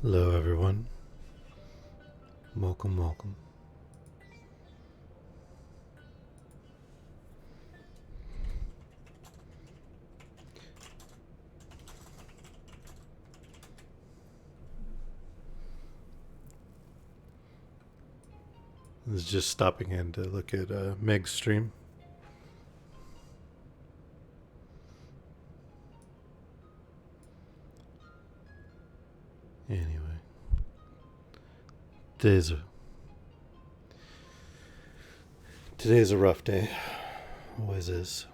Hello, everyone. Welcome, welcome. This is just stopping in to look at Meg's stream. Anyway, today's a today's a rough day. Always is.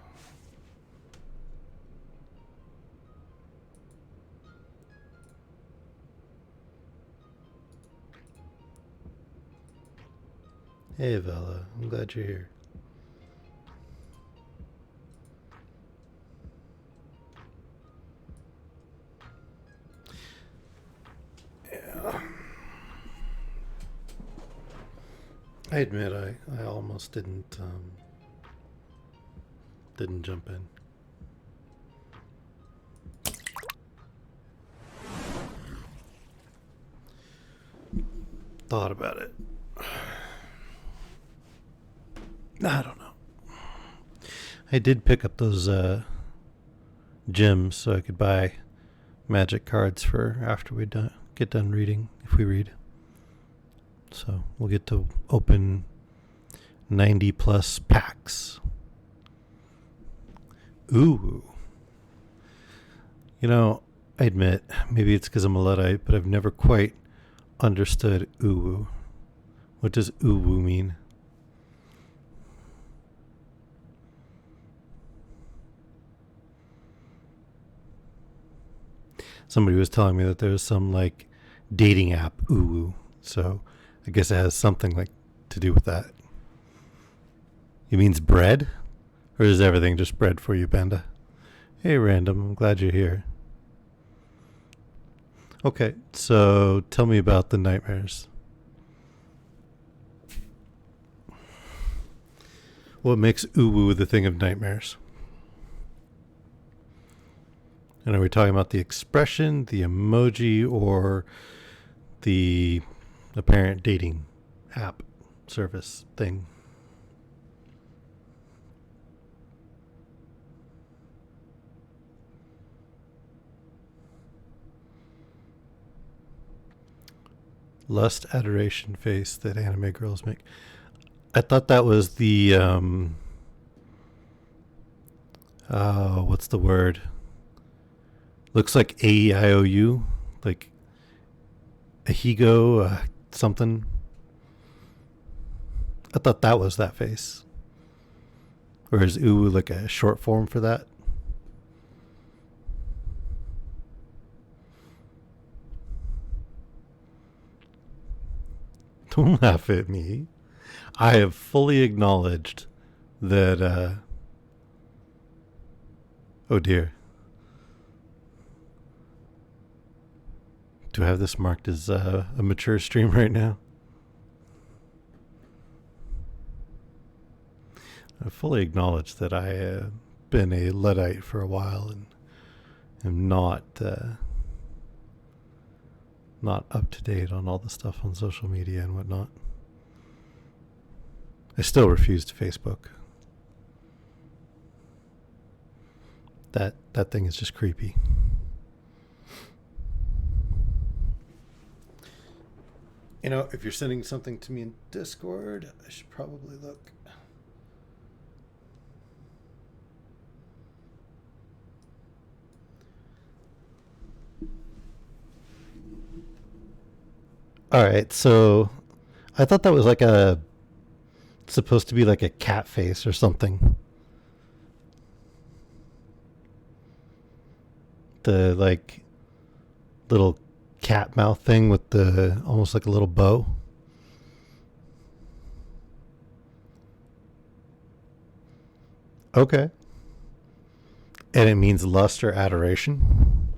Hey, Vela. I'm glad you're here. Yeah. I admit I almost didn't jump in. Thought about it. I don't know. I did pick up those gems so I could buy magic cards for after we get done reading, if we read. So we'll get to open 90 plus packs. Ooh. You know, I admit, maybe it's because I'm a Luddite, but I've never quite understood uwu. What does uwu mean? Somebody was telling me that there's some like dating app uwu, so I guess it has something like to do with that. It means bread? Or is everything just bread for you, Benda? Hey, Random, I'm glad you're here. Okay, so tell me about the nightmares. What makes uwu the thing of nightmares? And are we talking about the expression, the emoji, or the apparent dating app service thing? Lust adoration face that anime girls make. I thought that was the what's the word? Looks like AEIOU, like Ahigo, something. I thought that was that face. Or is ooh like a short form for that? Don't laugh at me. I have fully acknowledged that. Oh dear. Do I have this marked as a mature stream right now? I fully acknowledge that I have been a Luddite for a while and am not up to date on all the stuff on social media and whatnot. I still refuse to Facebook. That thing is just creepy. You know, if you're sending something to me in Discord, I should probably look. All right, so I thought that was like supposed to be like a cat face or something. The like little cat mouth thing with the almost like a little bow. Okay. And it means lust or adoration.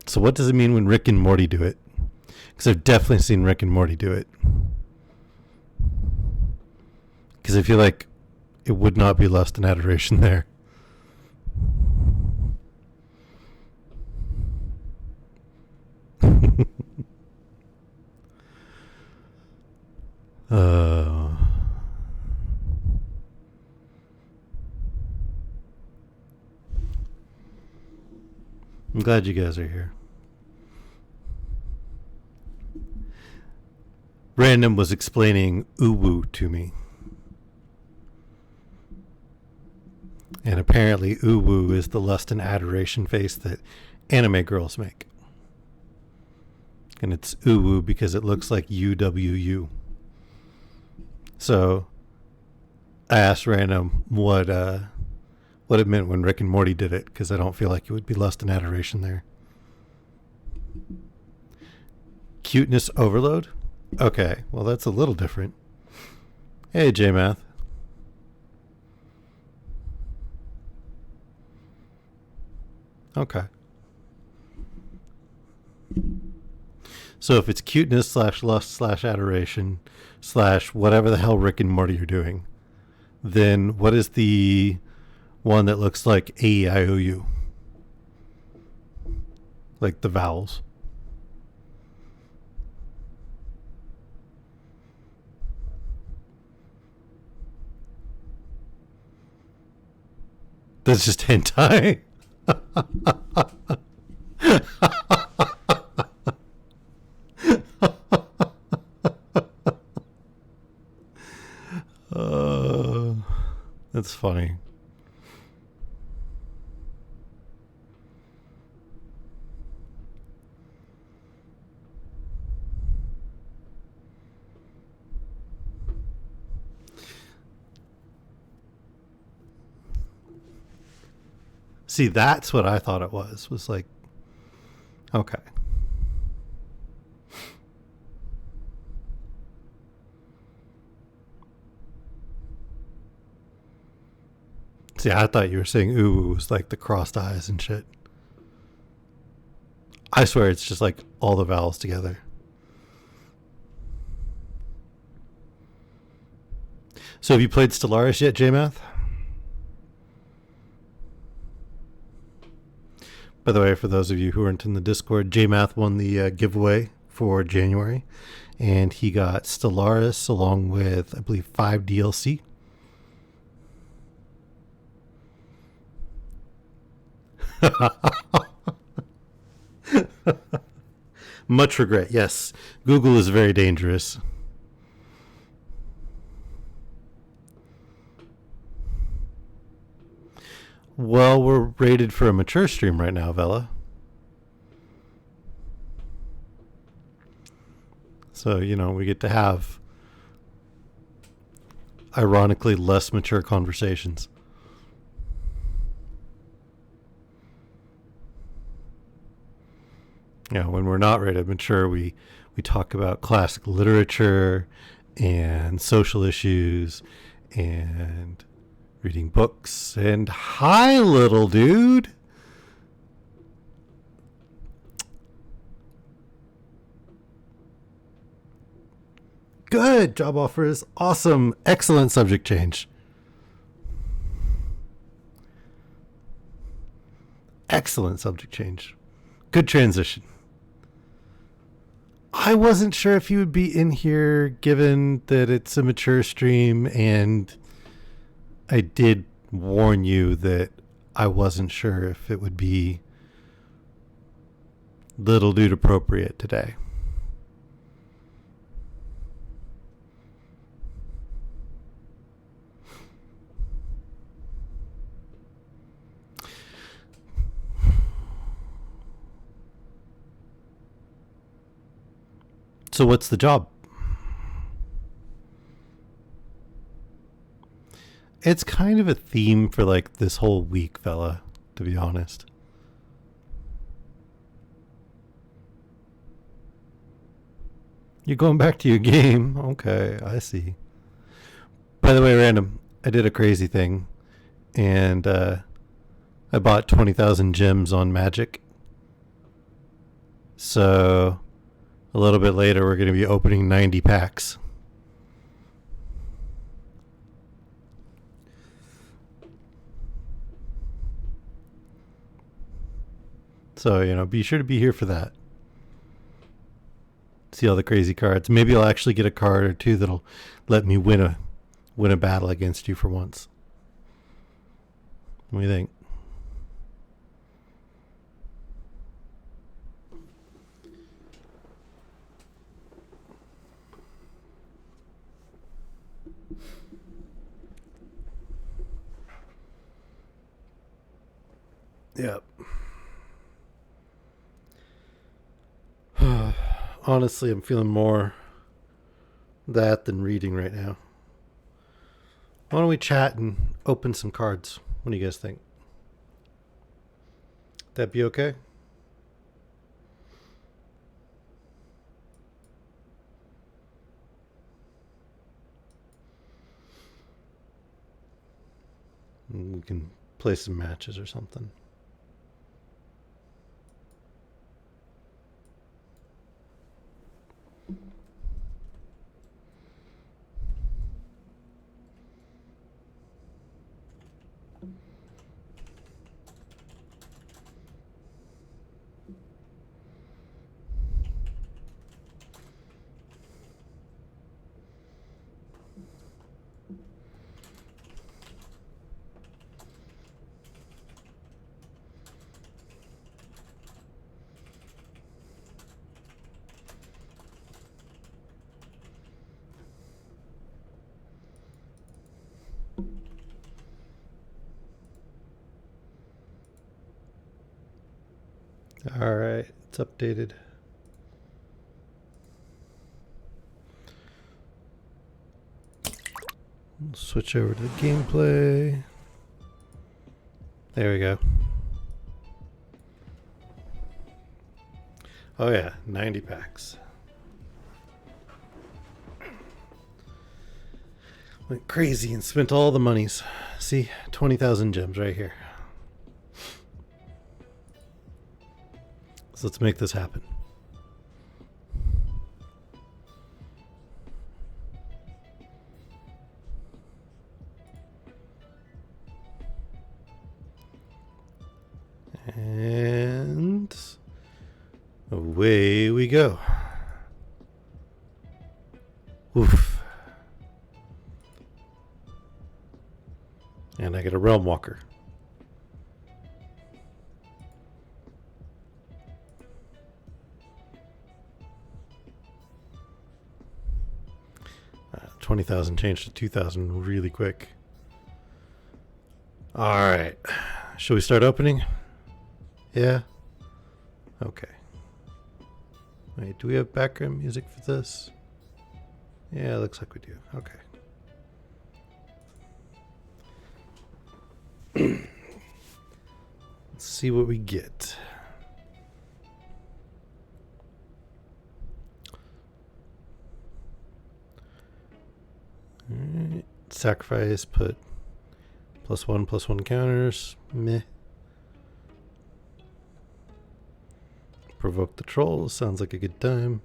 So what does it mean when Rick and Morty do it? Because I've definitely seen Rick and Morty do it. Because I feel like it would not be lust and adoration there. uh, I'm glad you guys are here. Random was explaining uwu to me. And apparently uwu is the lust and adoration face that anime girls make. And it's uwu because it looks like UWU. So I asked Random what it meant when Rick and Morty did it, because I don't feel like it would be lust and adoration there. Cuteness overload? Okay, well that's a little different. Hey, J-Math. Okay. So if it's cuteness slash lust slash adoration slash whatever the hell Rick and Morty are doing, then what is the one that looks like A-E-I-O-U? Like the vowels. That's just hentai. That's funny. See, that's what I thought it was like, okay. See, I thought you were saying ooh was like the crossed eyes and shit. I swear it's just like all the vowels together. So have you played Stellaris yet, J-Math? By the way, for those of you who aren't in the Discord, J-Math won the giveaway for January, and he got Stellaris along with, I believe, 5 DLC. Much regret, yes. Google is very dangerous. Well, we're rated for a mature stream right now, Vela. So, we get to have ironically less mature conversations. When we're not rated mature, we talk about classic literature and social issues and reading books. And hi, little dude. Good. Job offers. Awesome. Excellent subject change. Excellent subject change. Good transition. I wasn't sure if you would be in here given that it's a mature stream, and I did warn you that I wasn't sure if it would be little dude appropriate today. So what's the job? It's kind of a theme for like this whole week, fella, to be honest. You're going back to your game. Okay, I see. By the way, Random, I did a crazy thing, and I bought 20,000 gems on Magic. So a little bit later, we're going to be opening 90 packs. So, be sure to be here for that. See all the crazy cards. Maybe I'll actually get a card or two that'll let me win a battle against you for once. What do you think? Yep. Honestly, I'm feeling more that than reading right now. Why don't we chat and open some cards? What do you guys think? That be okay? We can play some matches or something. All right, it's updated. We'll switch over to the gameplay. There we go. Oh yeah, 90 packs. Went crazy and spent all the monies. See, 20,000 gems right here. So let's make this happen. And away we go. Oof. And I get a Realm Walker. Uh, 20,000 changed to 2,000 really quick. All right. Shall we start opening? Yeah? Okay. Wait, do we have background music for this? Yeah, looks like we do. Okay. Let's see what we get. Alright. Sacrifice, put +1/+1 counters. Meh. Provoke the trolls. Sounds like a good time.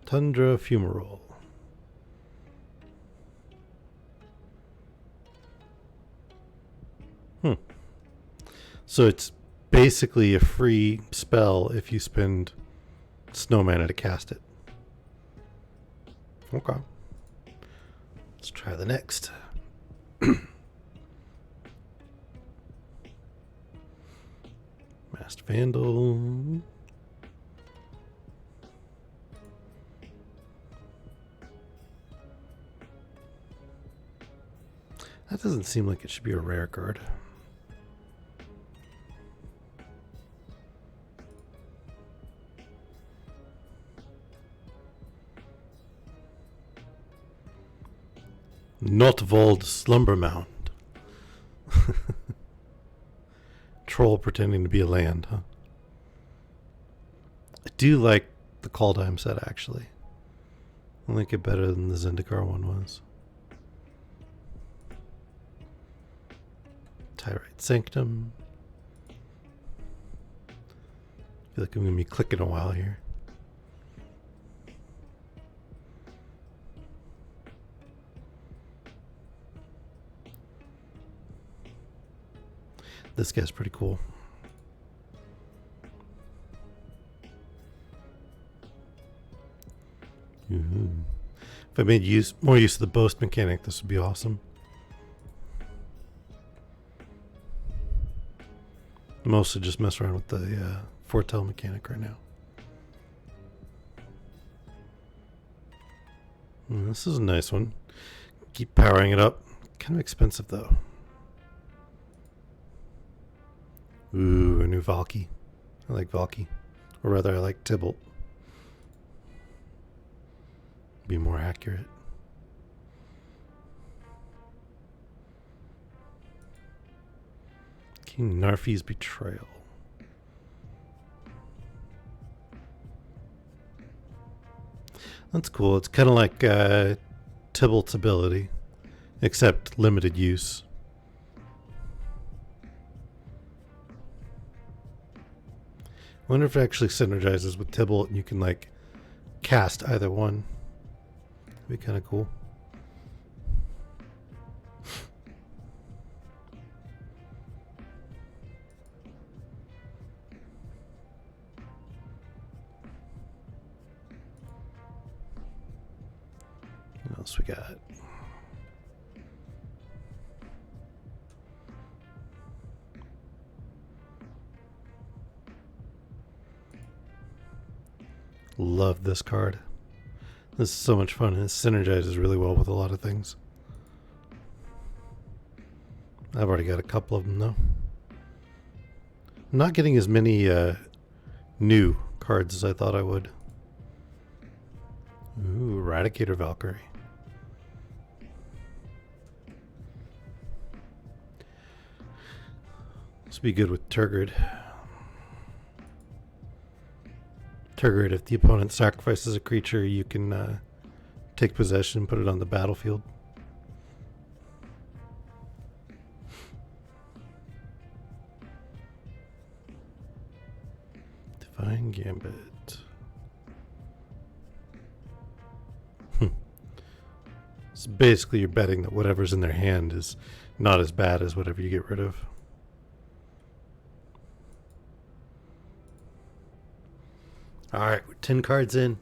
Tundra Fumarole. So it's basically a free spell if you spend snow mana to cast it. Okay. Let's try the next. Masked Vandal. That doesn't seem like it should be a rare card. Notvold Slumber Mound. Troll pretending to be a land, huh? I do like the Kaldheim set, actually. I like it better than the Zendikar one was. Tyrite Sanctum. I feel like I'm going to be clicking a while here. This guy's pretty cool. Ooh. If I made more use of the boast mechanic, this would be awesome. Mostly just mess around with the foretell mechanic right now. This is a nice one. Keep powering it up. Kind of expensive though. Ooh, a new Valky. I like Valky. Or rather, I like Tybalt. Be more accurate. King Narfi's Betrayal. That's cool. It's kind of like Tybalt's ability, except limited use. I wonder if it actually synergizes with Tybalt and you can like cast either one. That'd be kind of cool. What else we got? Love this card. This is so much fun and it synergizes really well with a lot of things. I've already got a couple of them though. I'm not getting as many new cards as I thought I would. Ooh, Eradicator Valkyrie. This would be good with Turgid. Turgid, if the opponent sacrifices a creature, you can take possession and put it on the battlefield. Divine Gambit. So basically you're betting that whatever's in their hand is not as bad as whatever you get rid of. Alright, we're 10 cards in.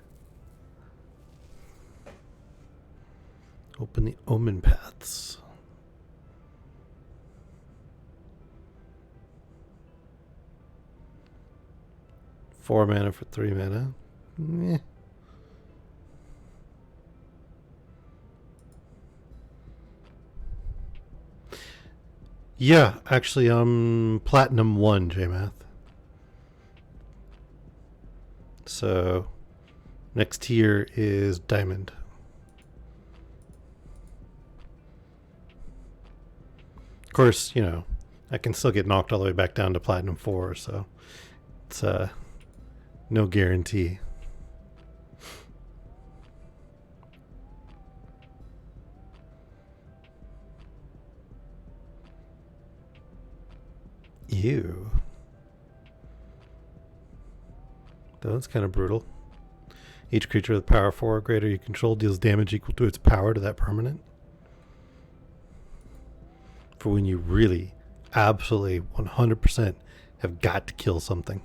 Open the Omen Paths. Four mana for 3 mana. Meh. Yeah, actually, Platinum 1, JMath. So, next tier is Diamond. Of course, you know, I can still get knocked all the way back down to Platinum 4, so it's no guarantee. Ew. That's kind of brutal. Each creature with power 4 or greater you control deals damage equal to its power to that permanent. For when you really, absolutely, 100% have got to kill something.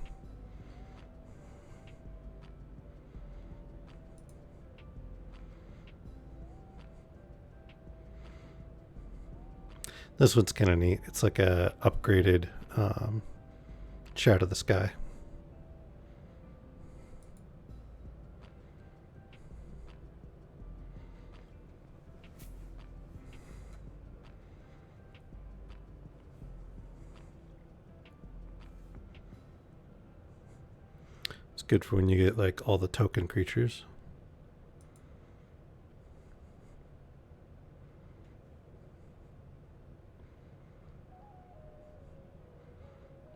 This one's kind of neat. It's like a upgraded Shout of the Sky. It's good for when you get like all the token creatures.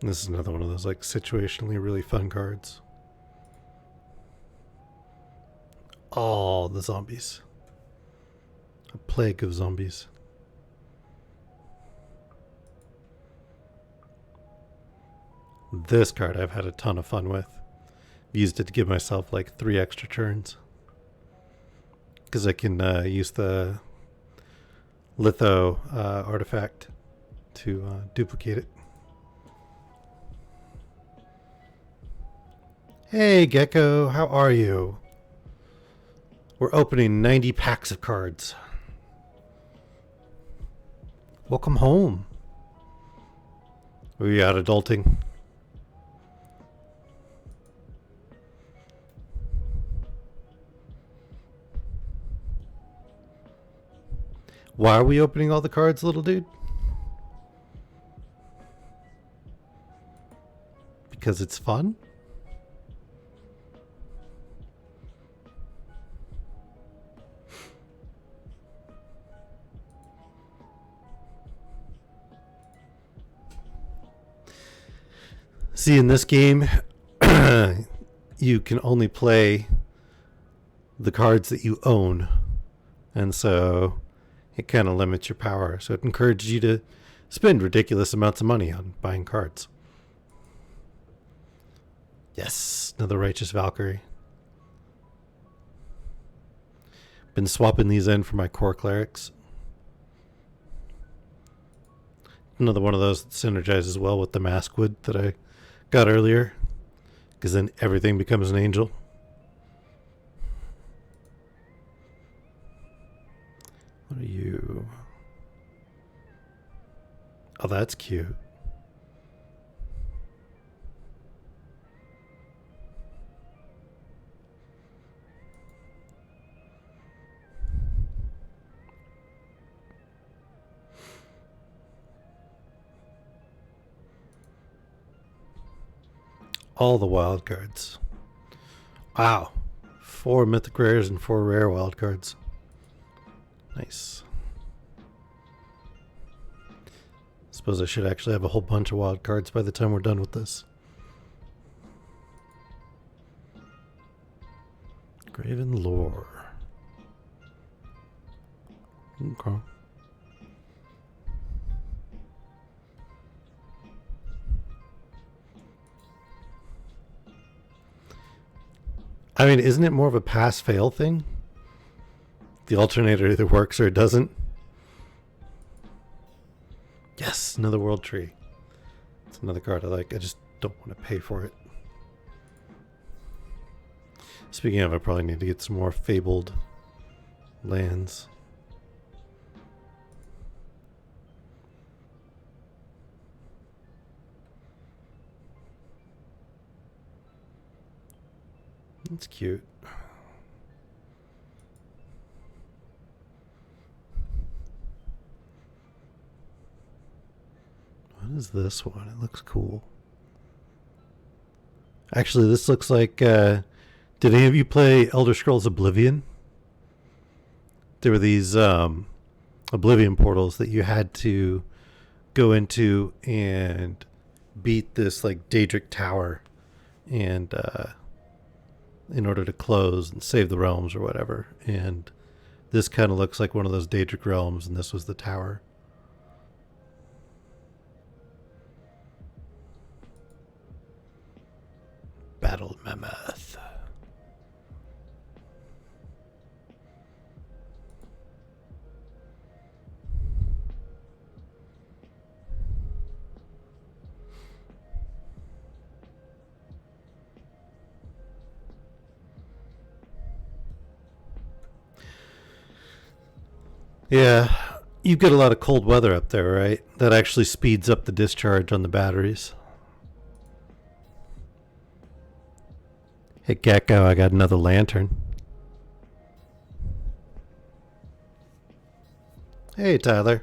This is another one of those like situationally really fun cards. All the zombies. A plague of zombies. This card I've had a ton of fun with. Used it to give myself like 3 extra turns. Because I can use the Litho artifact to duplicate it. Hey Gecko, how are you? We're opening 90 packs of cards. Welcome home. Were you out adulting? Why are we opening all the cards, little dude? Because it's fun? See, in this game, you can only play the cards that you own. And so it kind of limits your power. So it encourages you to spend ridiculous amounts of money on buying cards. Yes, another Righteous Valkyrie. Been swapping these in for my core clerics. Another one of those that synergizes well with the Maskwood that I got earlier, because then everything becomes an angel. What are you? Oh, that's cute. All the wild cards. Wow. 4 mythic rares and 4 rare wild cards. Nice. Suppose I should actually have a whole bunch of wild cards by the time we're done with this. Graven Lore. Okay. I mean, isn't it more of a pass-fail thing? The alternator either works or it doesn't. Yes, another World Tree. It's another card I like. I just don't want to pay for it. Speaking of, I probably need to get some more fabled lands. That's cute. What is this one? It looks cool. Actually, this looks like... did any of you play Elder Scrolls Oblivion? There were these Oblivion portals that you had to go into and beat this like Daedric tower, and in order to close and save the realms or whatever. And this kind of looks like one of those Daedric realms, and this was the tower. Battle Mammoth. Yeah, you get a lot of cold weather up there, right? That actually speeds up the discharge on the batteries. Hey, Gecko, I got another lantern. Hey, Tyler.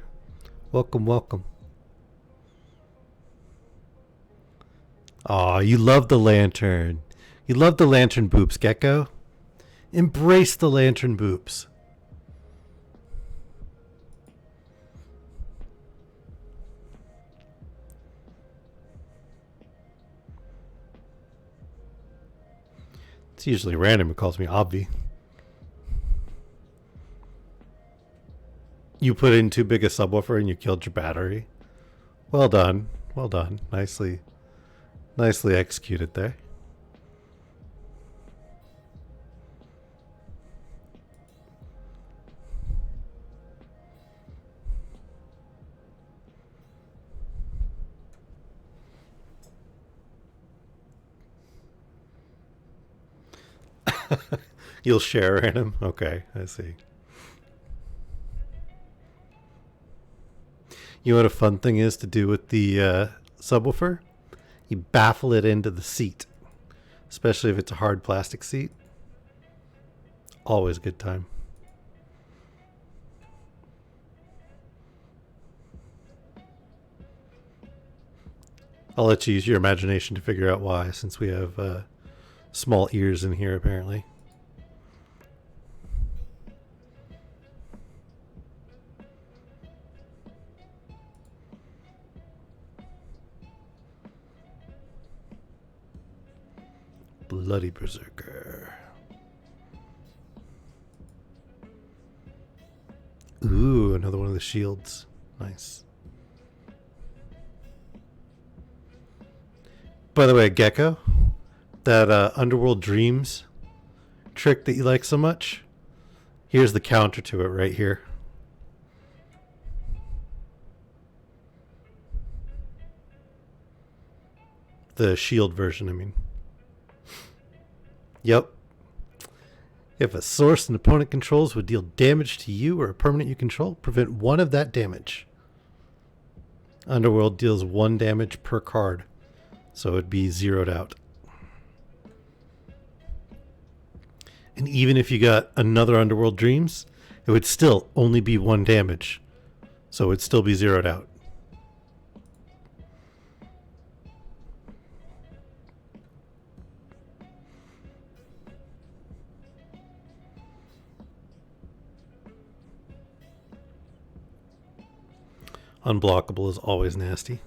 Welcome, welcome. Aw, you love the lantern. You love the lantern boops, Gecko. Embrace the lantern boops. It's usually random. It calls me Obvi. You put in too big a subwoofer and you killed your battery. Well done. Well done. Nicely executed there. You'll share in him? Okay, I see. You know what a fun thing is to do with the subwoofer? You baffle it into the seat, especially if it's a hard plastic seat. Always a good time. I'll let you use your imagination to figure out why, since we have small ears in here, apparently. Bloody Berserker. Ooh, another one of the shields. Nice. By the way, Gecko, that Underworld Dreams trick that you like so much, here's the counter to it right here. The shield version, I mean. Yep. If a source an opponent controls would deal damage to you or a permanent you control, prevent one of that damage. Underworld deals 1 damage per card, so it'd be zeroed out. And even if you got another Underworld Dreams, it would still only be 1 damage, so it'd still be zeroed out. Unblockable is always nasty.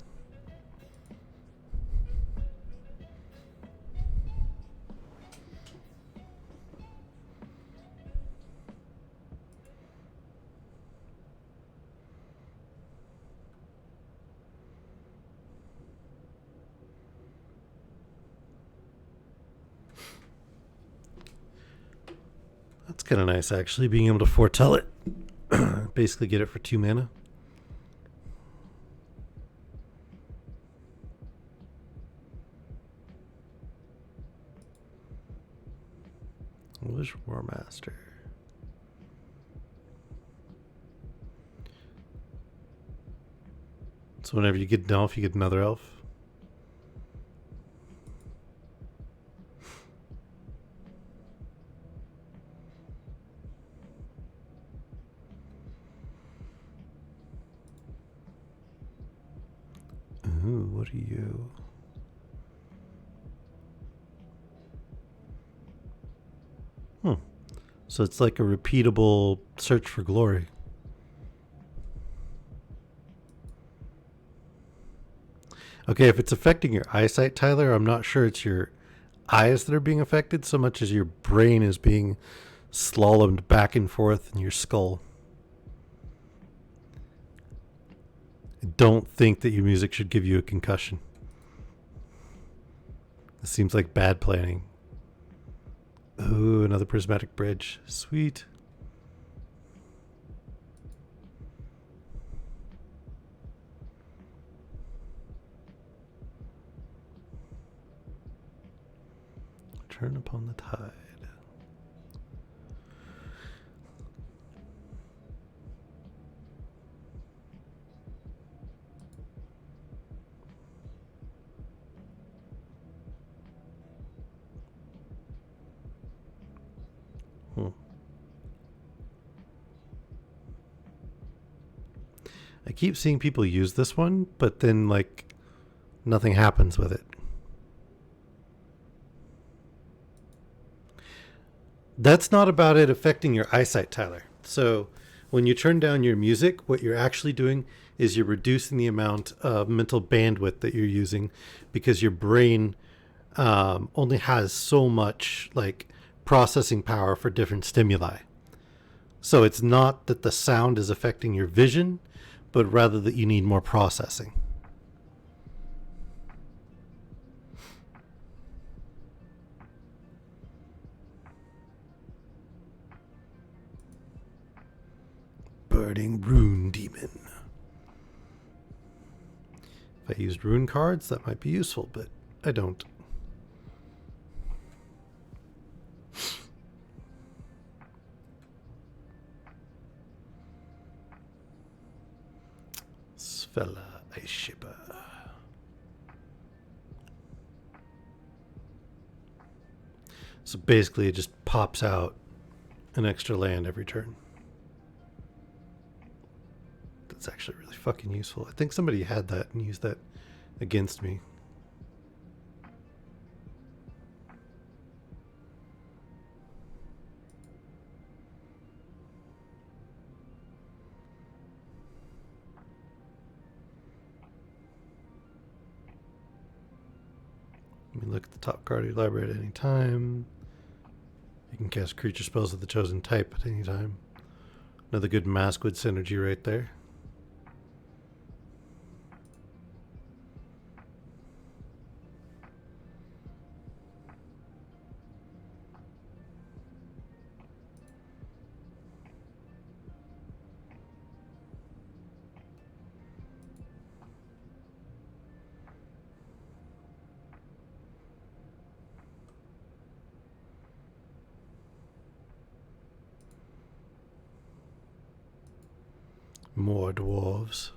That's kind of nice, actually, being able to foretell it. Basically get it for 2 mana. English War Master. So whenever you get an elf, you get another elf. Ooh, what are you? So it's like a repeatable search for glory. Okay, if it's affecting your eyesight, Tyler, I'm not sure it's your eyes that are being affected so much as your brain is being slalomed back and forth in your skull. I don't think that your music should give you a concussion. This seems like bad planning. Ooh, another prismatic bridge. Sweet. Turn upon the tide. I keep seeing people use this one, but then like nothing happens with it. That's not about it affecting your eyesight, Tyler. So when you turn down your music, what you're actually doing is you're reducing the amount of mental bandwidth that you're using because your brain only has so much like processing power for different stimuli. So it's not that the sound is affecting your vision, but rather that you need more processing. Burning Rune Demon. If I used rune cards, that might be useful, but I don't. Fella ice shipper. So basically, it just pops out an extra land every turn. That's actually really fucking useful. I think somebody had that and used that against me. Let me look at the top card of your library at any time. You can cast creature spells of the chosen type at any time. Another good Maskwood synergy right there. More dwarves.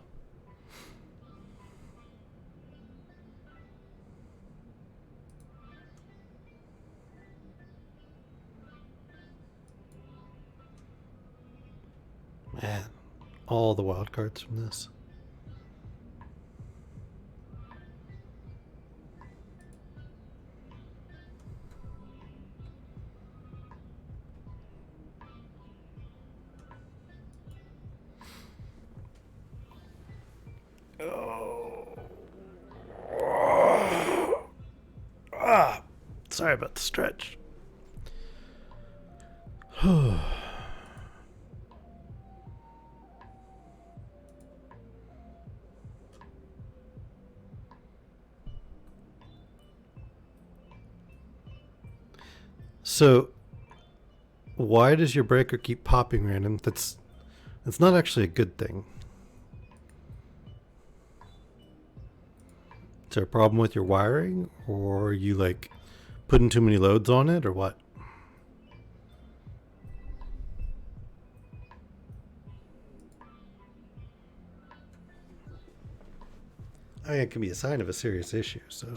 Man, all the wild cards from this. Sorry about the stretch. So, why does your breaker keep popping random? That's not actually a good thing. Is there a problem with your wiring, or are you like putting too many loads on it, or what? I mean, it can be a sign of a serious issue, so.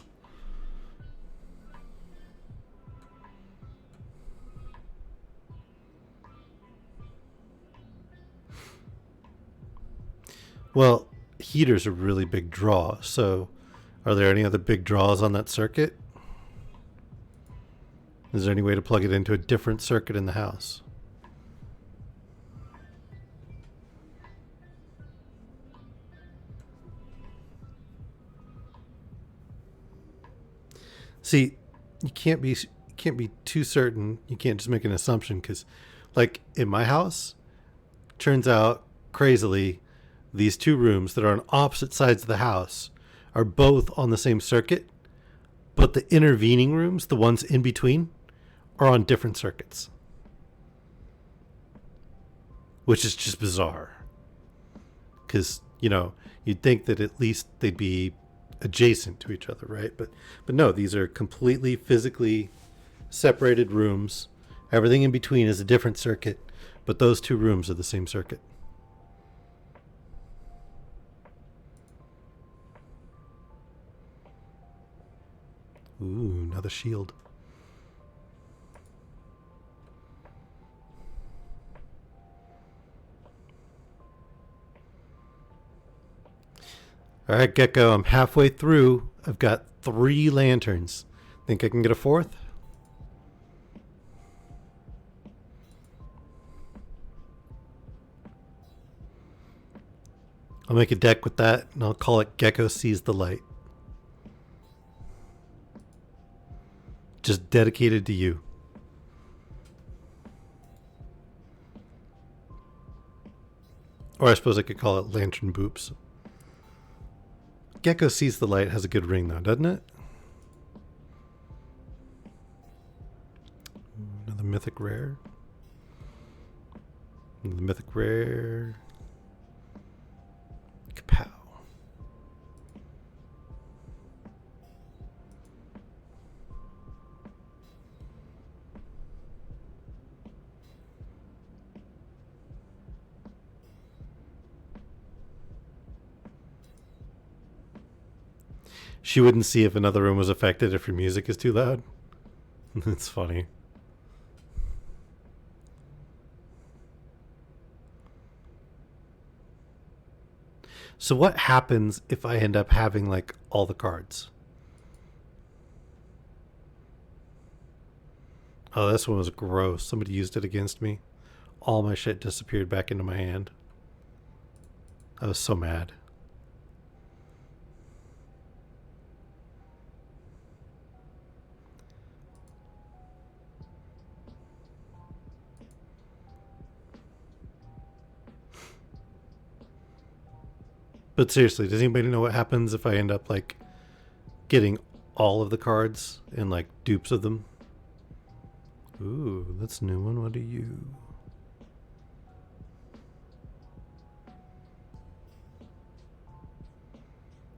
Well, heater's a really big draw, so are there any other big draws on that circuit? Is there any way to plug it into a different circuit in the house? See, you can't be too certain. You can't just make an assumption because, like in my house, turns out crazily, these two rooms that are on opposite sides of the house are both on the same circuit, but the intervening rooms, the ones in between, are on different circuits, which is just bizarre. Because you'd think that at least they'd be adjacent to each other, right? But no, these are completely physically separated rooms. Everything in between is a different circuit, but those two rooms are the same circuit. Ooh, another shield. All right, Gecko, I'm halfway through. I've got 3 lanterns. Think I can get a 4th? I'll make a deck with that, and I'll call it Gecko Sees the Light. Just dedicated to you. Or I suppose I could call it Lantern Boops. Gecko Sees the Light has a good ring, though, doesn't it? Another mythic rare. Another mythic rare. Kapow. She wouldn't see if another room was affected if your music is too loud. It's funny. So what happens if I end up having like all the cards? Oh, this one was gross. Somebody used it against me. All my shit disappeared back into my hand. I was so mad. But seriously, does anybody know what happens if I end up like getting all of the cards and like dupes of them? Ooh, that's a new one. What are you?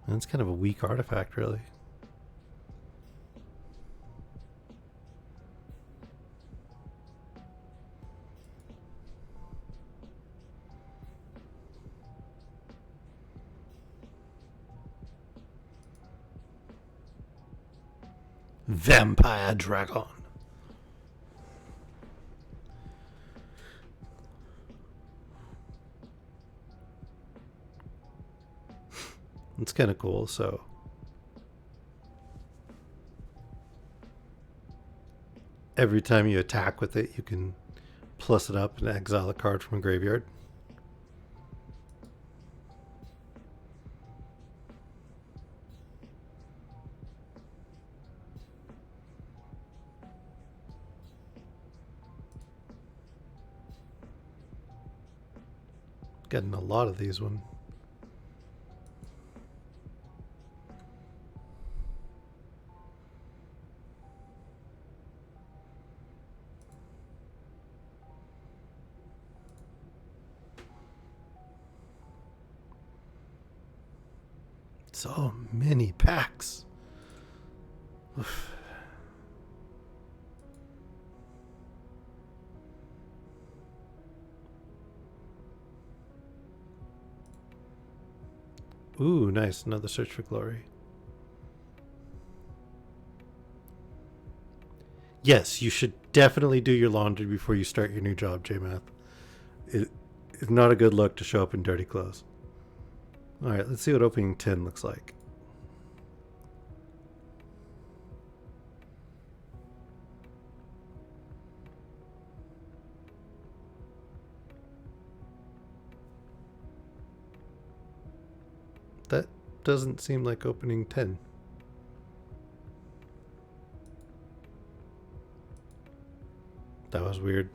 That's kind of a weak artifact, really. Vampire Dragon. It's kind of cool, so. Every time you attack with it, you can plus it up and exile a card from a graveyard. Getting a lot of these one. So many packs. Oof. Ooh, nice. Another Search for Glory. Yes, you should definitely do your laundry before you start your new job, JMath. It's not a good look to show up in dirty clothes. Alright, let's see what opening 10 looks like. That doesn't seem like opening 10. That was weird.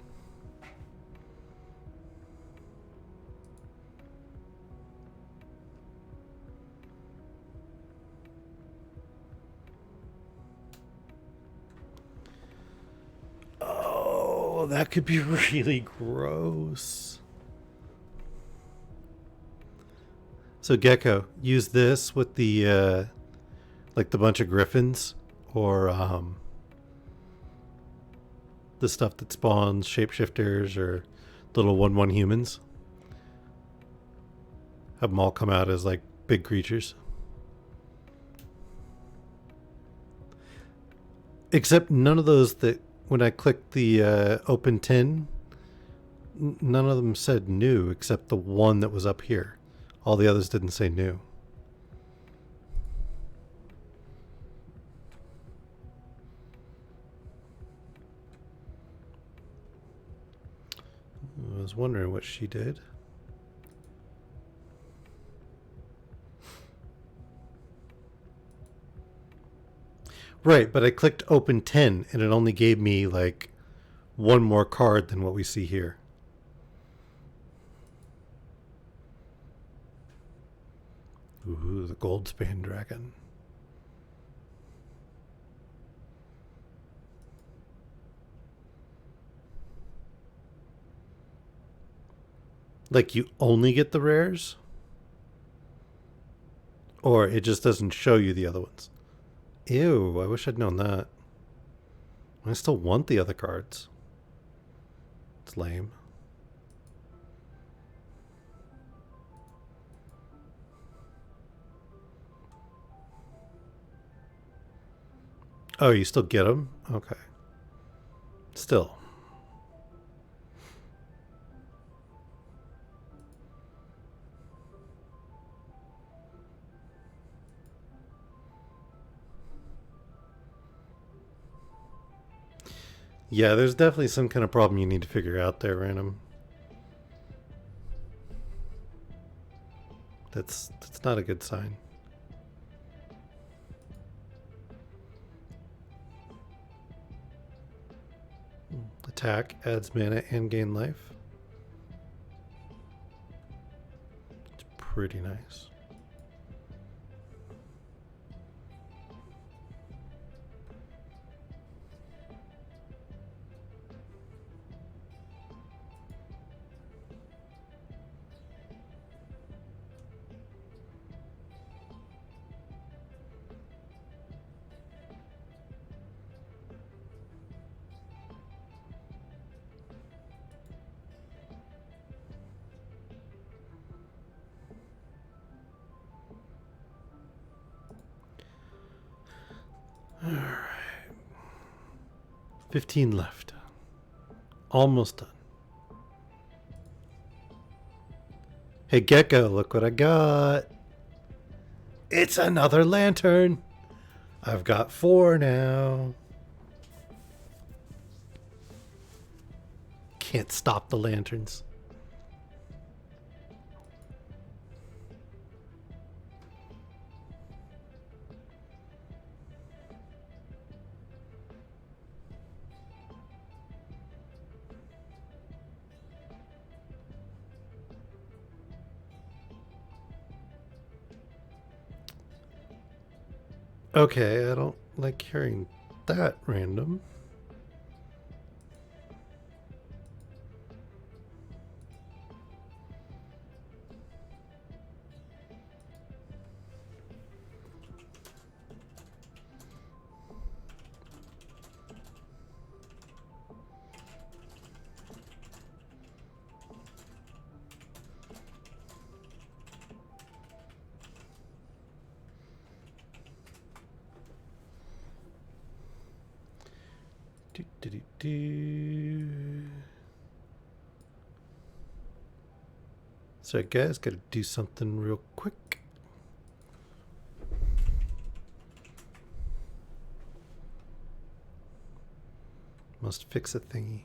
Oh, that could be really gross. So Gecko, use this with the like the bunch of griffins or the stuff that spawns shapeshifters or little 1/1 humans. Have them all come out as like big creatures. Except none of those that when I clicked the open 10, none of them said new except the one that was up here. All the others didn't say new. I was wondering what she did. Right, but I clicked open 10 and it only gave me like one more card than what we see here. Ooh, the Goldspan Dragon. Like you only get the rares? Or it just doesn't show you the other ones? Ew, I wish I'd known that. I still want the other cards. It's lame. Oh, you still get them? Okay. Still. Yeah, there's definitely some kind of problem you need to figure out there, Random. That's not a good sign. Attack adds mana and gain life. It's pretty nice. Alright. 15 left. Almost done. Hey Gecko, look what I got. It's another lantern. I've got 4 now. Can't stop the lanterns. Okay, I don't like hearing that, Random. Do, do, do, do. So, guys, gotta do something real quick. Must fix a thingy.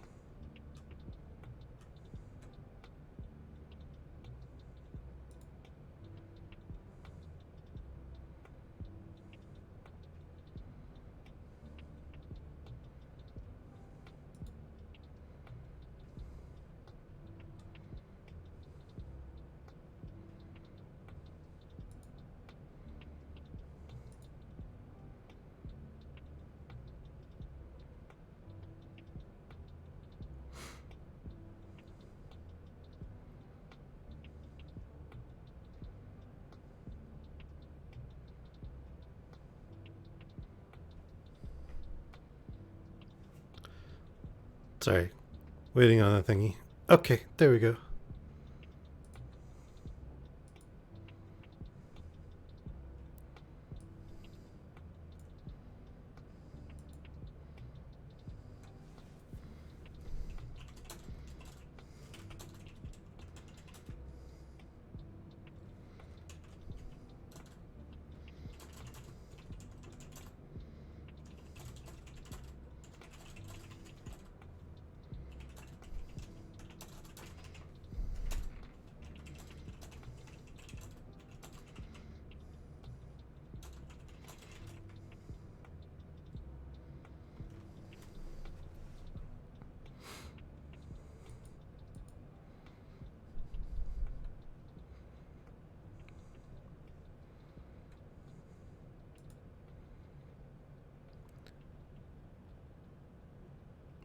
Sorry, waiting on the thingy. Okay, there we go.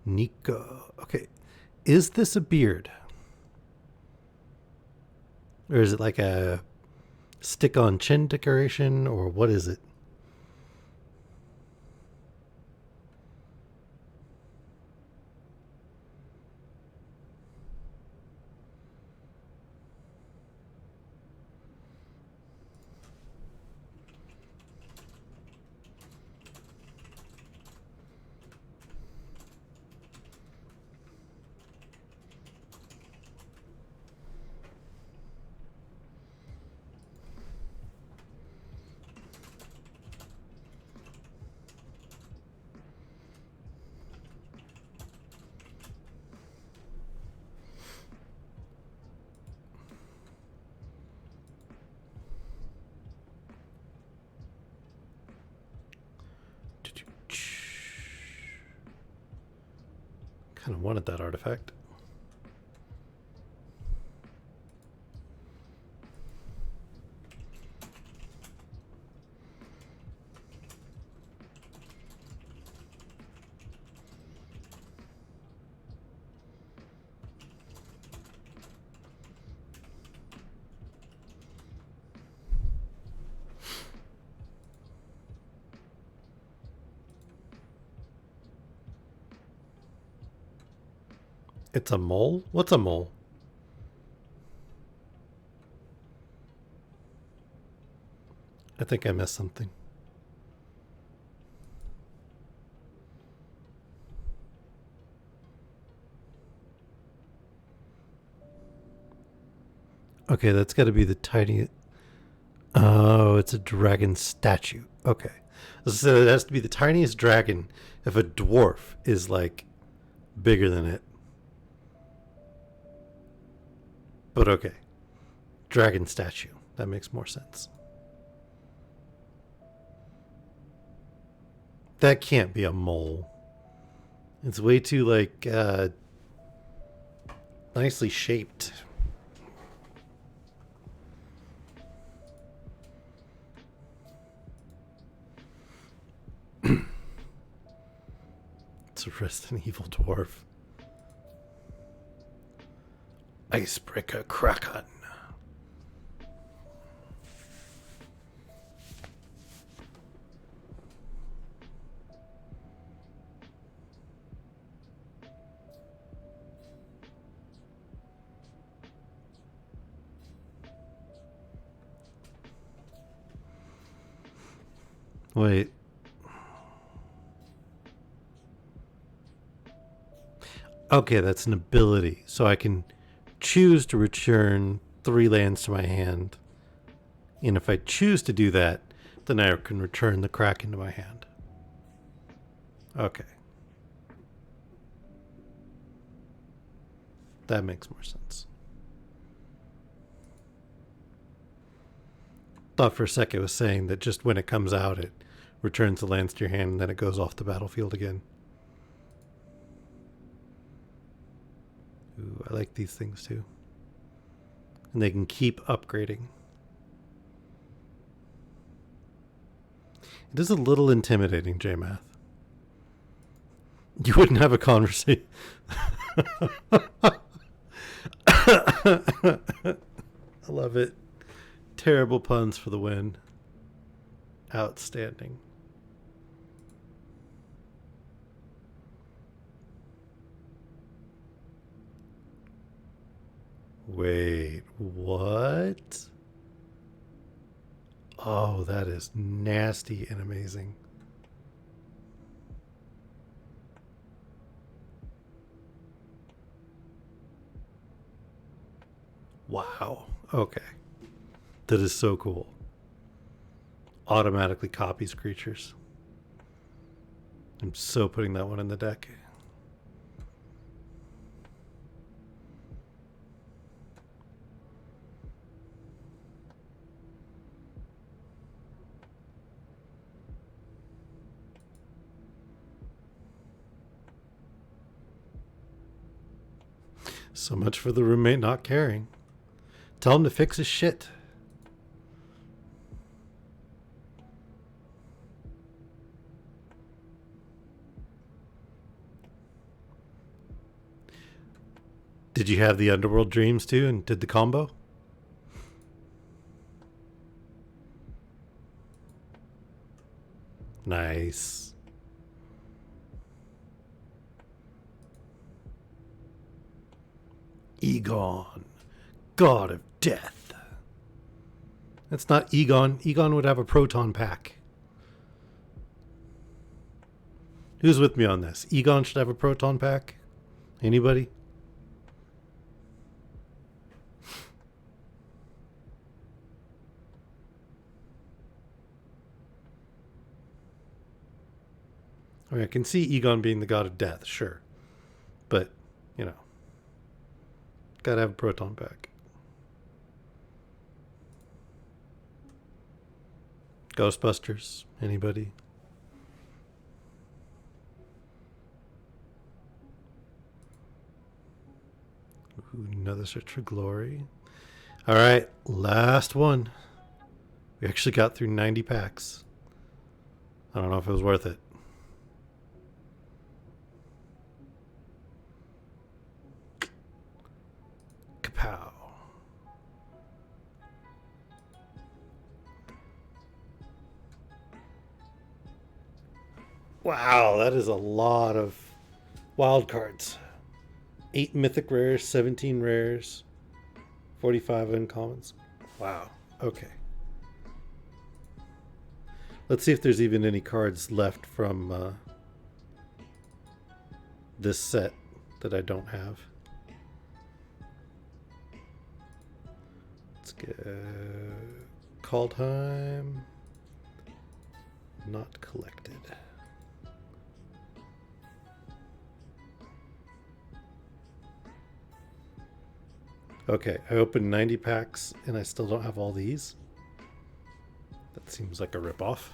Nico. Okay, is this a beard? Or is it like a stick on chin decoration, or what is it? Kind of wanted that artifact. It's a mole? What's a mole? I think I missed something. Okay, that's got to be the tiny. Oh, it's a dragon statue. Okay. So it has to be the tiniest dragon if a dwarf is like bigger than it. But okay. Dragon statue. That makes more sense. That can't be a mole. It's way too like nicely shaped. It's a Resident Evil dwarf. Icebreaker Kraken. Wait. Okay, that's an ability. So I can choose to return 3 lands to my hand. And if I choose to do that, then I can return the Kraken to my hand. Okay. That makes more sense. Thought for a second it was saying that just when it comes out, it returns the lands to your hand and then it goes off the battlefield again. Ooh, I like these things too. And they can keep upgrading. It is a little intimidating, JMath. You wouldn't have a conversation. I love it. Terrible puns for the win. Outstanding. Wait, what? Oh, that is nasty and amazing. Wow. Okay. That is so cool. Automatically copies creatures. I'm so putting that one in the deck. So much for the roommate not caring. Tell him to fix his shit. Did you have the Underworld Dreams too and did the combo? Nice. Egon, God of Death. That's not Egon. Egon would have a proton pack. Who's with me on this? Egon should have a proton pack? Anybody? I mean, I can see Egon being the god of death, sure. But, you know, gotta have a proton pack. Ghostbusters, anybody? Ooh, another search for glory. All right, last one. We actually got through 90 packs. I don't know if it was worth it. Kapow. Wow, that is a lot of wild cards. 8 mythic rares, 17 rares, 45 uncommons. Wow. Okay. Let's see if there's even any cards left from this set that I don't have. Let's get Kaldheim. Not collected. Okay, I opened 90 packs and I still don't have all these. That seems like a ripoff.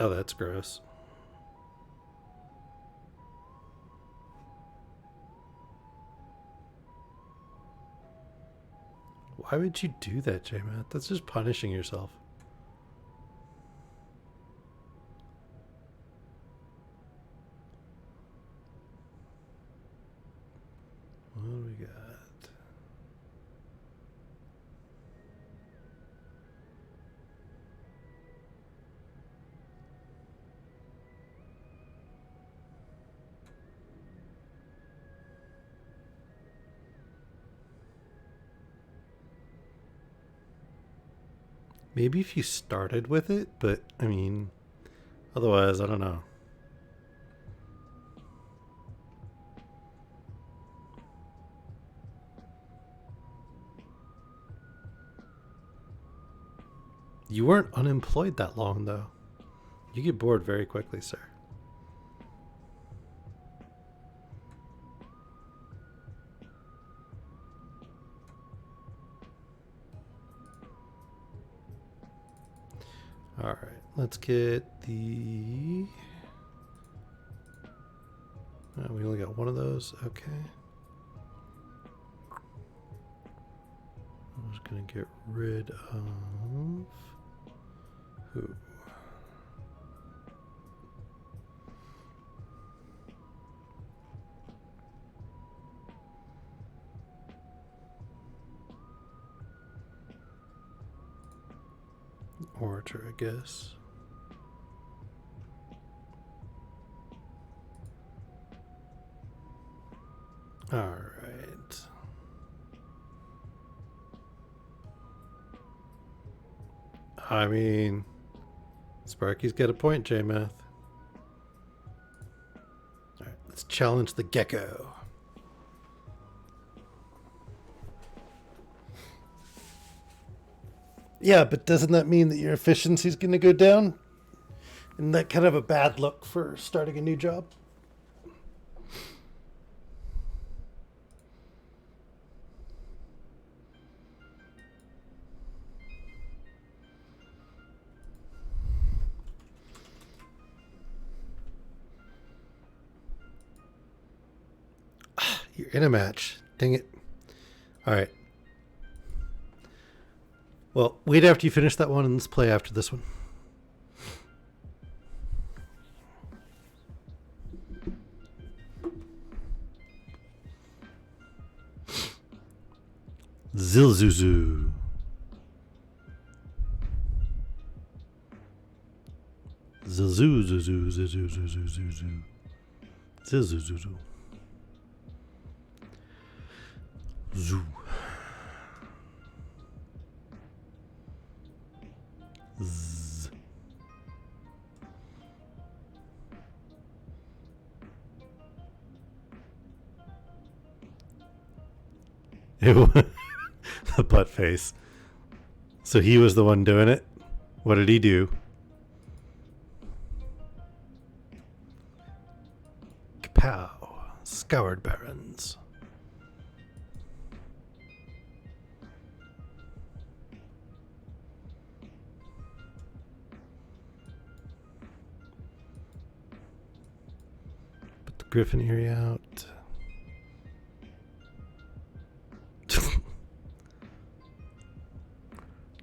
Oh, that's gross. Why would you do that, J-Matt? That's just punishing yourself. What do we got? Maybe if you started with it, but I mean, otherwise, I don't know. You weren't unemployed that long, though. You get bored very quickly, sir. All right, let's get the... we only got one of those. Okay. I'm just going to get rid of... Who? Orator, I guess. All right. I mean, Sparky's got a point, J-Math. All right, let's challenge the gecko. Yeah, but doesn't that mean that your efficiency is going to go down? Isn't that kind of a bad look for starting a new job? You're in a match. Dang it. All right. Well, wait after you finish that one and let's play after this one. Zilzuzu. Zilzuzuzuzuzuzuzuzu. Zilzuzuzu. Zoo. Z. The butt face. So he was the one doing it? What did he do? Kapow. Scoured Barons. Griffin area out.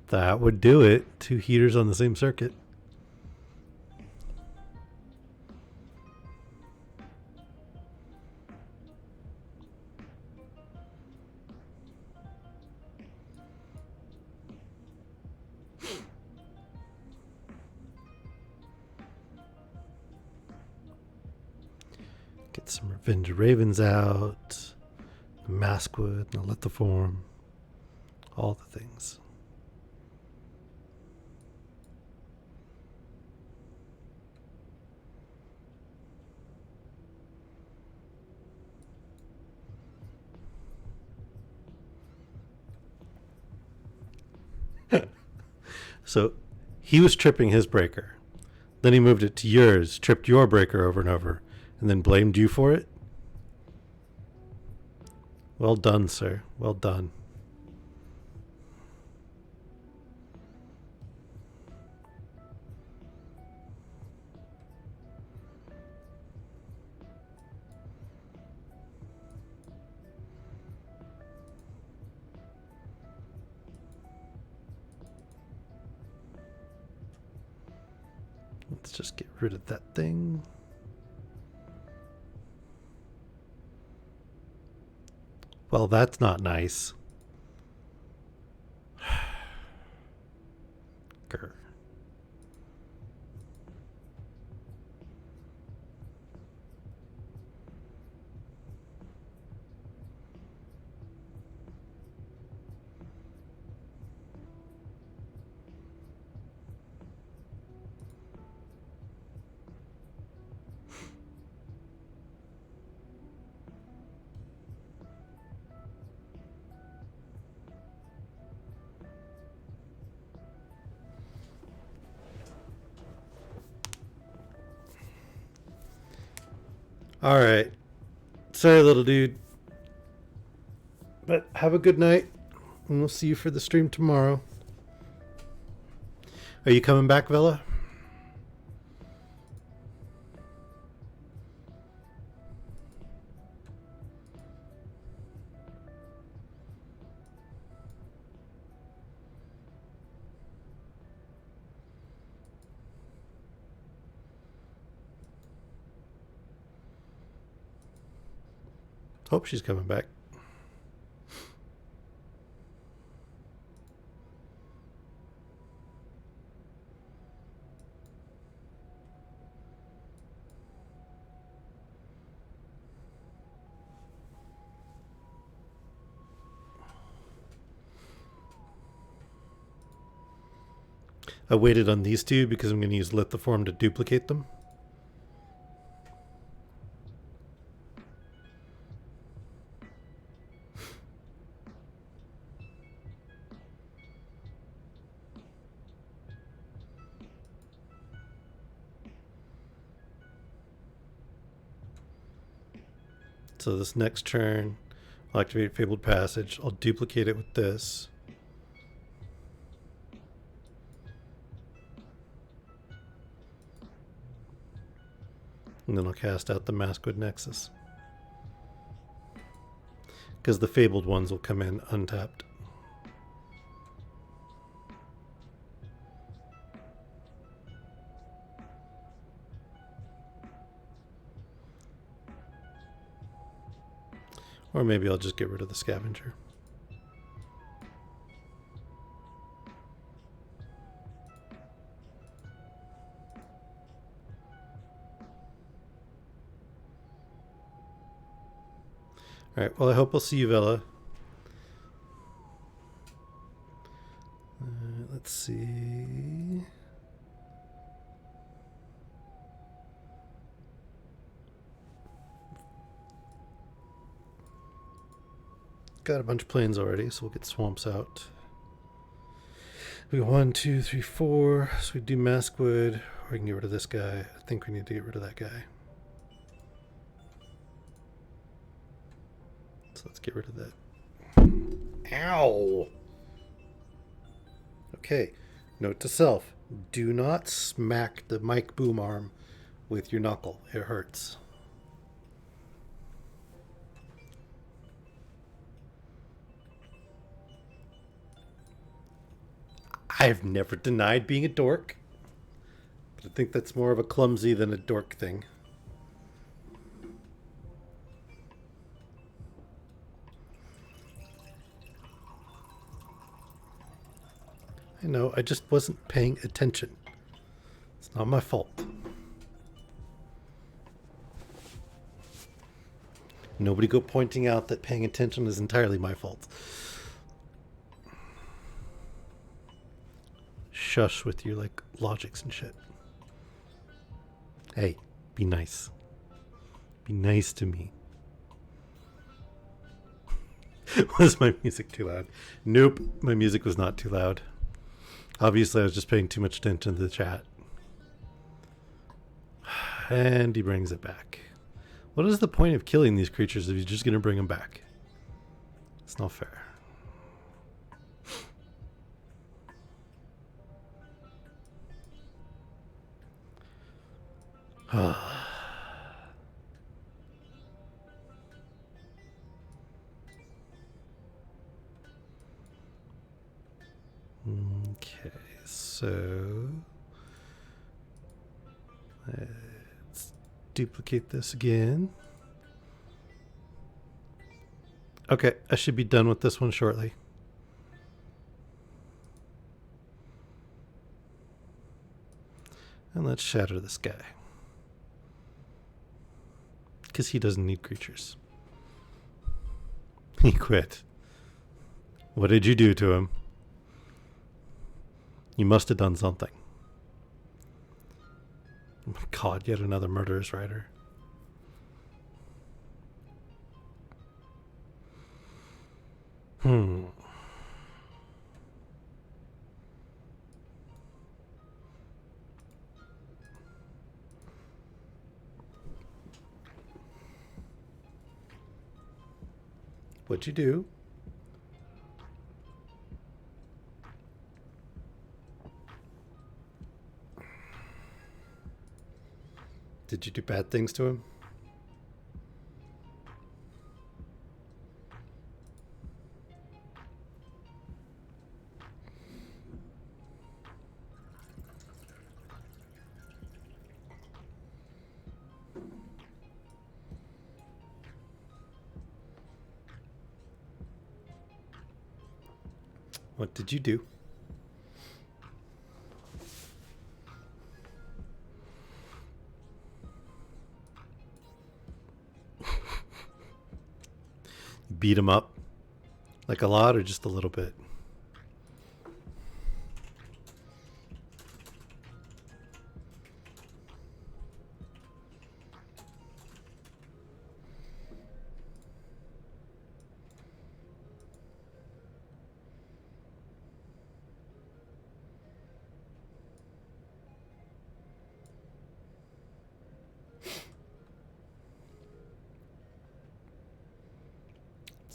That would do it. 2 heaters on the same circuit. Get some Revenge Ravens out. The Maskwood, the Lithoform. All the things. So he was tripping his breaker. Then he moved it to yours, tripped your breaker over and over, and then blamed you for it? Well done, sir. Well done. Let's just get rid of that thing. Well, that's not nice. Grr. All right. Sorry, little dude. But have a good night, and we'll see you for the stream tomorrow. Are you coming back, Vela? Hope she's coming back. I waited on these two because I'm going to use Lithoform to duplicate them. So this next turn, I'll activate Fabled Passage. I'll duplicate it with this. And then I'll cast out the Maskwood Nexus. Because the Fabled ones will come in untapped. Or maybe I'll just get rid of the Scavenger. Alright, well I hope I'll see you, Vela. Let's see. Got a bunch of planes already, so we'll get swamps out. We got 1, 2, 3, 4. So we do Maskwood, or we can get rid of this guy. I think we need to get rid of that guy. So let's get rid of that. Ow! Okay, note to self. Do not smack the mic boom arm with your knuckle. It hurts. I've never denied being a dork. But I think that's more of a clumsy than a dork thing. I know, I just wasn't paying attention. It's not my fault. Nobody go pointing out that paying attention is entirely my fault. Shush with your like logics and shit. Hey, be nice. Be nice to me. Was my music too loud? Nope, my music was not too loud. Obviously, I was just paying too much attention to the chat. And he brings it back. What is the point of killing these creatures if he's just going to bring them back? It's not fair. Okay, so let's duplicate this again. Okay, I should be done with this one shortly. And let's shatter this guy. Because he doesn't need creatures. He quit. What did you do to him? You must have done something. Oh my god, yet another murderous rider. What'd you do? Did you do bad things to him? What did you do? Beat him up? Like a lot or just a little bit?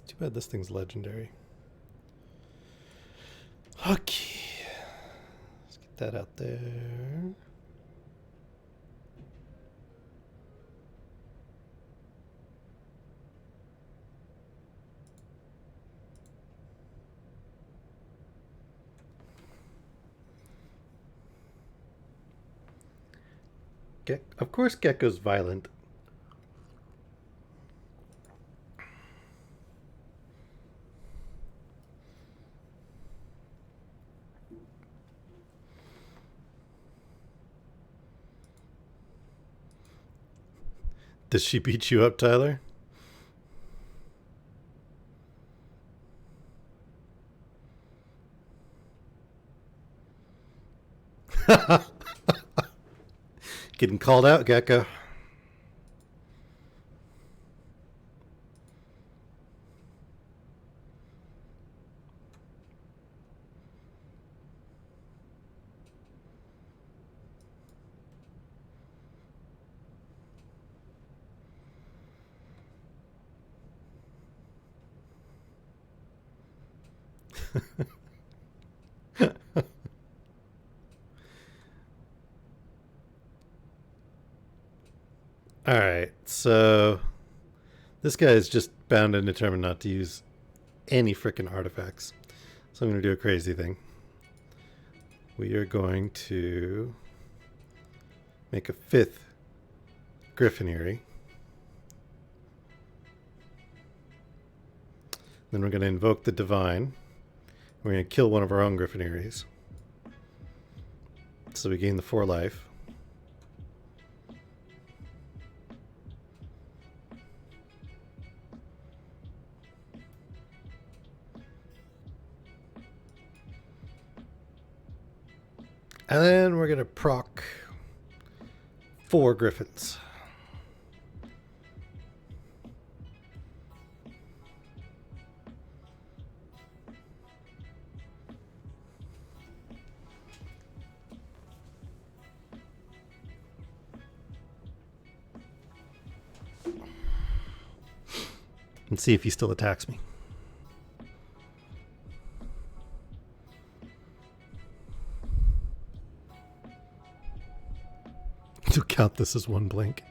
Too bad this thing's legendary. Okay. Let's get that out there. Of course Gecko's violent. Does she beat you up, Tyler? Getting called out, Gecko. Alright, so this guy is just bound and determined not to use any frickin' artifacts. So I'm going to do a crazy thing. we are going to make a 5th Griffinary. Then we're going to invoke the Divine. We're going to kill one of our own Griffinaries. So we gain the 4 life. And then we're going to proc 4 Griffins. And see if he still attacks me. To count this as 1 blink.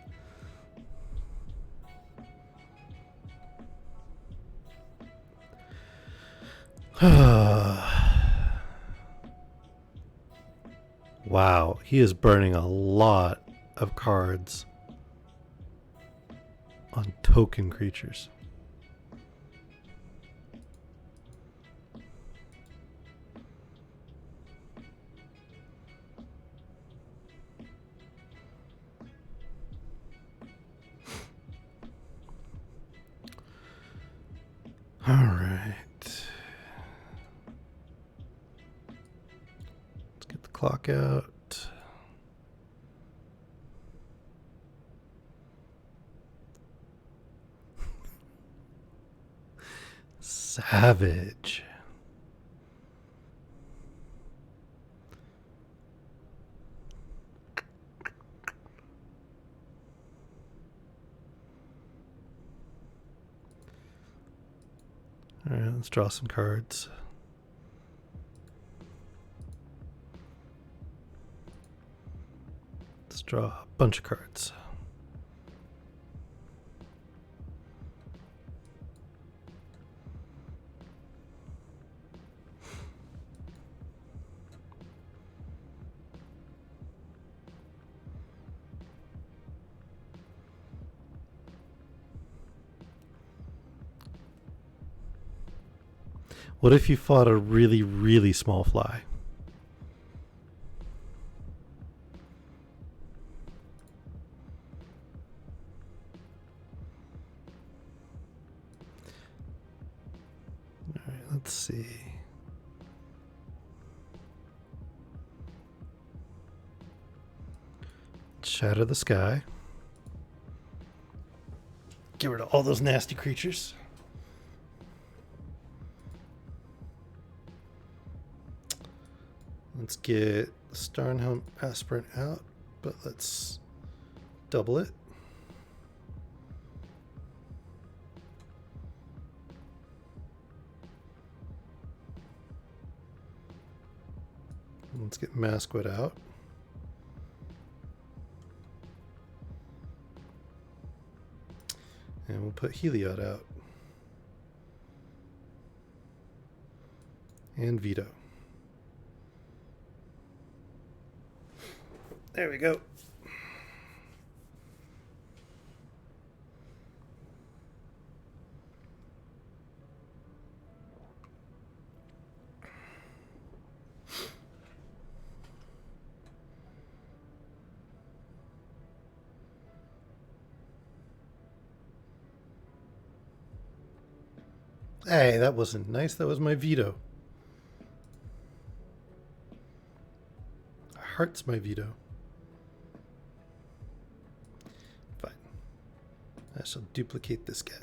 Wow, he is burning a lot of cards on token creatures. All right. Let's get the clock out. Savage. All right, let's draw some cards. Let's draw a bunch of cards. What if you fought a really, really small fly? All right, let's see. Shatter the sky. Get rid of all those nasty creatures. Let's get Starnhelm Aspirant out, but let's double it. Let's get Masquerade out. And we'll put Heliod out. And Veto. There we go. Hey, that wasn't nice. That was my veto. Heart's my veto. Fine. I shall duplicate this guy.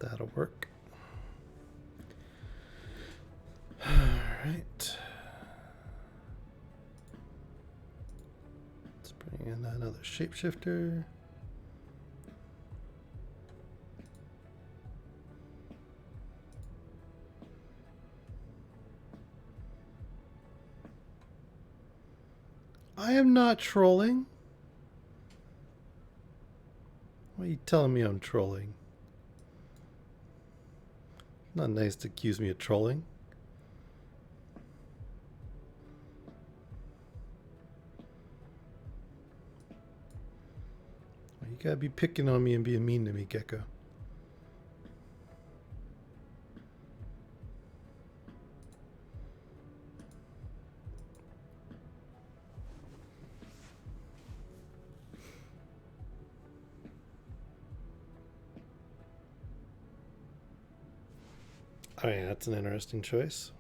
That'll work. All right. Let's bring in another shapeshifter. I am not trolling. Why are you telling me I'm trolling? Not nice to accuse me of trolling. Why you gotta be picking on me and being mean to me, Gecko? Oh yeah, that's an interesting choice.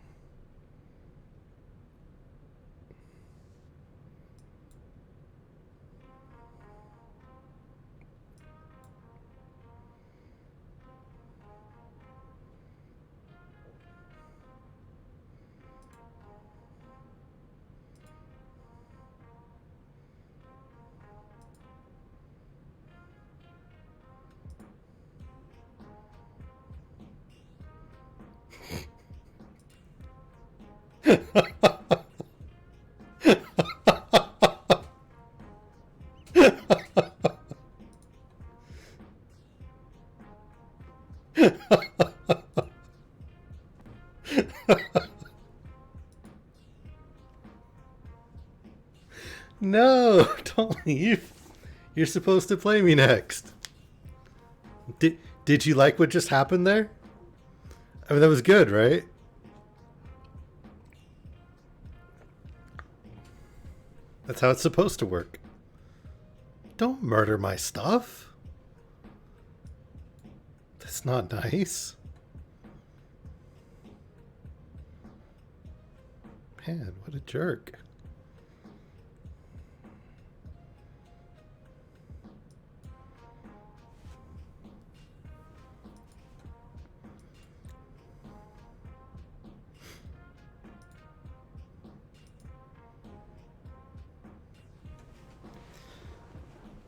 No, don't leave. You're supposed to play me next. Did you like what just happened there? I mean, that was good, right? That's how it's supposed to work. Don't murder my stuff. That's not nice. Man, what a jerk.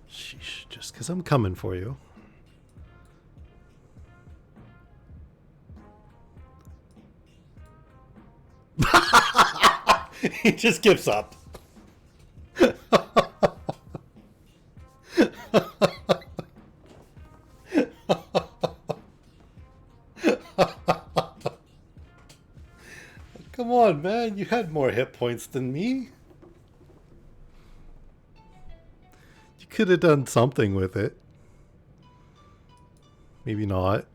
Sheesh, just because I'm coming for you. He just gives up. Come on, man. You had more hit points than me. You could have done something with it. Maybe not.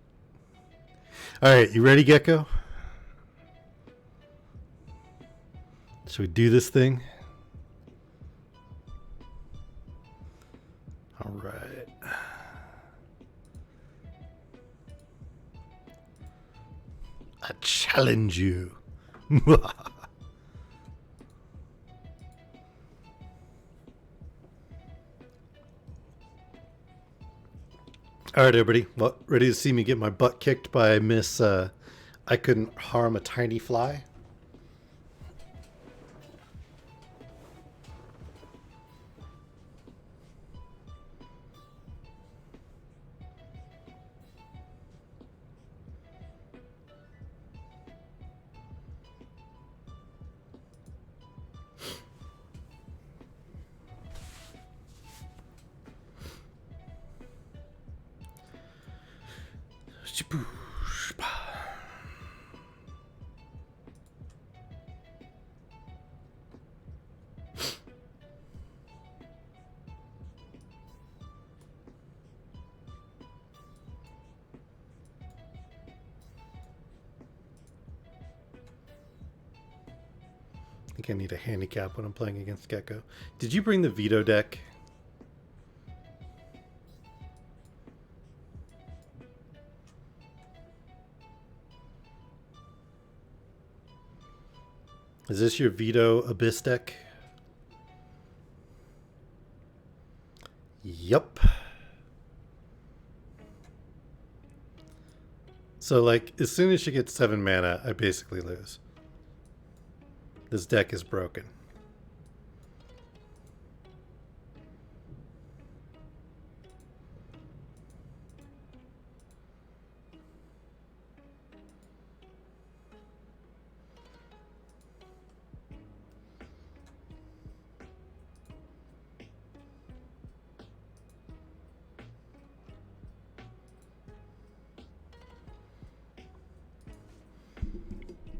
Alright, you ready, Gecko? Should we do this thing? Alright. I challenge you. Alright, everybody. Well, ready to see me get my butt kicked by Miss I couldn't harm a tiny fly? I think I need a handicap when I'm playing against Gecko. Did you bring the veto deck? Is this your veto abyss deck? Yup. So, like, as soon as she gets 7 mana, I basically lose. This deck is broken.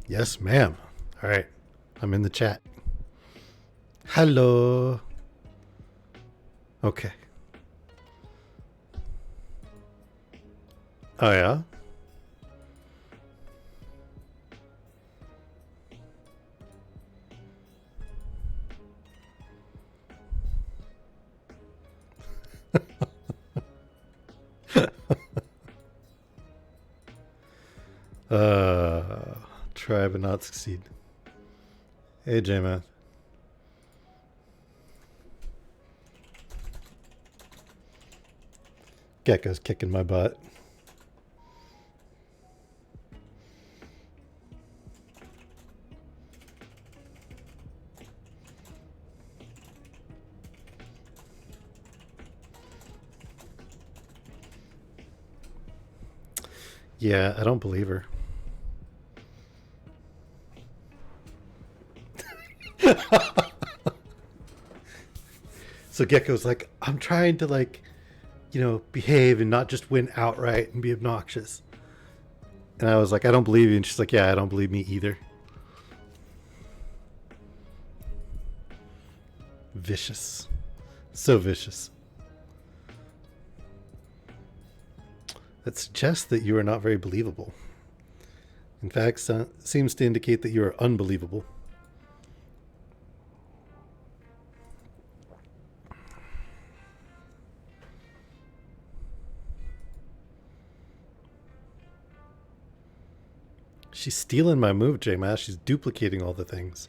Yes, ma'am. All right. I'm in the chat. Hello. Okay. Oh, yeah? Try but not succeed. Hey, J-Man. Gecko's kicking my butt. Yeah, I don't believe her. So Gecko's like, I'm trying to behave and not just win outright and be obnoxious. And I was like, I don't believe you. And she's like, yeah, I don't believe me either. Vicious. So vicious. That suggests that you are not very believable. In fact, seems to indicate that you are unbelievable. She's stealing my move, J-Mass. She's duplicating all the things.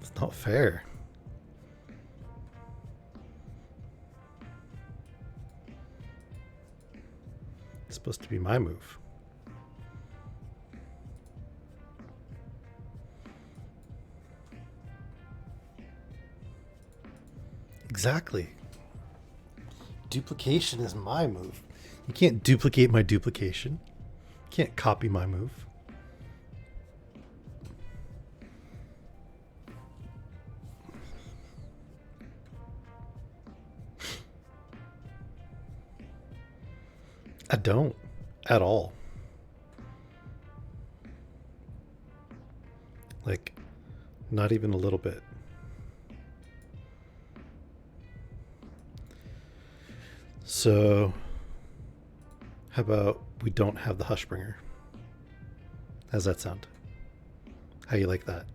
It's not fair. It's supposed to be my move. Exactly. Duplication is my move. You can't duplicate my duplication. You can't copy my move. I don't. At all. Like, not even a little bit. So, how about we don't have the Hushbringer? How's that sound? How you like that?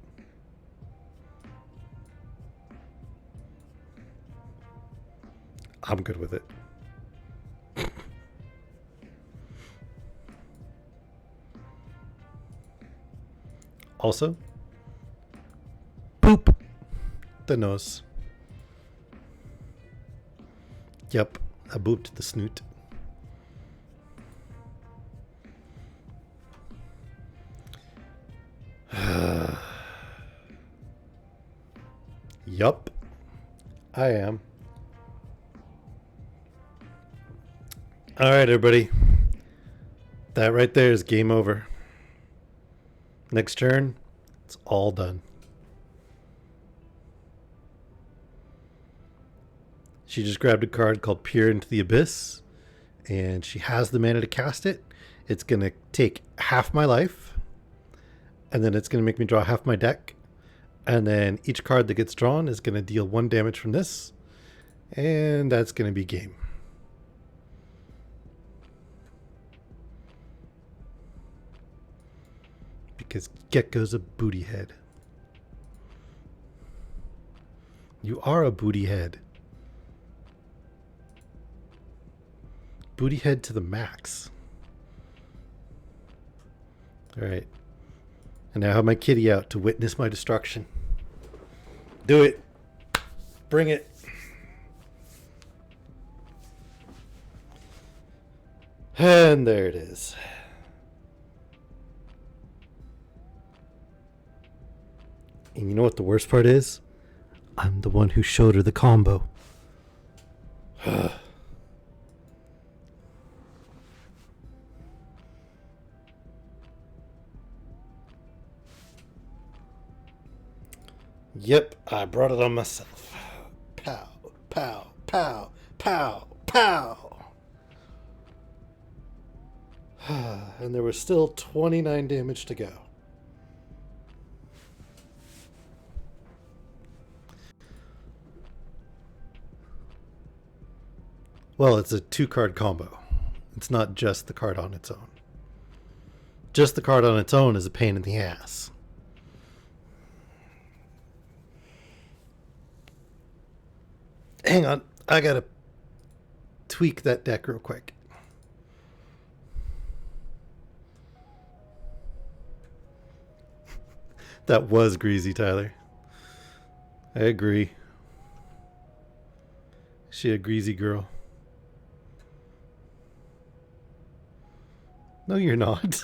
I'm good with it. Also, poop the nose. Yep, I booped the snoot. Yup, I am. All right, everybody. That right there is game over. Next turn, it's all done. She just grabbed a card called Peer into the Abyss, and she has the mana to cast it. It's going to take half my life, and then it's going to make me draw half my deck. And then each card that gets drawn is going to deal 1 damage from this, and that's going to be game. Because Gecko's a booty head. You are a booty head. Booty head to the max. All right. And now I have my kitty out to witness my destruction. Do it. Bring it. And there it is. And you know what the worst part is? I'm the one who showed her the combo. Yep, I brought it on myself. Pow, pow, pow, pow, pow. And there was still 29 damage to go. Well, it's a 2-card combo. It's not just the card on its own. Just the card on its own is a pain in the ass. Hang on, I gotta tweak that deck real quick. That was greasy, Tyler. I agree. She a greasy girl. No, you're not.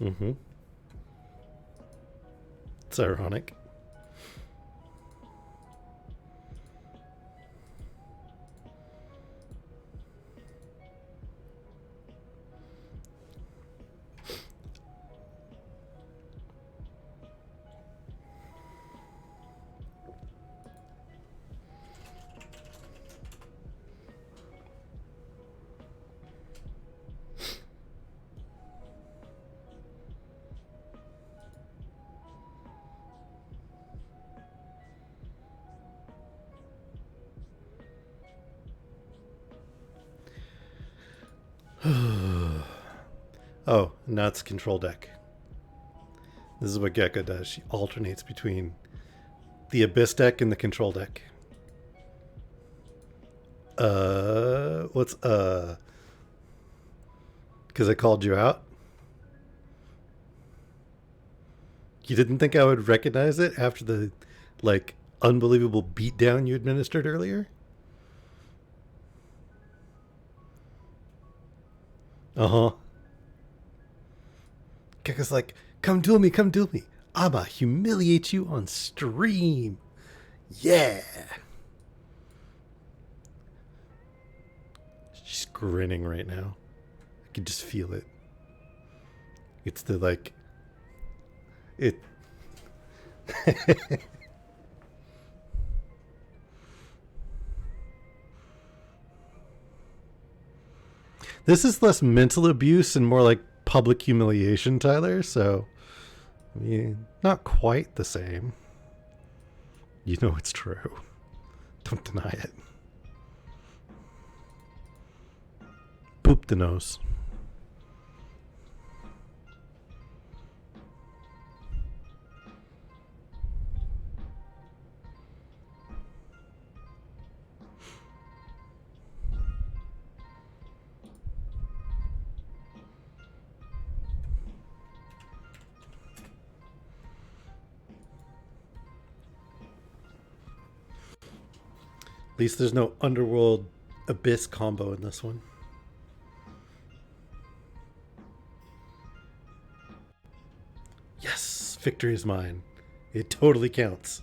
Mm-hmm. It's ironic. Oh, now it's control deck. This is what Gecko does. She alternates between the Abyss deck and the control deck. What's Because I called you out? You didn't think I would recognize it after the, like, unbelievable beatdown you administered earlier? Uh-huh. Gecko's like, come duel me, come duel me. I'ma humiliate you on stream. Yeah. She's grinning right now. I can just feel it. It's the, like, it. This is less mental abuse and more like public humiliation, Tyler. So, I mean, not quite the same. You know it's true. Don't deny it. Boop the nose. At least there's no Underworld Abyss combo in this one. Yes, victory is mine. It totally counts.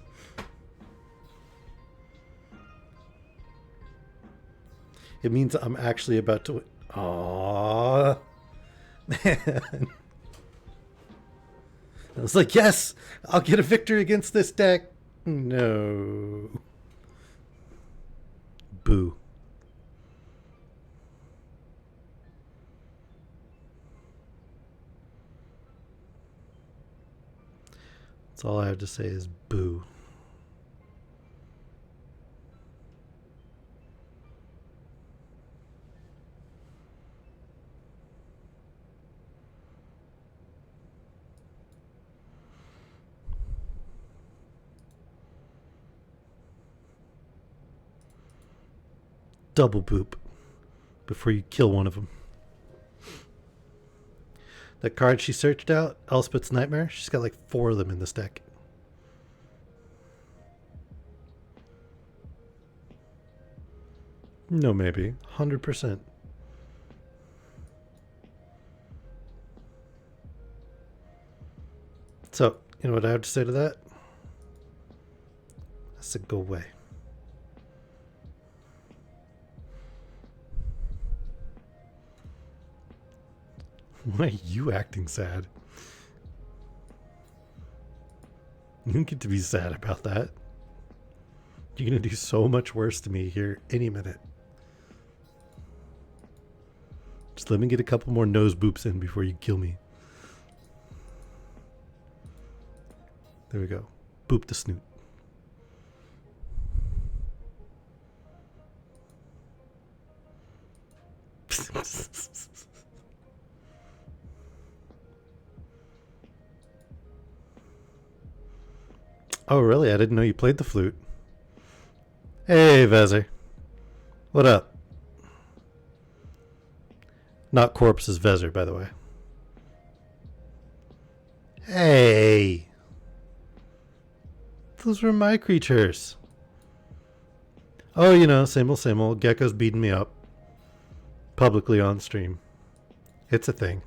It means I'm actually about to win. Aww. Man. I was like, yes, I'll get a victory against this deck. No. Boo. That's all I have to say is boo. Double boop before you kill one of them. That card she searched out, Elspeth's Nightmare, she's got like 4 of them in this deck. No, maybe. 100%. So, you know what I have to say to that? I said go away. Why are you acting sad? You don't get to be sad about that. You're going to do so much worse to me here any minute. Just let me get a couple more nose boops in before you kill me. There we go. Boop the snoot. Oh, really? I didn't know you played the flute. Hey, Vezzer. What up? Not Corpse's Vezzer, by the way. Hey! Those were my creatures. Oh, you know, same old. Gecko's beating me up. Publicly on stream. It's a thing.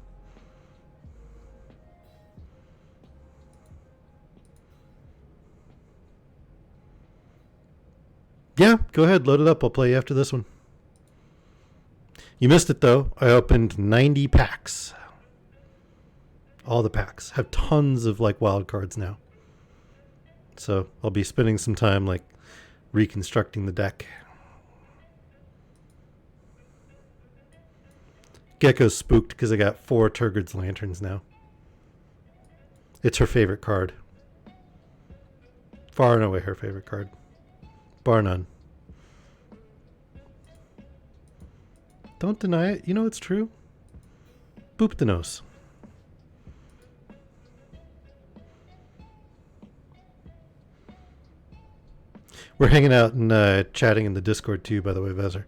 Yeah, go ahead, load it up. I'll play you after this one. You missed it, though. I opened 90 packs. All the packs. Have tons of, like, wild cards now. So I'll be spending some time, like, reconstructing the deck. Gecko's spooked because I got 4 Turgid's Lanterns now. It's her favorite card. Far and away her favorite card. Bar none. Don't deny it. You know it's true. Boop the nose. We're hanging out and chatting in the Discord too, by the way, Vezzer.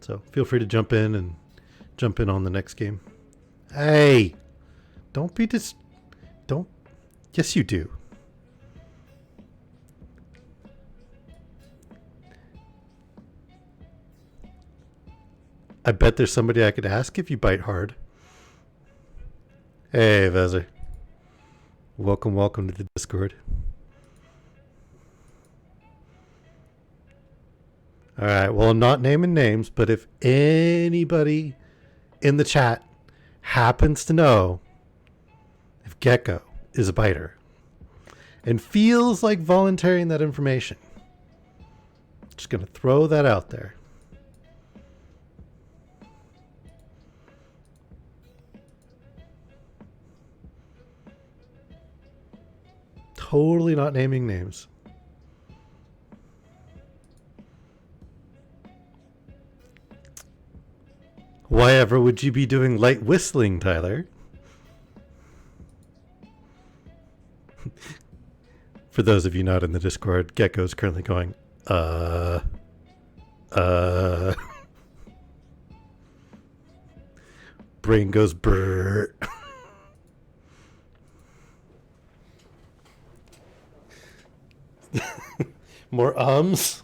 So feel free to jump in on the next game. Hey! Don't be don't. Yes, you do. I bet there's somebody I could ask if you bite hard. Hey, Vezzer. Welcome to the Discord. Alright, well, I'm not naming names, but if anybody in the chat happens to know if Gecko is a biter and feels like volunteering that information, just going to throw that out there. Totally not naming names. Why ever would you be doing light whistling, Tyler? For those of you not in the Discord, Gecko's currently going, Brain goes brrr. More ums?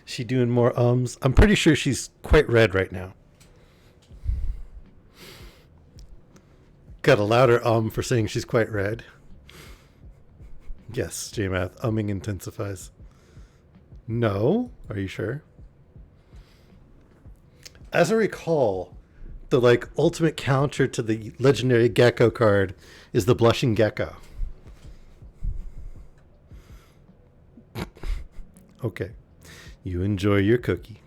She doing more ums? I'm pretty sure she's quite red right now. Got a louder for saying she's quite red. Yes, JMath, umming intensifies. No? Are you sure? As I recall, the like ultimate counter to the legendary Gecko card is the Blushing Gecko. Okay. You enjoy your cookie.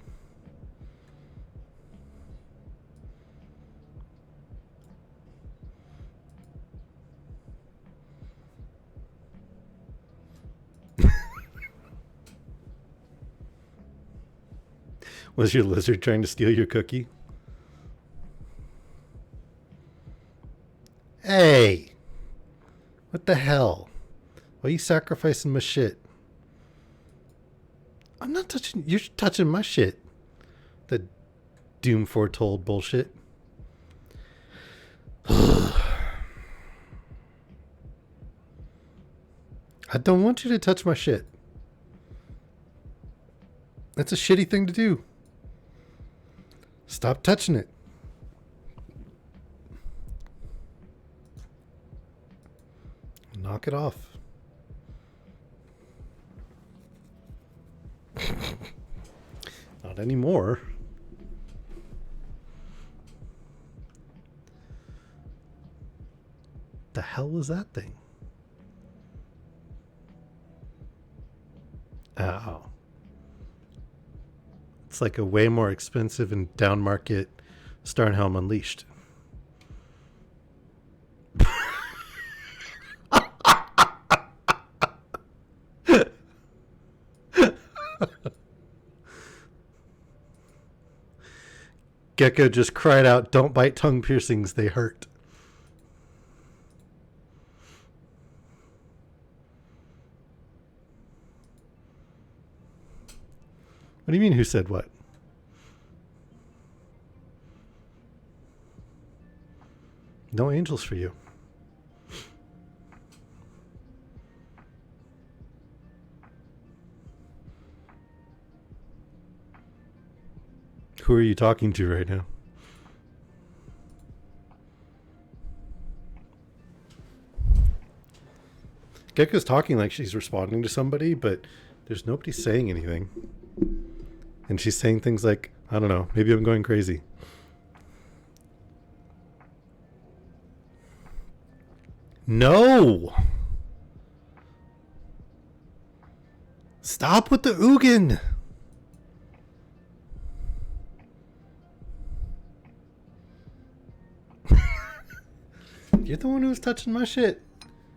Was your lizard trying to steal your cookie? Hey! What the hell? Why are you sacrificing my shit? I'm not touching... You're touching my shit. The doom foretold bullshit. I don't want you to touch my shit. That's a shitty thing to do. Stop touching it. Knock it off. Not anymore. hell was that thing? Oh. It's like a way more expensive and down market Starnhelm Unleashed. Gecko just cried out, "Don't bite tongue piercings, they hurt." What do you mean, who said what? No angels for you. Who are you talking to right now? Gecko's talking like she's responding to somebody, but there's nobody saying anything. And she's saying things like, I don't know, maybe I'm going crazy. No! Stop with the Ugin! You're the one who's touching my shit.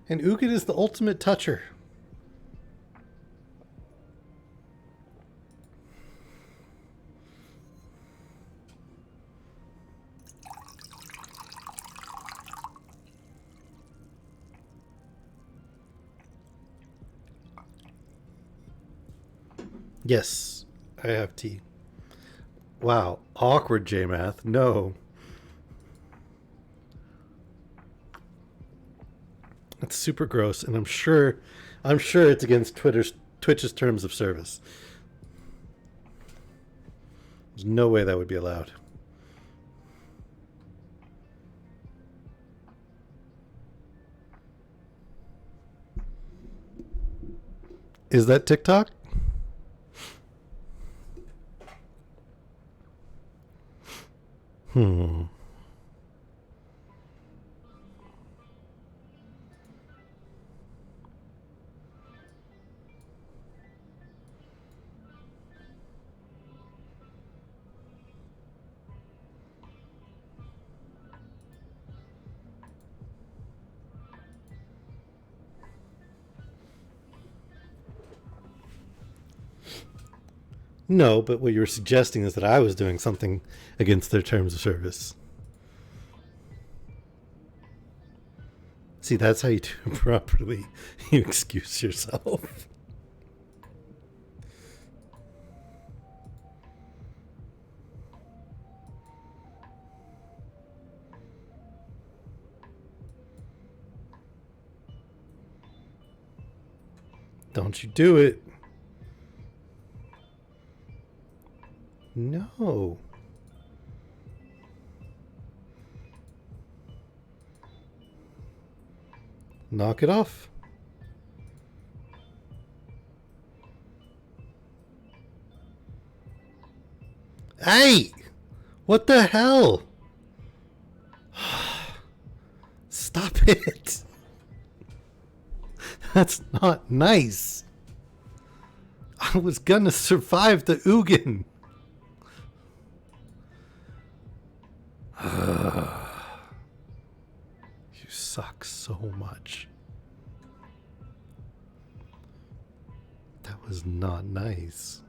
And Ugin is the ultimate toucher. Yes, I have tea. Wow, awkward J-Math. No. That's super gross, and I'm sure it's against Twitch's terms of service. There's no way that would be allowed. Is that TikTok? No, but what you're suggesting is that I was doing something against their terms of service. See, that's how you do it properly. You excuse yourself. Don't you do it. No. Knock it off. Hey! What the hell? Stop it. That's not nice. I was gonna survive the Ugin. You suck so much. That was not nice.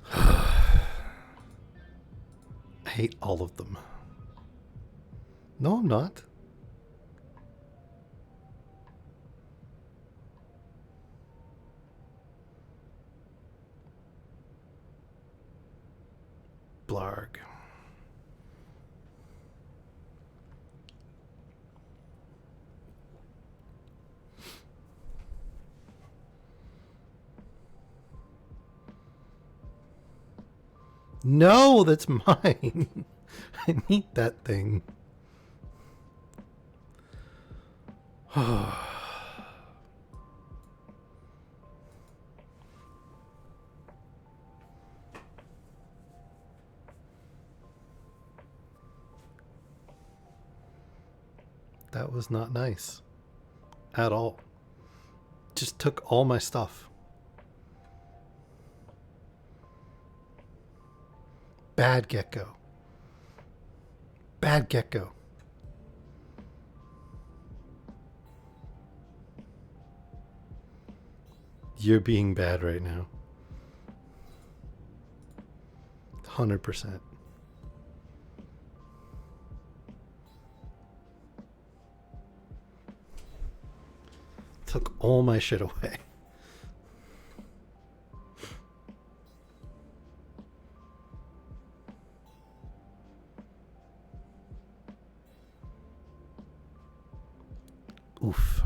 I hate all of them. No, I'm not. Blarg. No, that's mine. I need that thing. That was not nice. At all. Just took all my stuff. Bad gecko. Bad gecko. You're being bad right now. 100%. Took all my shit away. Oof.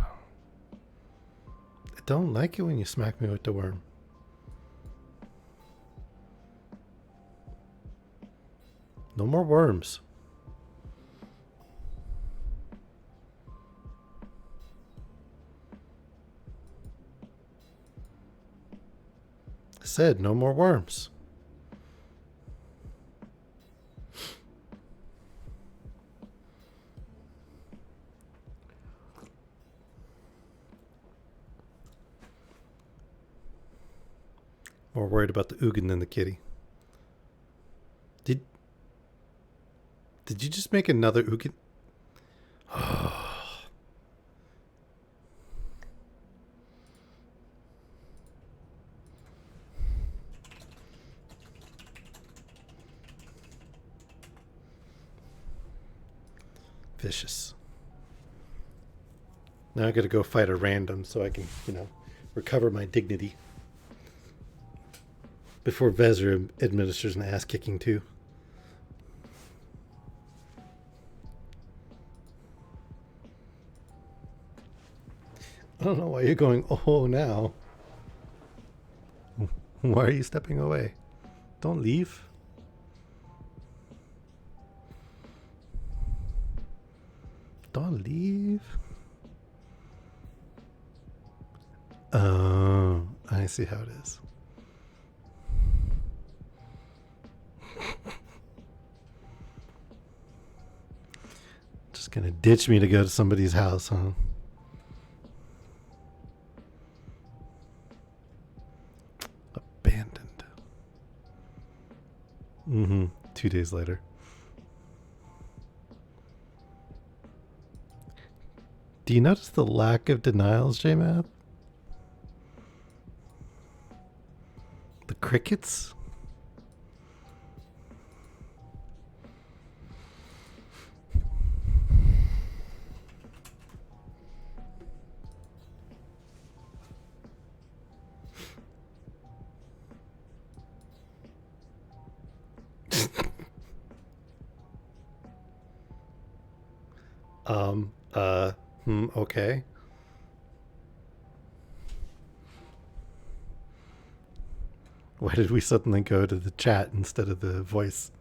I don't like it when you smack me with the worm. No more worms. I said no more worms. More worried about the Ugin than the kitty. Did you just make another Ugin? Vicious. Now I gotta go fight a random so I can, recover my dignity. Before Vezra administers an ass kicking too. I don't know why you're going, oh, now. Why are you stepping away? Don't leave. Don't leave. Oh, I see how it is. Just gonna ditch me to go to somebody's house, huh? Abandoned. 2 days later. Do you notice the lack of denials, JMath? The crickets? Okay. Why did we suddenly go to the chat instead of the voice?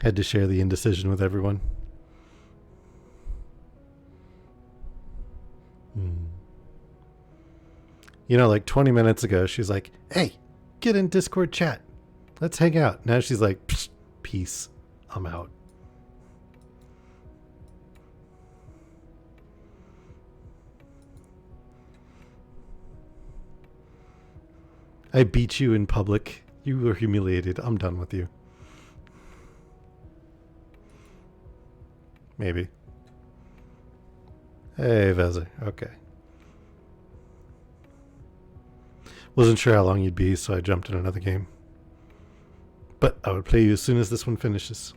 Had to share the indecision with everyone. Like 20 minutes ago, she's like, hey, get in Discord chat. Let's hang out. Now she's like, peace. I'm out. I beat you in public. You were humiliated. I'm done with you. Maybe. Hey, Vezzer. Okay. Wasn't sure how long you'd be, so I jumped in another game. But I would play you as soon as this one finishes.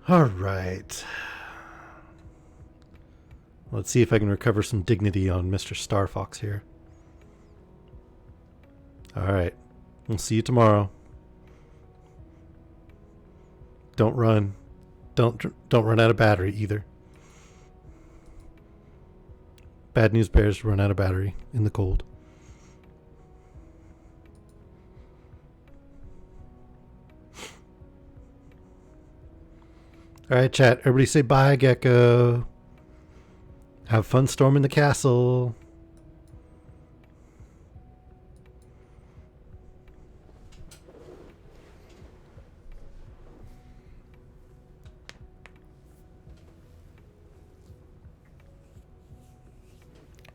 All right. Let's see if I can recover some dignity on Mr. Star Fox here. All right. We'll see you tomorrow. Don't run. Don't run out of battery either. Bad news bears run out of battery in the cold. All right, chat. Everybody say bye, Gecko. Have fun storming the castle.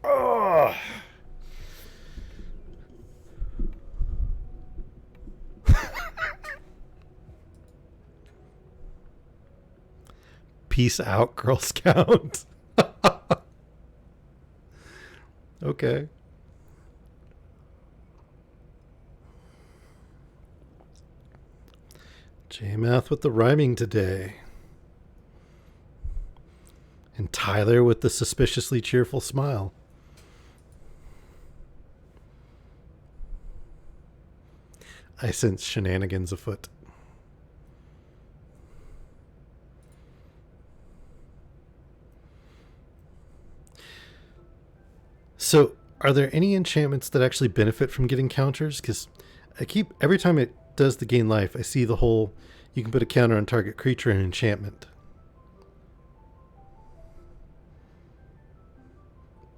Oh. Peace out, Girl Scout. Okay. J-Math with the rhyming today. And Tyler with the suspiciously cheerful smile. I sense shenanigans afoot. So, are there any enchantments that actually benefit from getting counters? Because every time it does the gain life, I see the whole, you can put a counter on target creature and enchantment.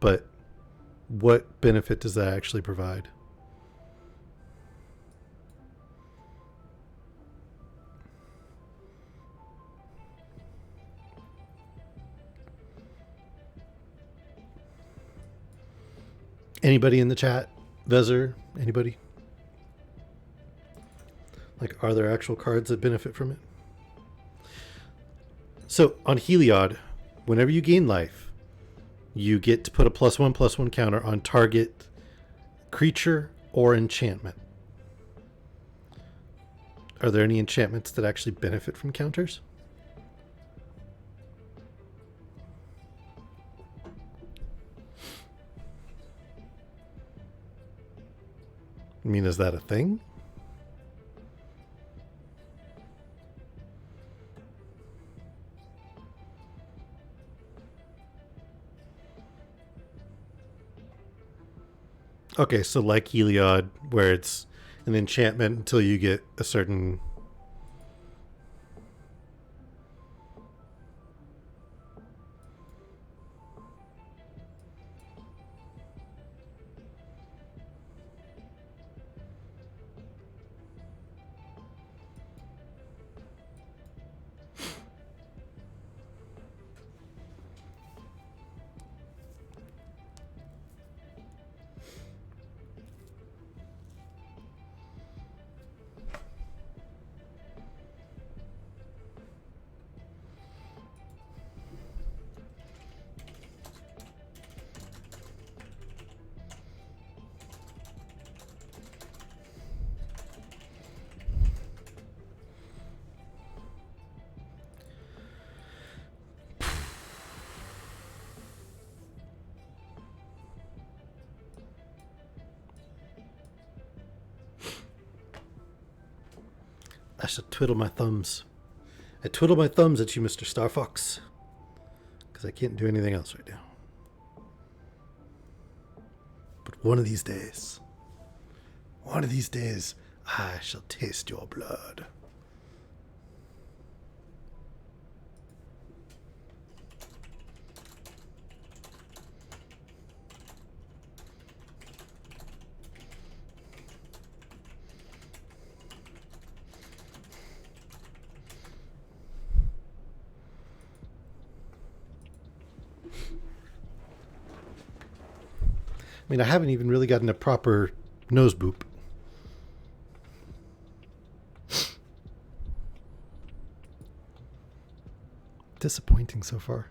But what benefit does that actually provide? Anybody in the chat? Vezer? Anybody? Like, are there actual cards that benefit from it? So, on Heliod, whenever you gain life, you get to put a +1/+1 counter on target creature or enchantment. Are there any enchantments that actually benefit from counters? I mean, is that a thing? Okay, so like Heliod, where it's an enchantment until you get a certain... I should twiddle my thumbs. I twiddle my thumbs at you, Mr. Star Fox. Because I can't do anything else right now. But one of these days, I shall taste your blood. I mean, I haven't even really gotten a proper nose boop. Disappointing so far.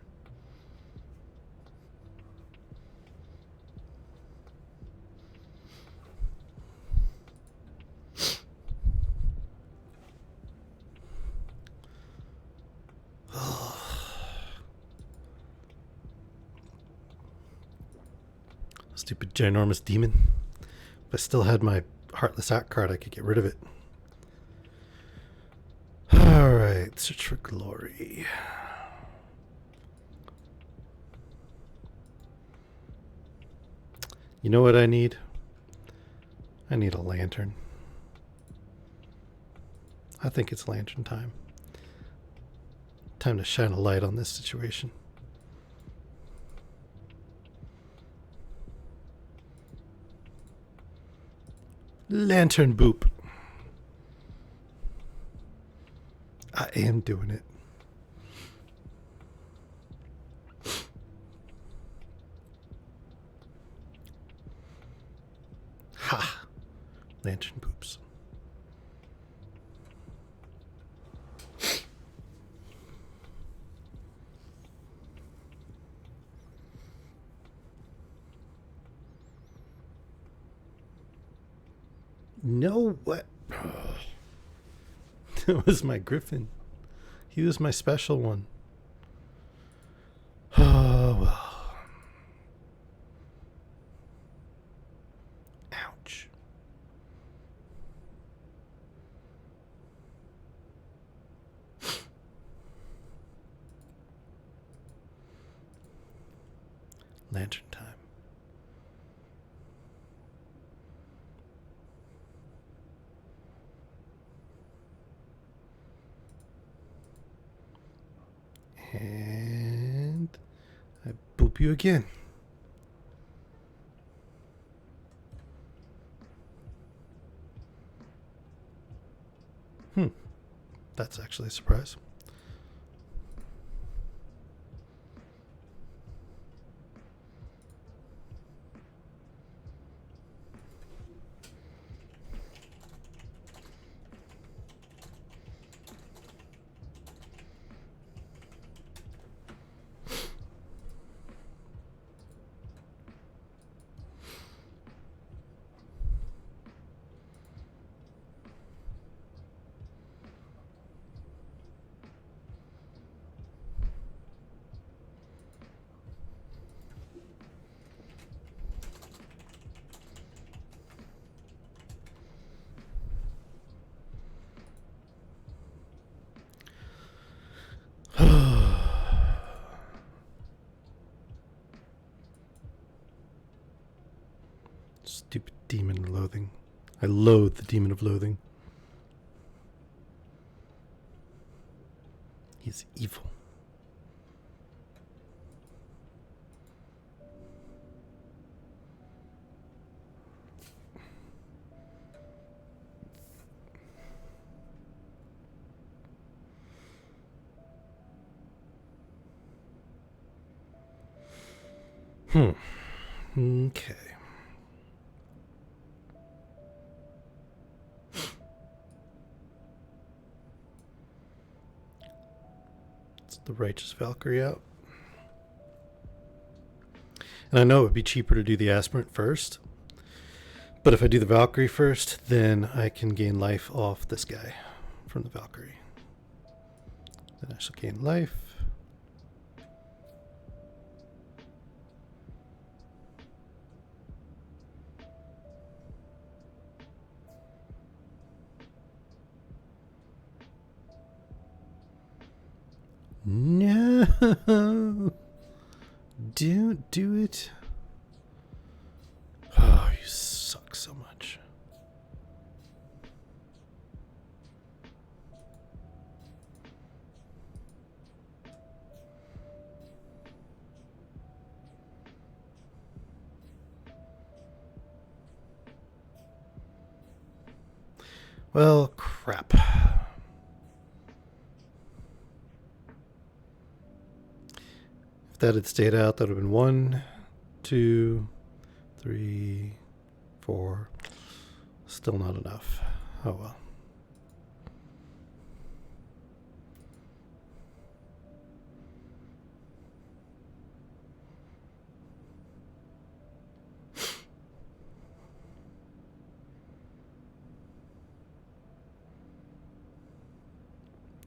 Stupid ginormous demon. If I still had my Heartless Act card, I could get rid of it. Alright, search for glory. You know what I need? I need a lantern. I think it's lantern time. Time to shine a light on this situation. Lantern boop. I am doing it. Ha! Lantern boops. No, what? That was my griffin. He was my special one. Oh, well. Ouch. Lantern time. And I boop you again. That's actually a surprise. Stupid demon of loathing. I loathe the demon of loathing. He's evil. Okay. It's the Righteous Valkyrie out. And I know it would be cheaper to do the aspirant first. But if I do the Valkyrie first, then I can gain life off this guy from the Valkyrie. Then I shall gain life. No! Don't do it. Oh, you suck so much. Well, crap. If that had stayed out, that would have been 1, 2, 3, 4. Still not enough. Oh well.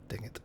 Dang it.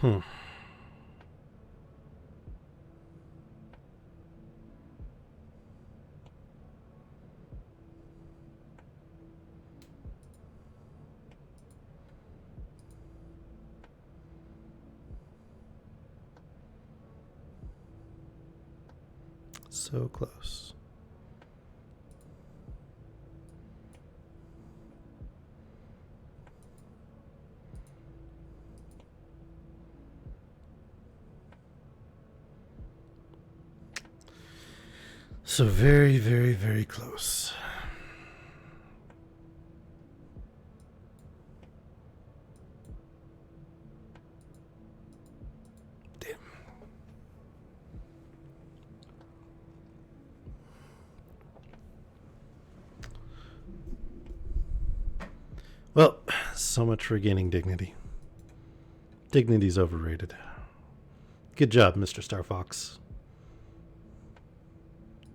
Hmm. So close. So very, very, very close. Damn. Well, so much for gaining dignity. Dignity's overrated. Good job, Mr. Star Fox.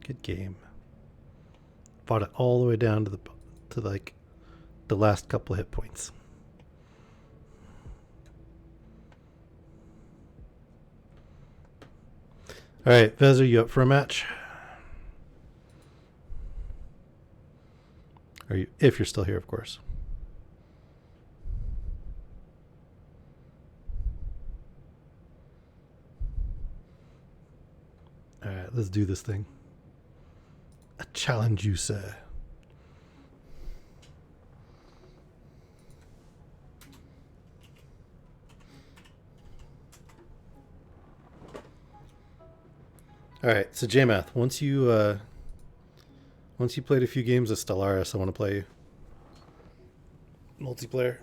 Good game. Fought it all the way down to like the last couple of hit points. All right, Vez, are you up for a match? Are you, if you're still here, of course. All right, let's do this thing. I challenge you, sir. All right, so JMath, once you played a few games of Stellaris, I want to play multiplayer.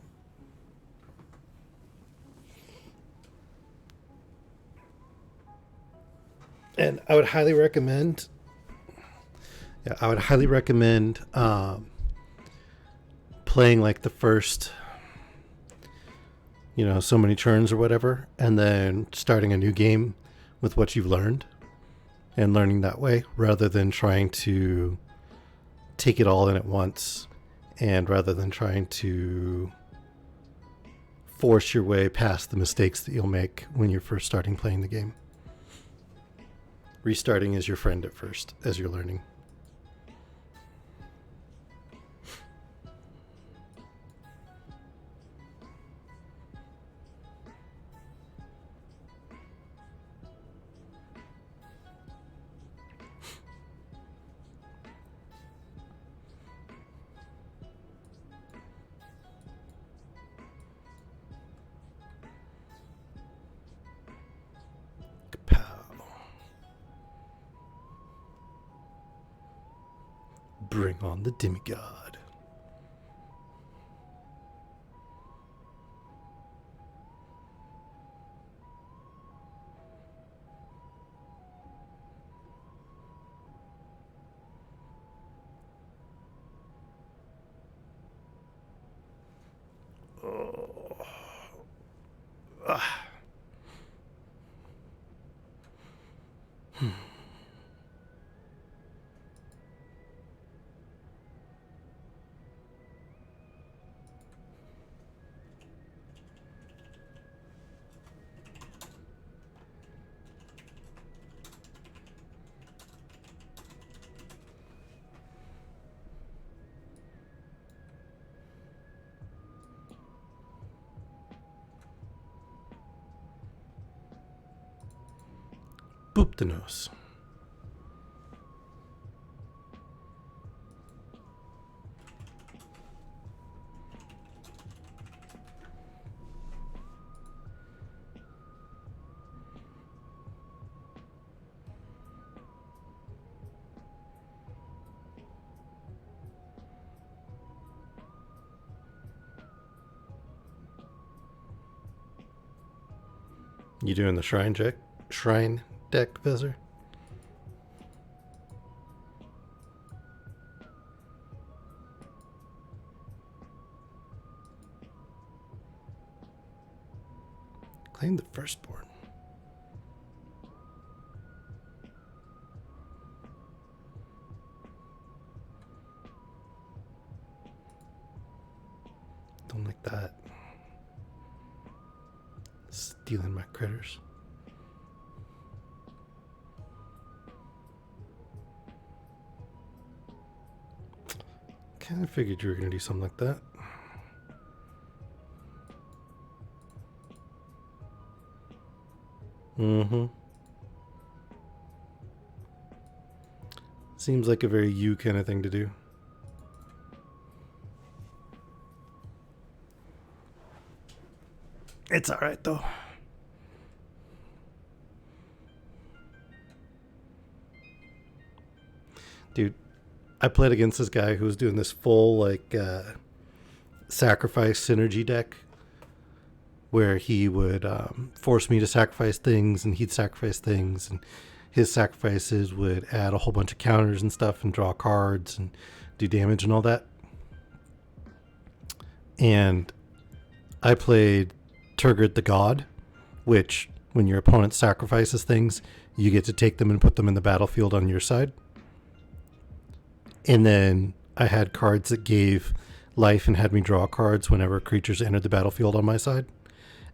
And I would highly recommend. Yeah, I would highly recommend playing like the first, so many turns or whatever, and then starting a new game with what you've learned and learning that way rather than trying to take it all in at once and rather than trying to force your way past the mistakes that you'll make when you're first starting playing the game. Restarting is your friend at first as you're learning. Bring on the demigod. Oh. Ah. Boop the nose. You doing the shrine deck, Vezzer? Claim the firstborn. Don't like that. stealing my critters. Kind of figured you were going to do something like that. Mm-hmm. Seems like a very you kind of thing to do. It's alright though. Dude, I played against this guy who was doing this full sacrifice synergy deck where he would force me to sacrifice things and he'd sacrifice things, and his sacrifices would add a whole bunch of counters and stuff and draw cards and do damage and all that. And I played Turgid the God, which when your opponent sacrifices things, you get to take them and put them in the battlefield on your side. And then I had cards that gave life and had me draw cards whenever creatures entered the battlefield on my side.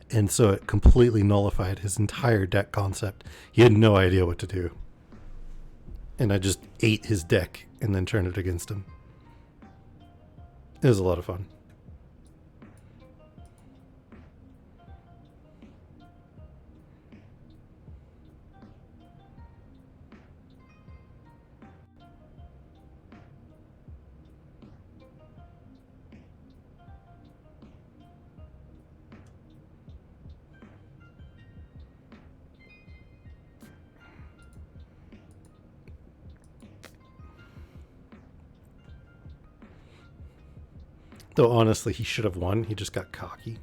And so it completely nullified his entire deck concept. He had no idea what to do. And I just ate his deck and then turned it against him. It was a lot of fun. Though honestly, he should have won. He just got cocky.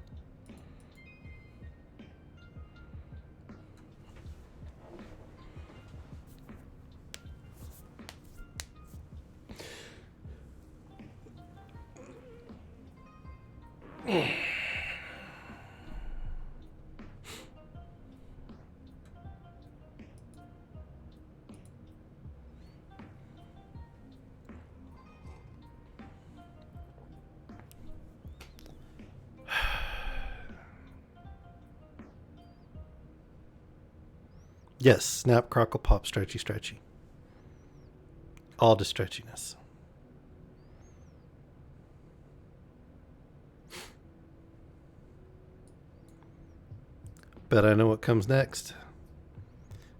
Yes, snap, crackle, pop, stretchy, stretchy. All the stretchiness. Bet I know what comes next.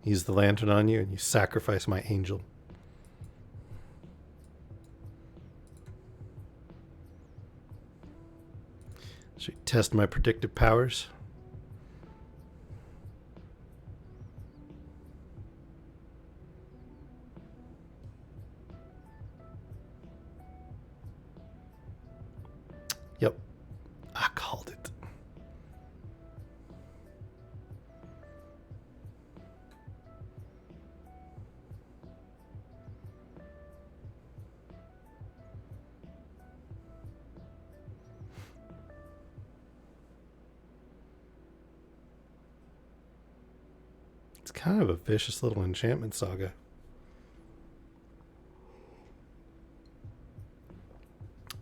Use the lantern on you and you sacrifice my angel. Should we test my predictive powers? Yep, I called it. It's kind of a vicious little enchantment saga.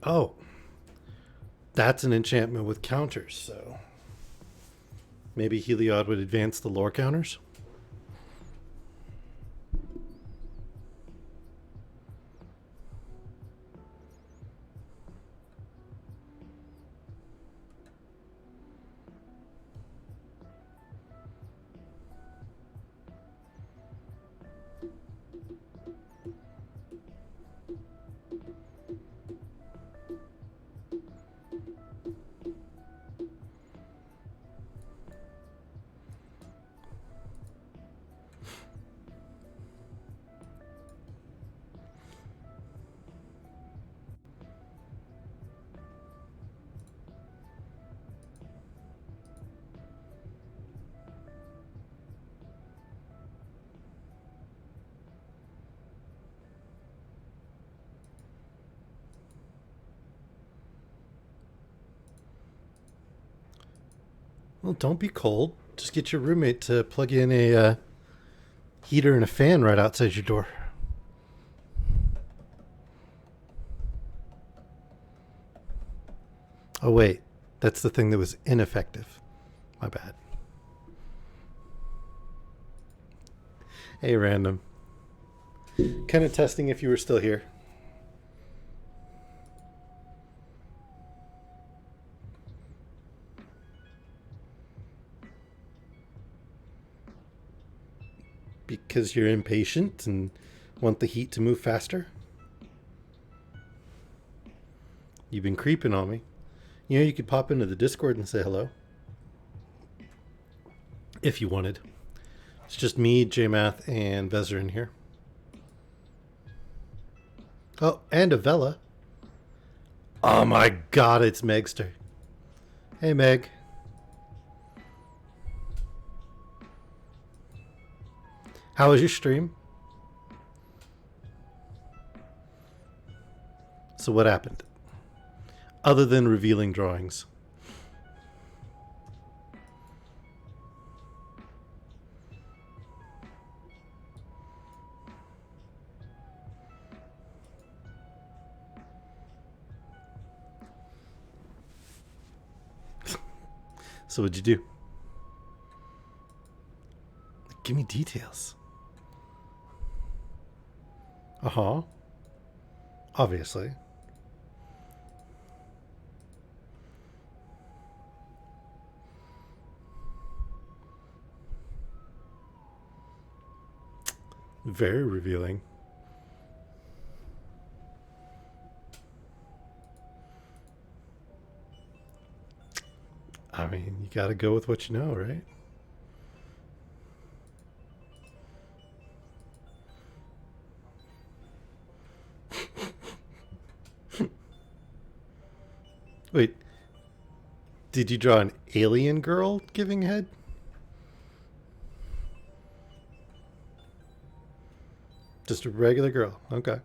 Oh, that's an enchantment with counters, so maybe Heliod would advance the lore counters? Well, don't be cold. Just get your roommate to plug in a heater and a fan right outside your door. Oh, wait. That's the thing that was ineffective. My bad. Hey, random. Kind of testing if you were still here. Because you're impatient and want the heat to move faster? You've been creeping on me. You know, you could pop into the Discord and say hello. If you wanted. It's just me, JMath, and Vezzer in here. Oh, and Avella. Oh my god, it's Megster. Hey, Meg. How was your stream? So what happened? Other than revealing drawings. So what'd you do? Give me details. Uh-huh. Obviously. Very revealing. I mean, you gotta go with what you know, right? Wait, did you draw an alien girl giving head? Just a regular girl. Okay.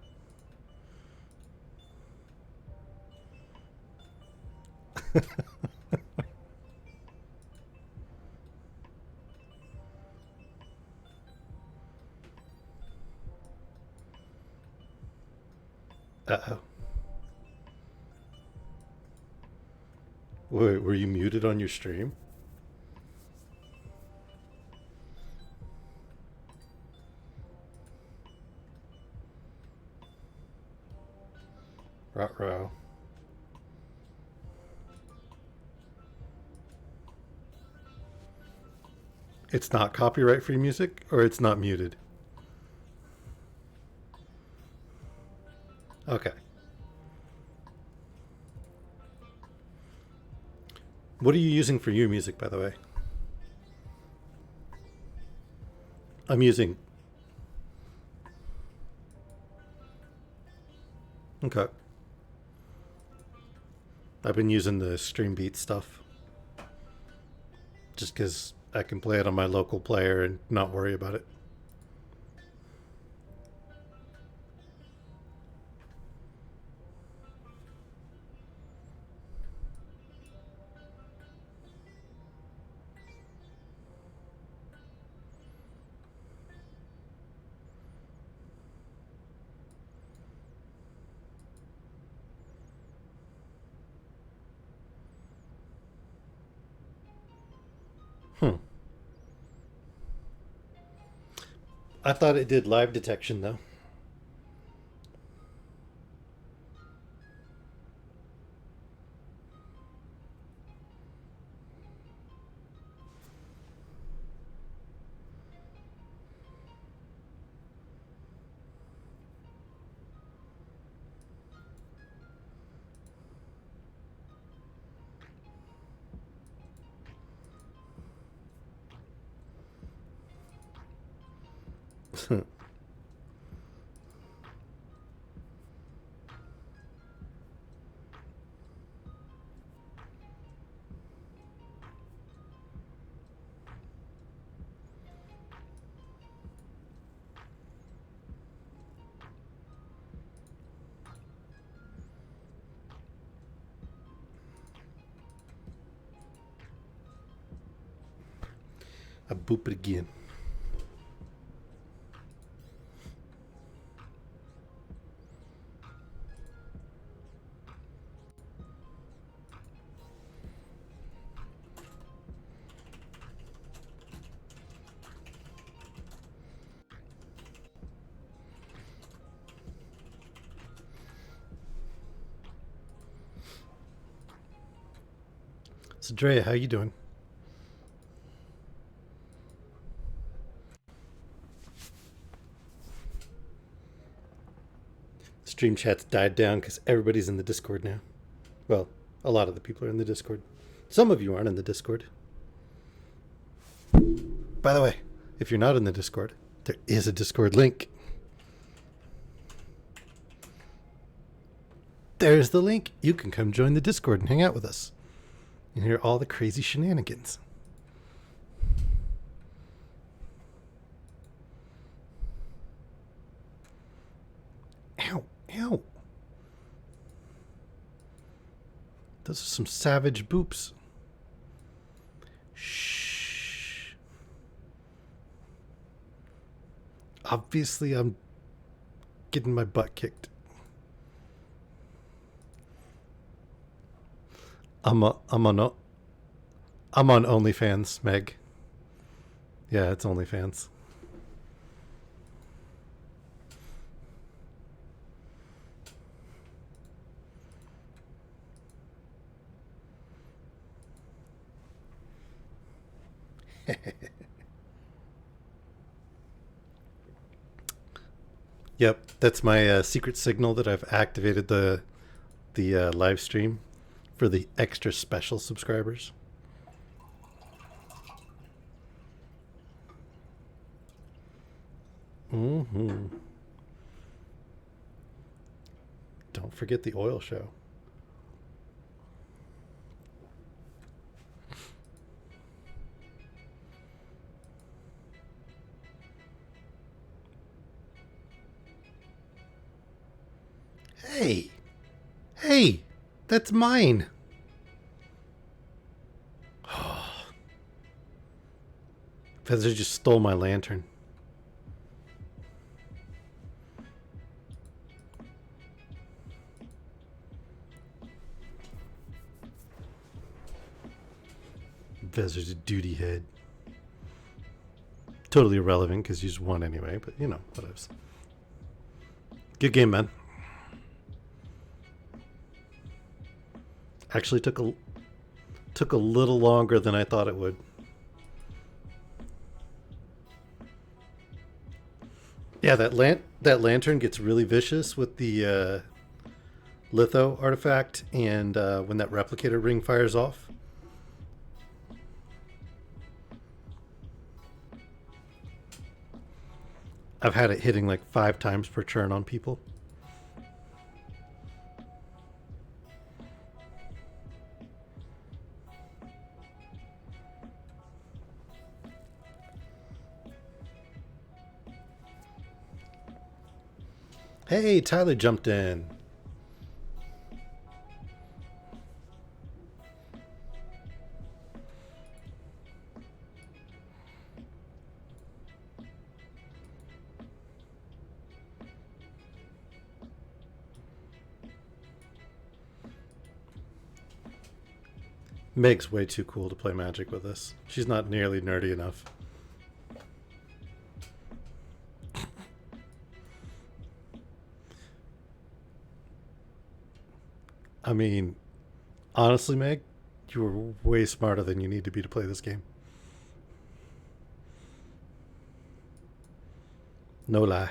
Uh-oh. Wait, were you muted on your stream? Ruh-roh. It's not copyright free music, or it's not muted? Okay. What are you using for your music, by the way? I'm using... Okay. I've been using the Stream Beat stuff. Just because I can play it on my local player and not worry about it. I thought it did live detection, though. I boop it again. So Drea, how you doing? Stream chat's died down because everybody's in the Discord now. Well, a lot of the people are in the Discord. Some of you aren't in the Discord. By the way, if you're not in the Discord, there is a Discord link. There's the link. You can come join the Discord and hang out with us and hear all the crazy shenanigans. Ow, ow. Those are some savage boops. Shh. Obviously, I'm getting my butt kicked. I'm on OnlyFans, Meg. Yeah, it's OnlyFans. Yep, that's my secret signal that I've activated the live stream for the extra special subscribers. Mm-hmm. Don't forget the oil show. Hey, hey, that's mine. Feather just stole my lantern. Feather's a duty head. Totally irrelevant because you just won anyway, but you know, whatever. Good game, man. Actually took a little longer than I thought it would. Yeah, that lantern gets really vicious with the litho artifact, and when that replicator ring fires off. I've had it hitting like 5 times per turn on people. Hey, Tyler jumped in. Meg's way too cool to play Magic with us. She's not nearly nerdy enough. I mean, honestly, Meg, you were way smarter than you need to be to play this game. No lie.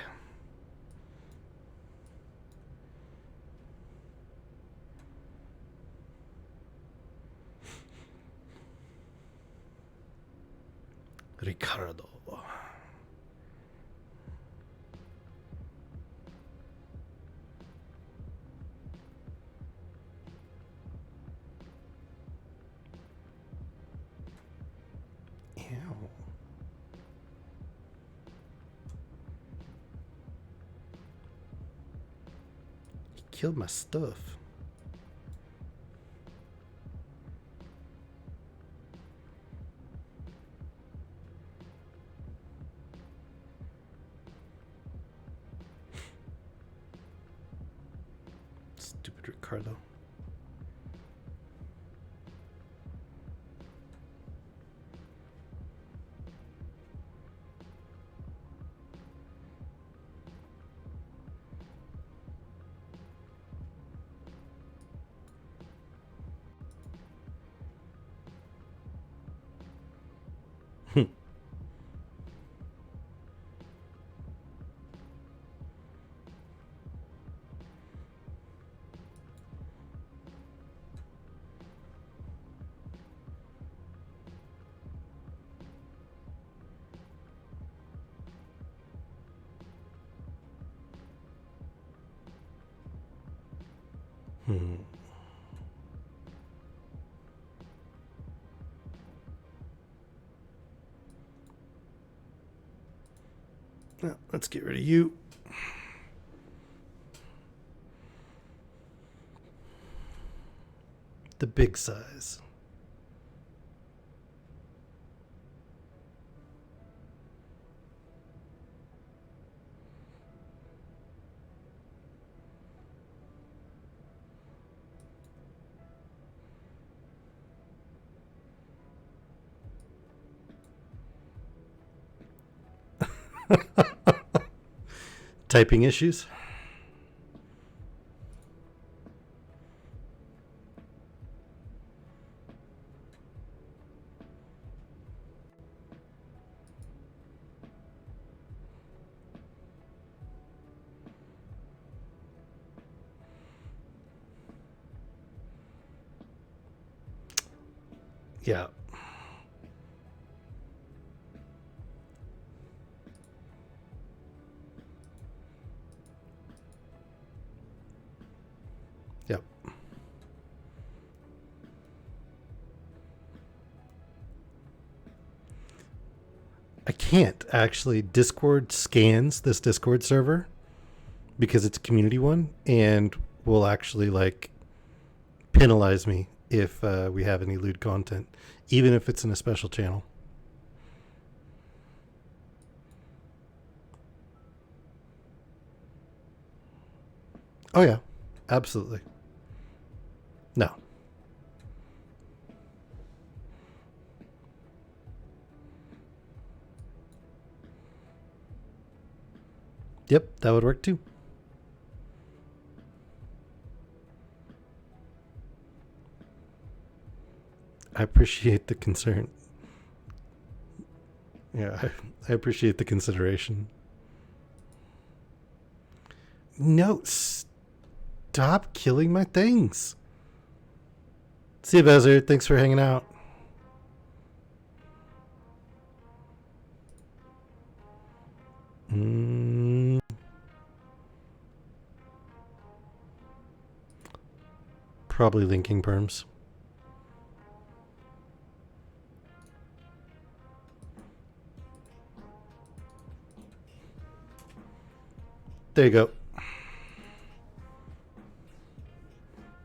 Ricardo. Ew. He killed my stuff. Stupid Ricardo. Hmm. Let's get rid of you. The big size. Typing issues. Yeah. Yep. I can't actually. Discord scans this Discord server because it's a community one and will actually like penalize me if we have any lewd content, even if it's in a special channel. Oh yeah, absolutely. No. Yep, that would work too. I appreciate the concern. Yeah, I appreciate the consideration. No, stop killing my things. See you, Bezer. Thanks for hanging out. Mm, probably linking perms. There you go.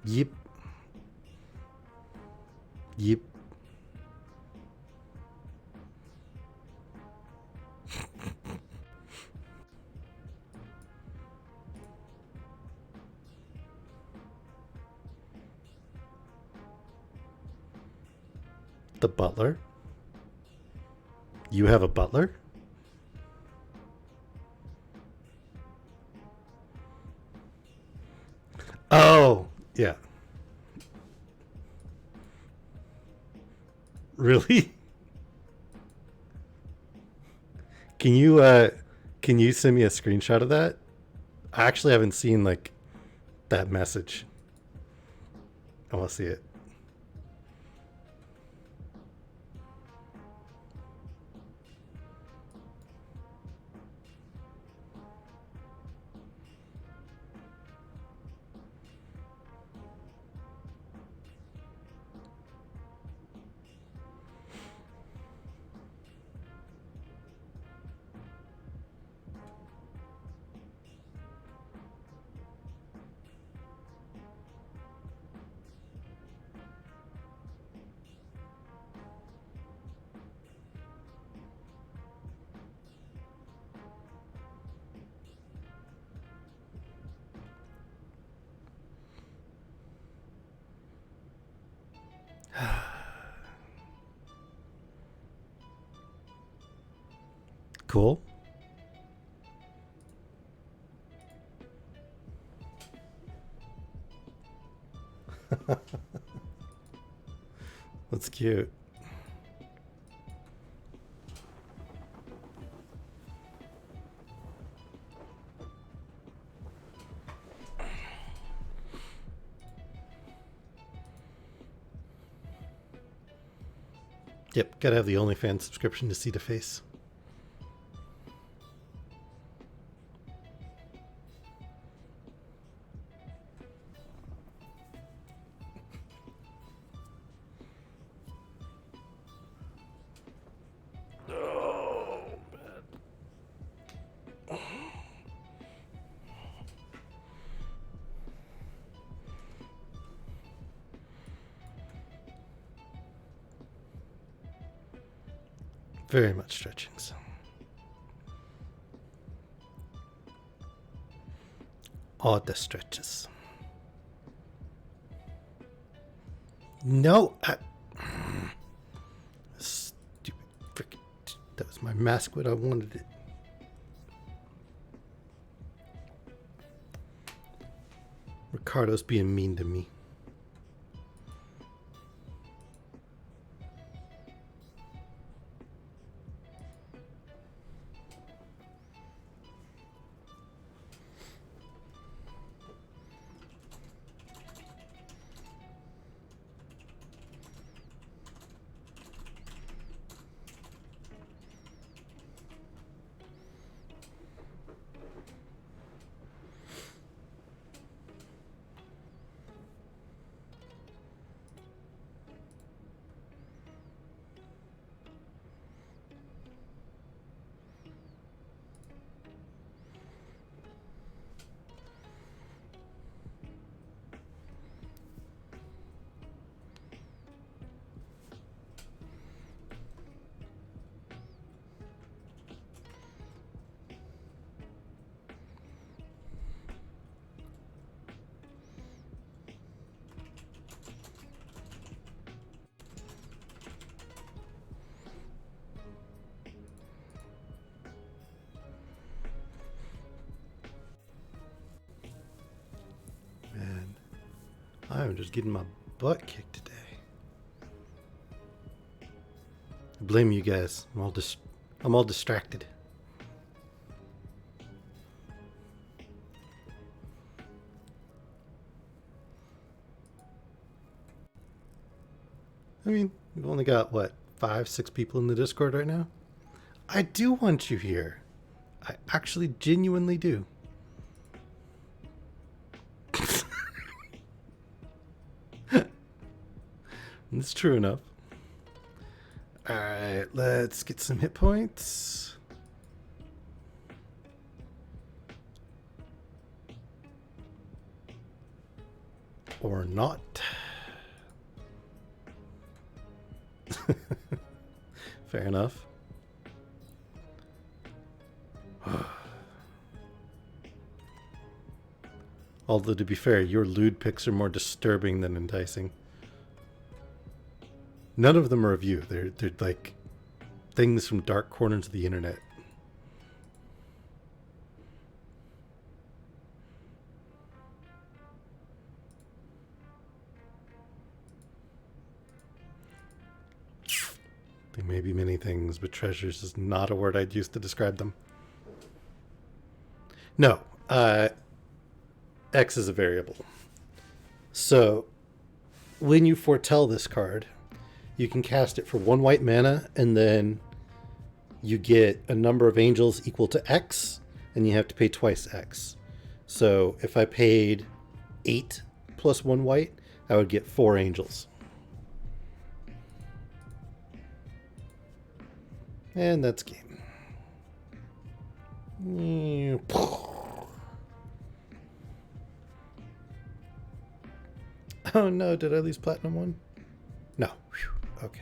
Yep. Yep. The butler? You have a butler? Oh, yeah. Really? Can you can you send me a screenshot of that? I actually haven't seen like that message. I want to see it. Cool. That's cute. Yep, gotta have the OnlyFans subscription to see the face. Very much stretching. So. All the stretches. No. Stupid freaking. That was my mask when I wanted it. Ricardo's being mean to me. Man, I'm just getting my butt kicked today. I blame you guys. I'm all distracted. I mean, we've only got what, 5-6 people in the Discord right now? I do want you here. I actually genuinely do. It's true enough. Alright, let's get some hit points. Or not. Fair enough. Although, to be fair, your lewd pics are more disturbing than enticing. None of them are of you. They're like things from dark corners of the internet. They may be many things, but treasures is not a word I'd use to describe them. No, X is a variable. So, when you foretell this card, you can cast it for 1 white mana, and then you get a number of angels equal to X, and you have to pay twice X. So if I paid 8 plus 1 white, I would get 4 angels. And that's game. Oh no, did I lose Platinum 1? No. Whew. Okay.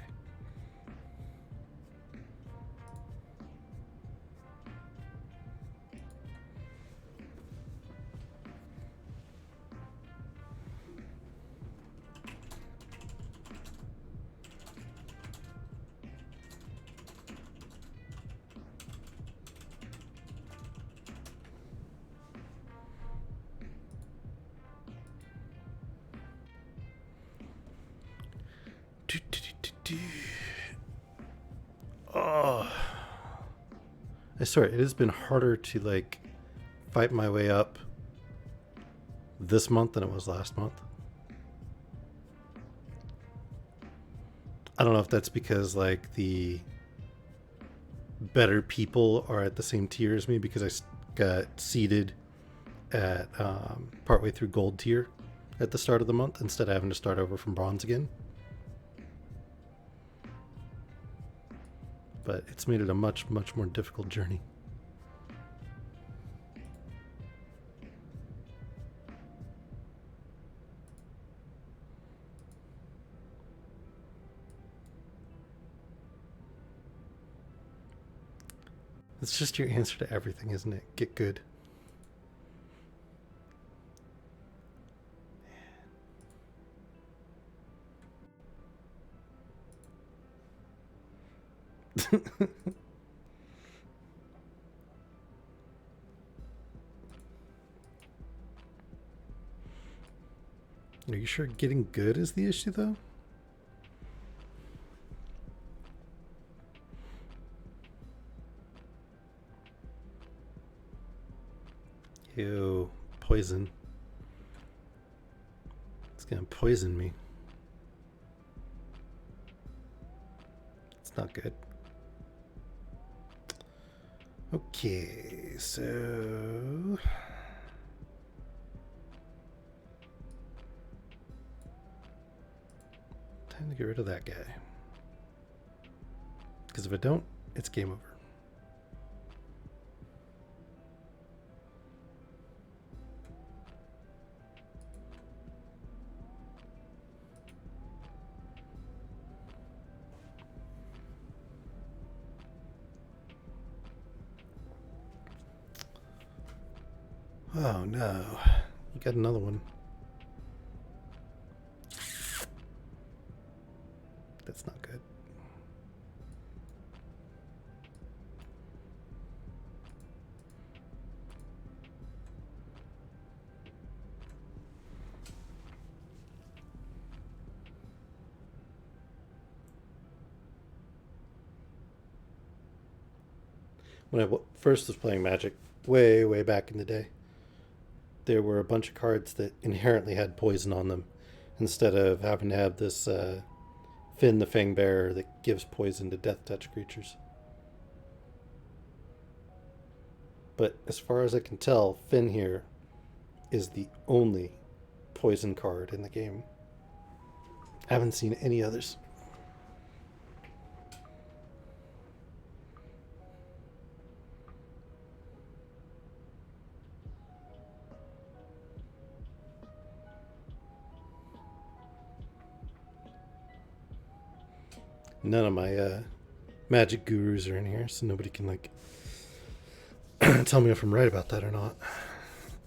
Oh, I swear it has been harder to like fight my way up this month than it was last month. I don't know if that's because like the better people are at the same tier as me, because I got seeded at partway through gold tier at the start of the month instead of having to start over from bronze again. But it's made it a much, much more difficult journey. It's just your answer to everything, isn't it? Get good. Are you sure getting good is the issue, though? Ew, poison. It's gonna poison me. It's not good. Okay, so time to get rid of that guy. Because if I don't, it's game over. Oh no, you got another one. That's not good. When I first was playing Magic, way back in the day, there were a bunch of cards that inherently had poison on them, instead of having to have this Finn the Fangbearer that gives poison to death touch creatures. But as far as I can tell, Finn here is the only poison card in the game. Haven't seen any others. None of my magic gurus are in here, so nobody can like tell me if I'm right about that or not.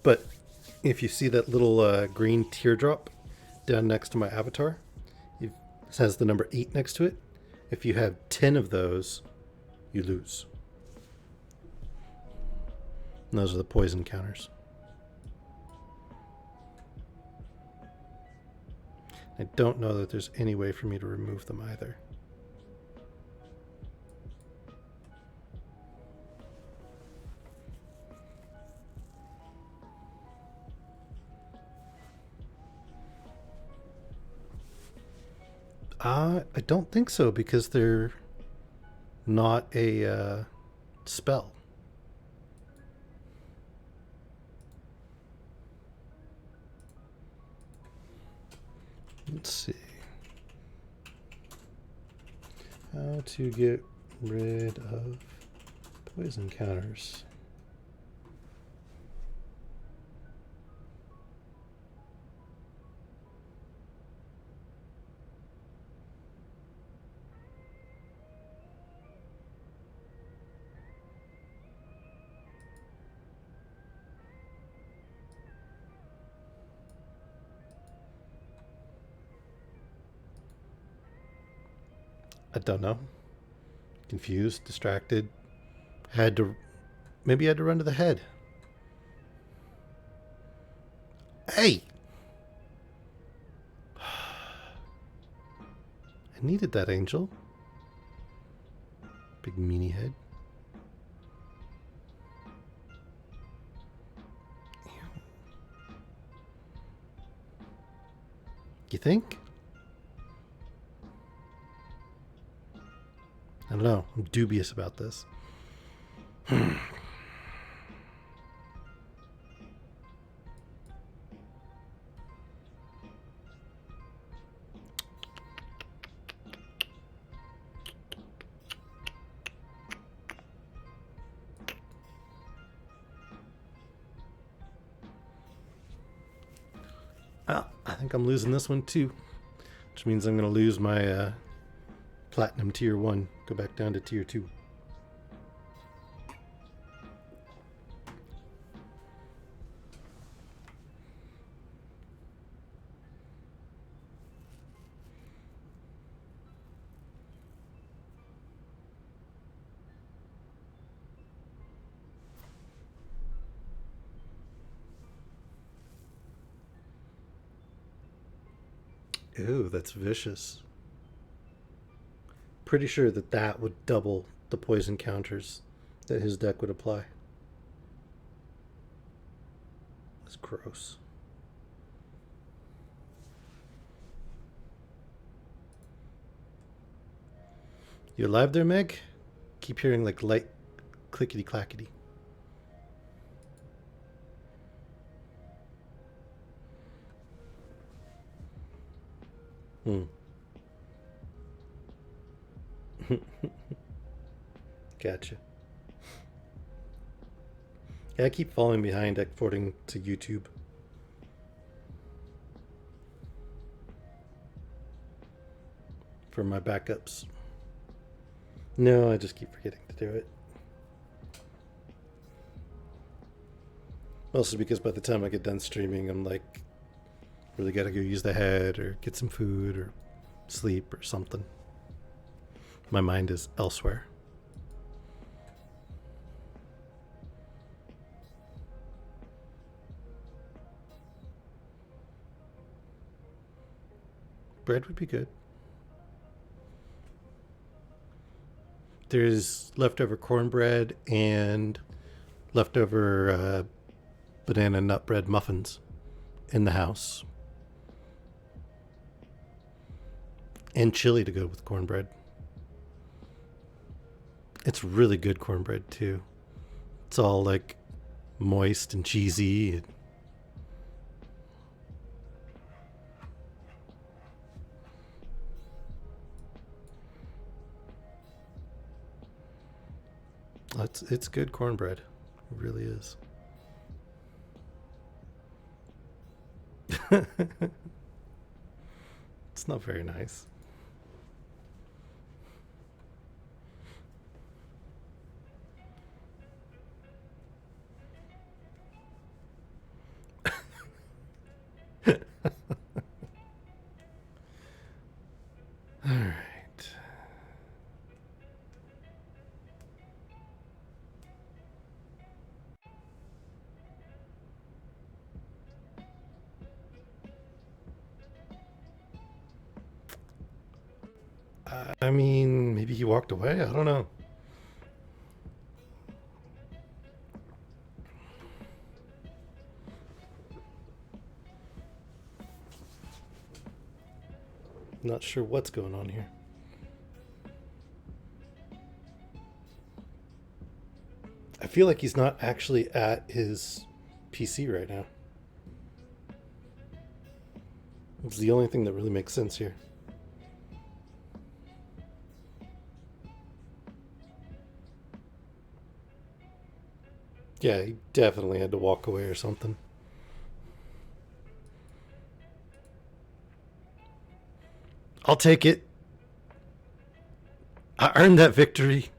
But if you see that little green teardrop down next to my avatar, it has the number 8 next to it. If you have 10 of those, you lose. And those are the poison counters. I don't know that there's any way for me to remove them either. I don't think so, because they're not a spell. Let's see. How to get rid of poison counters. I don't know. Confused, distracted. Maybe I had to run to the head. Hey! I needed that, Angel. Big meanie head. You think? I don't know. I'm dubious about this. I think I'm losing this one too, which means I'm going to lose my Platinum Tier 1, go back down to Tier 2. Ew, that's vicious. Pretty sure that that would double the poison counters that his deck would apply. That's gross. You alive there, Meg? Keep hearing like light clickety clackety. Hmm. Gotcha. Yeah, I keep falling behind exporting to YouTube for my backups. No, I just keep forgetting to do it. Mostly because by the time I get done streaming, I'm like, really gotta go use the head or get some food or sleep or something. My mind is elsewhere. Bread would be good. There's leftover cornbread and leftover banana nut bread muffins in the house, and chili to go with cornbread. It's really good cornbread too. It's all like moist and cheesy. It's good cornbread. It really is. It's not very nice. All right. I mean, maybe he walked away. I don't know. Not sure what's going on here. I feel like he's not actually at his PC right now. It's the only thing that really makes sense here. Yeah, he definitely had to walk away or something. I'll take it. I earned that victory.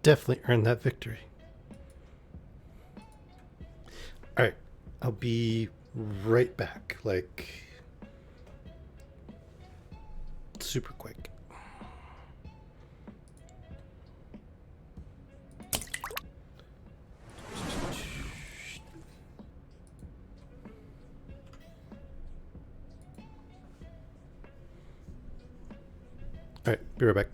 Definitely earned that victory. All right, I'll be right back. Like, super quick. All right, be right back.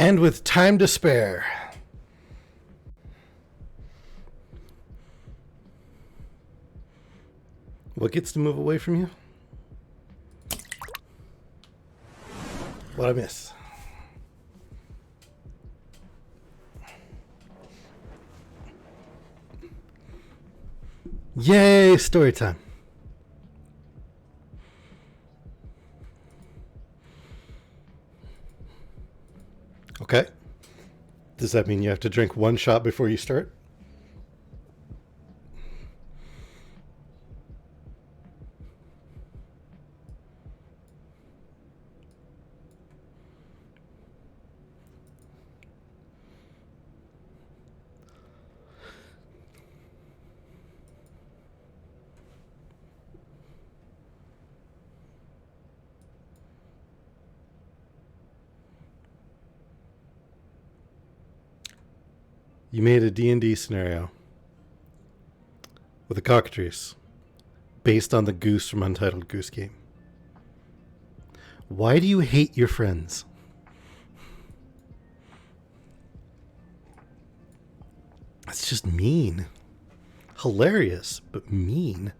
And with time to spare. What gets to move away from you? What'd I miss? Yay, story time. Okay. Does that mean you have to drink one shot before you start? You made a D&D scenario with a cockatrice based on the goose from Untitled Goose Game. Why do you hate your friends? That's just mean. Hilarious, but mean.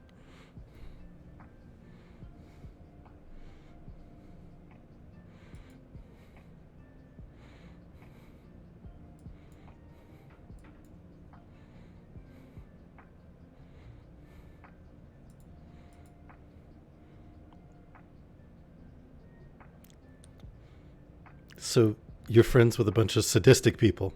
So you're friends with a bunch of sadistic people.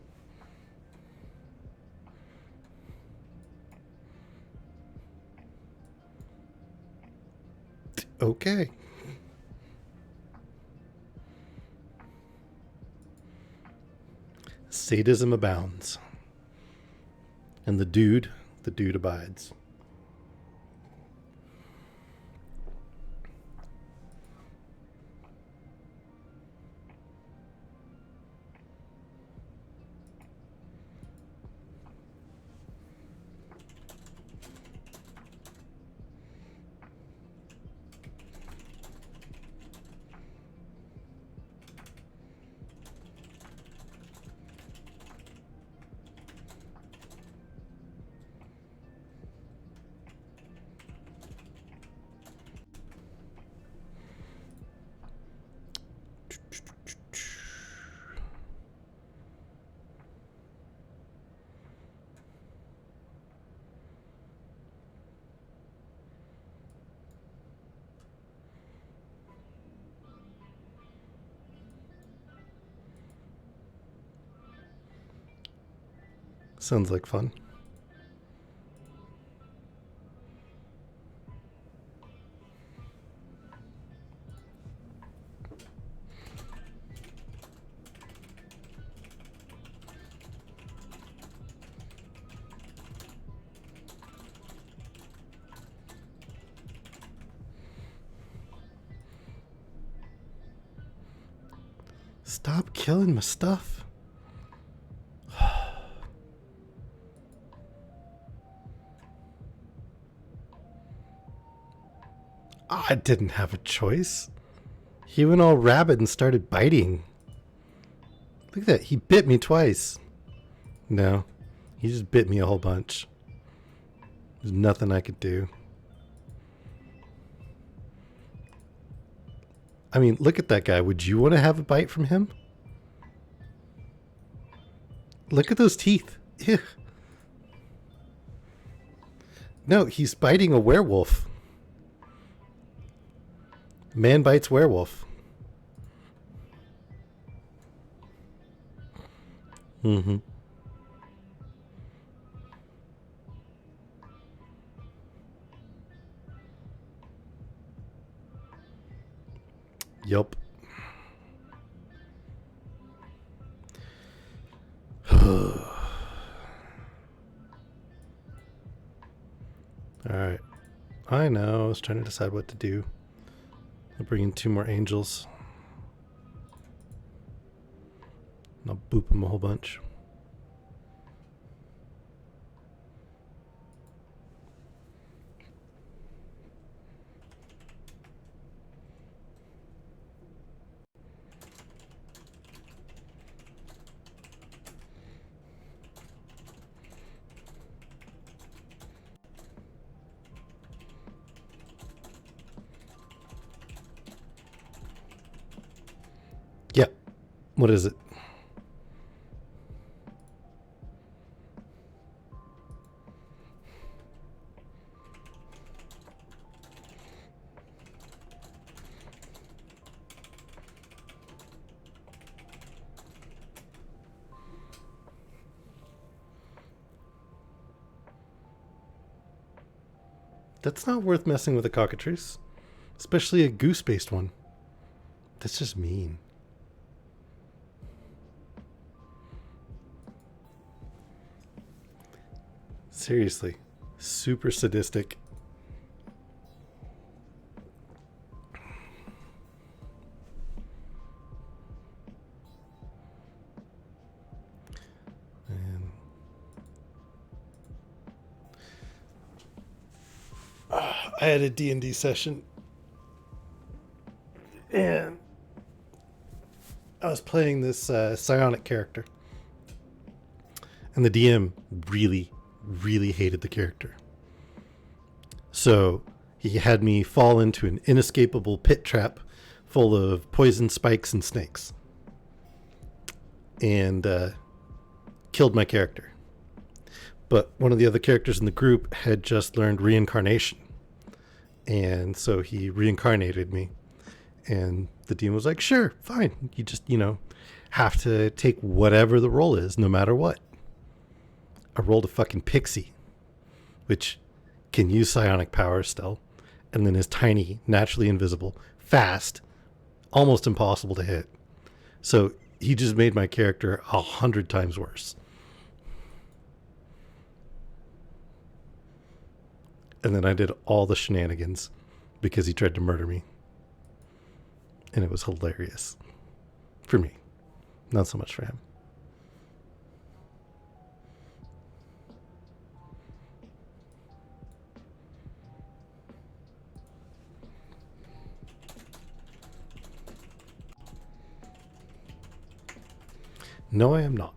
Okay. Sadism abounds. And the dude abides. Sounds like fun. Stop killing my stuff. I didn't have a choice. He went all rabid and started biting. Look at that. He bit me twice. No, he just bit me a whole bunch. There's nothing I could do. I mean, look at that guy. Would you want to have a bite from him? Look at those teeth. Ew. No, he's biting a werewolf. Man bites werewolf. Mm-hmm. Yup. Alright. I know. I was trying to decide what to do. I'll bring in 2 more angels. And I'll boop them a whole bunch. What is it? That's not worth messing with a cockatrice, especially a goose-based one. That's just mean. Seriously, super sadistic. And I had a D&D session, and I was playing this psionic character, and the DM really, really hated the character. So he had me fall into an inescapable pit trap full of poison spikes and snakes, and killed my character. But one of the other characters in the group had just learned reincarnation, and so he reincarnated me. And the DM was like, sure, fine. You just, have to take whatever the role is, no matter what. I rolled a fucking pixie, which can use psionic powers still, and then is tiny, naturally invisible, fast, almost impossible to hit. So he just made my character 100 times worse. And then I did all the shenanigans because he tried to murder me. And it was hilarious. For me. Not so much for him. No, I am not.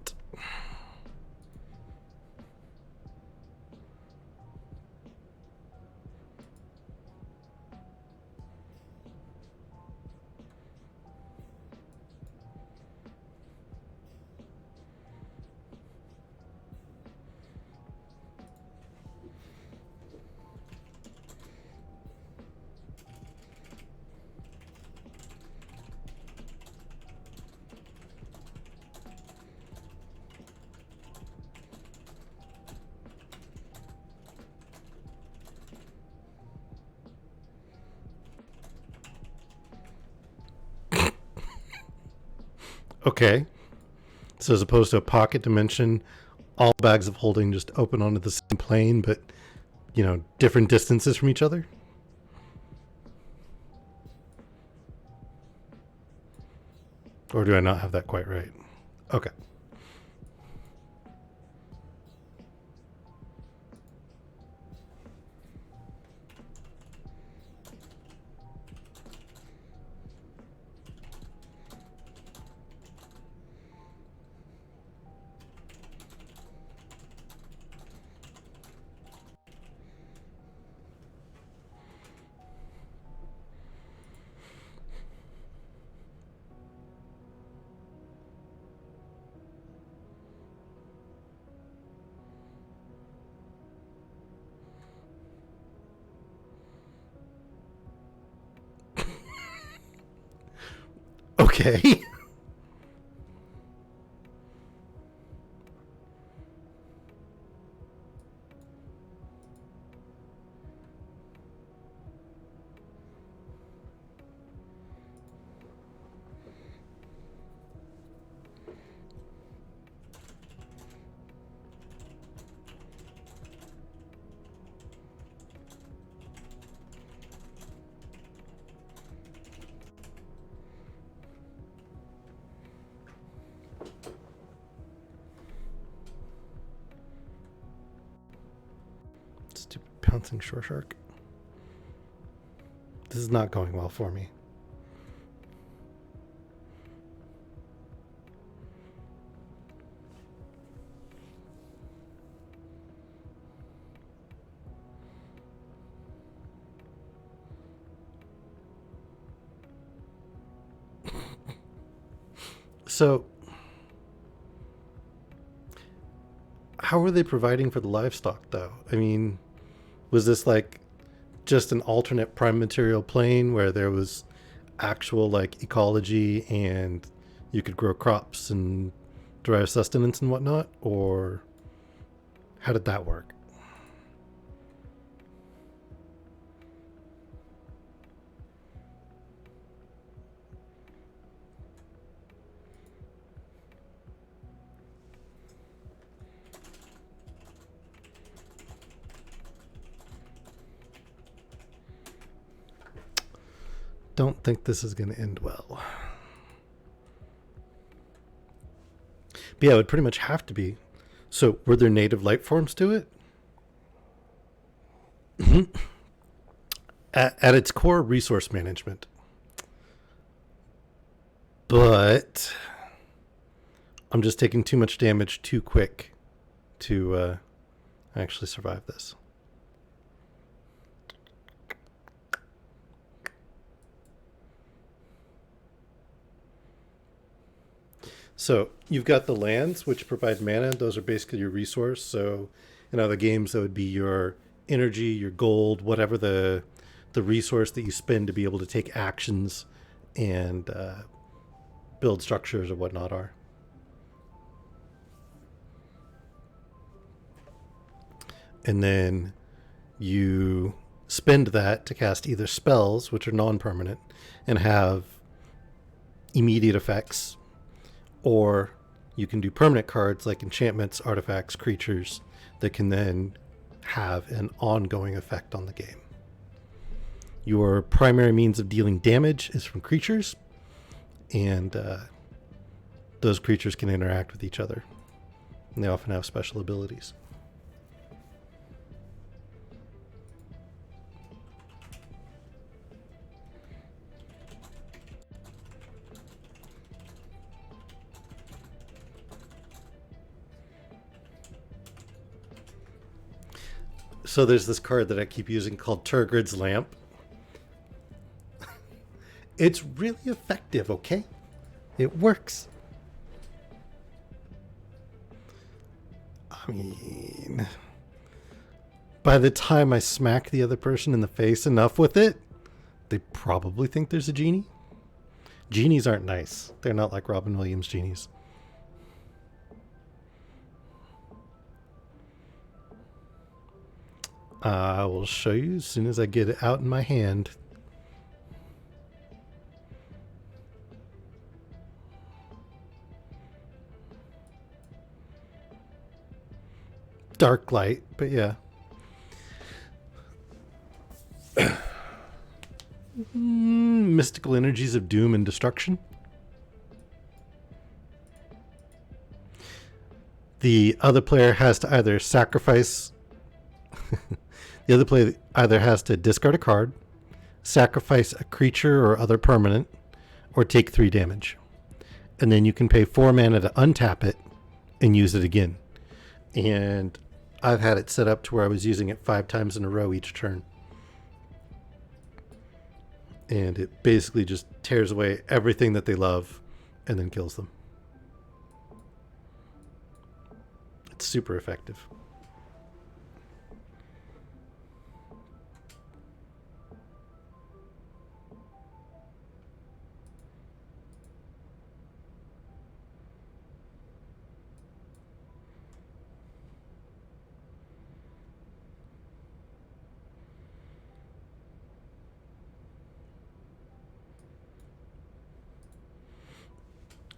Okay. So as opposed to a pocket dimension, all bags of holding just open onto the same plane, but, different distances from each other? Or do I not have that quite right? Okay. Okay. Stupid pouncing shore shark. This is not going well for me. So, how are they providing for the livestock, though? I mean, was this like just an alternate prime material plane where there was actual like ecology and you could grow crops and derive sustenance and whatnot? Or how did that work? Don't think this is going to end well. But yeah, it would pretty much have to be. So, were there native life forms to it? At its core, resource management. But I'm just taking too much damage too quick to actually survive this. So you've got the lands, which provide mana. Those are basically your resource. So in other games, that would be your energy, your gold, whatever the resource that you spend to be able to take actions and build structures or whatnot are. And then you spend that to cast either spells, which are non-permanent and have immediate effects, or you can do permanent cards like enchantments, artifacts, creatures that can then have an ongoing effect on the game. Your primary means of dealing damage is from creatures, and those creatures can interact with each other. And they often have special abilities. So there's this card that I keep using called Turgrid's Lamp. It's really effective, okay? It works. I mean, by the time I smack the other person in the face enough with it, they probably think there's a genie. Genies aren't nice. They're not like Robin Williams genies. I will show you as soon as I get it out in my hand. Dark light, but yeah. Mystical energies of doom and destruction. The other player has to either sacrifice... the other player either has to discard a card, sacrifice a creature or other permanent, or take 3 damage. And then you can pay 4 mana to untap it and use it again. And I've had it set up to where I was using it 5 times in a row each turn. And it basically just tears away everything that they love and then kills them. It's super effective.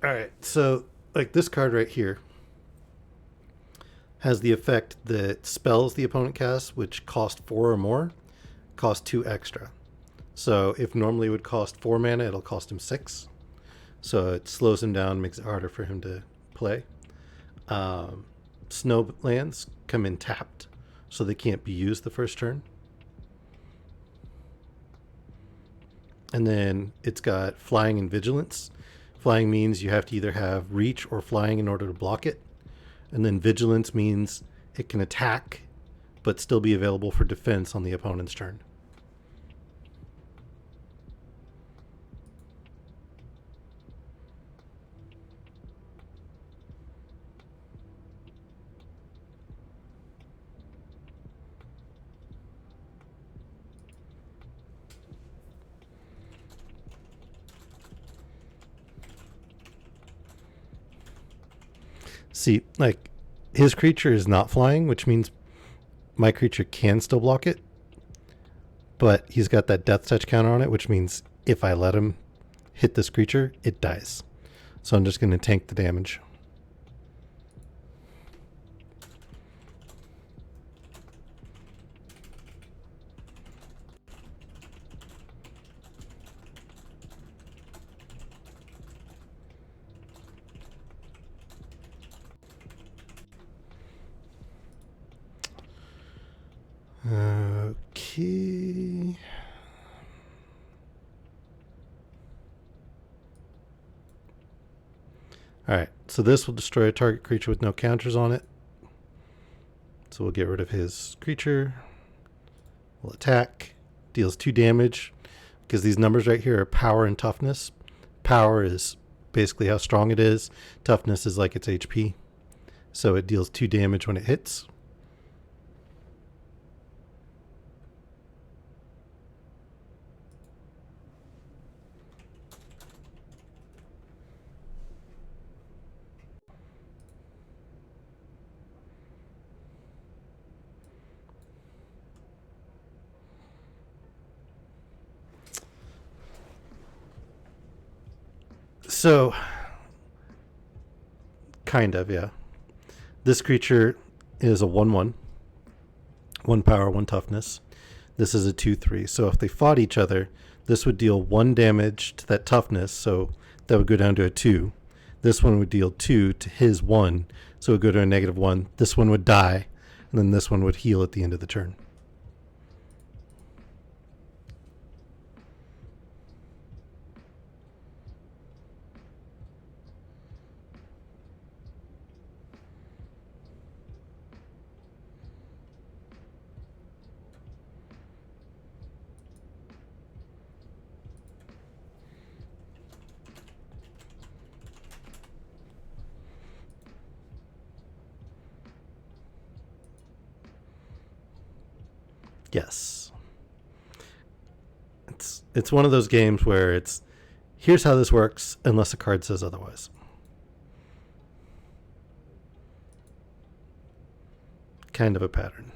All right, so like this card right here has the effect that spells the opponent casts, which cost 4 or more, cost 2 extra. So if normally it would cost 4 mana, it'll cost him 6. So it slows him down, makes it harder for him to play. Snow lands come in tapped, so they can't be used the first turn. And then it's got flying and vigilance. Flying means you have to either have reach or flying in order to block it. And then vigilance means it can attack, but still be available for defense on the opponent's turn. See, like, his creature is not flying, which means my creature can still block it, but he's got that death touch counter on it, which means if I let him hit this creature, it dies. So I'm just going to tank the damage. Okay. Alright, so this will destroy a target creature with no counters on it. So we'll get rid of his creature. We'll attack. Deals 2 damage. Because these numbers right here are power and toughness. Power is basically how strong it is. Toughness is like its HP. So it deals 2 damage when it hits. So, kind of, yeah. This creature is a 1/1. 1 power, 1 toughness. This is a 2/3. So if they fought each other, this would deal 1 damage to that toughness. So that would go down to a 2. This one would deal 2 to his 1. So it would go to a -1. This one would die. And then this one would heal at the end of the turn. Yes. It's one of those games where it's here's how this works unless a card says otherwise. Kind of a pattern.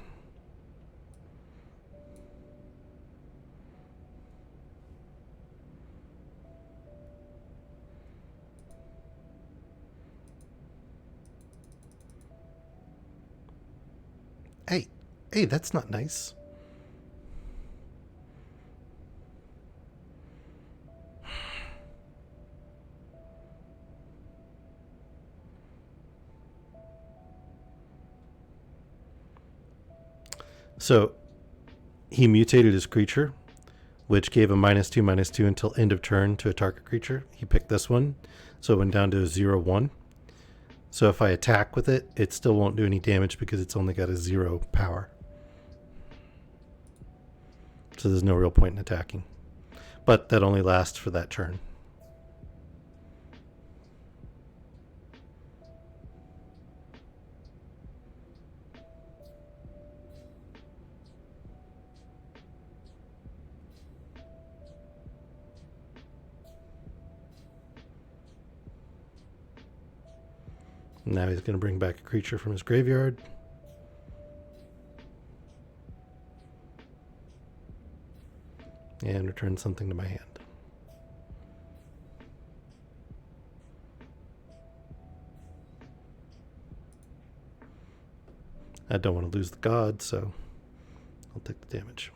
Hey, that's not nice. So he mutated his creature, which gave a -2/-2 until end of turn to a target creature. He picked this one, so it went down to a 0/1. So if I attack with it, it still won't do any damage because it's only got a 0 power. So there's no real point in attacking. But that only lasts for that turn. Now he's going to bring back a creature from his graveyard. And return something to my hand. I don't want to lose the god, so I'll take the damage.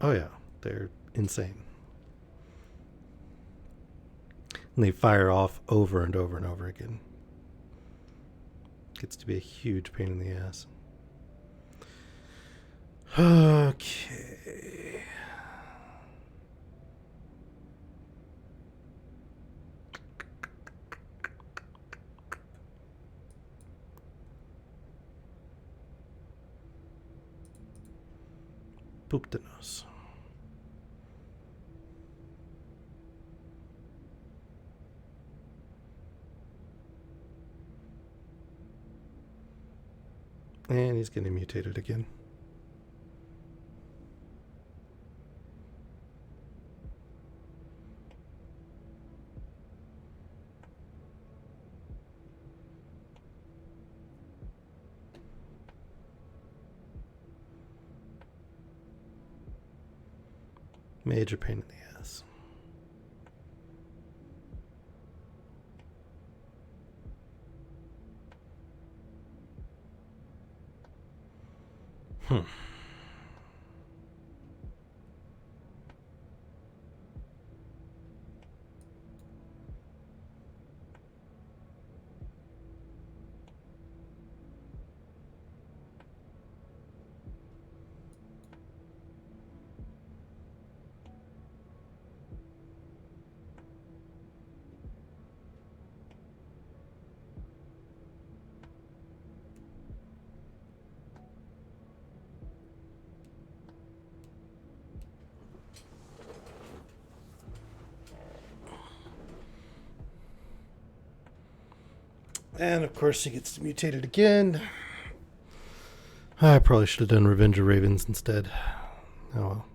Oh yeah, they're insane. And they fire off over and over and over again. Gets to be a huge pain in the ass. Okay. Poop the nose. And he's getting mutated again. Major pain in the ass. Hmm. And of course he gets mutated again. I probably should have done Revenge of Ravens instead. Oh well.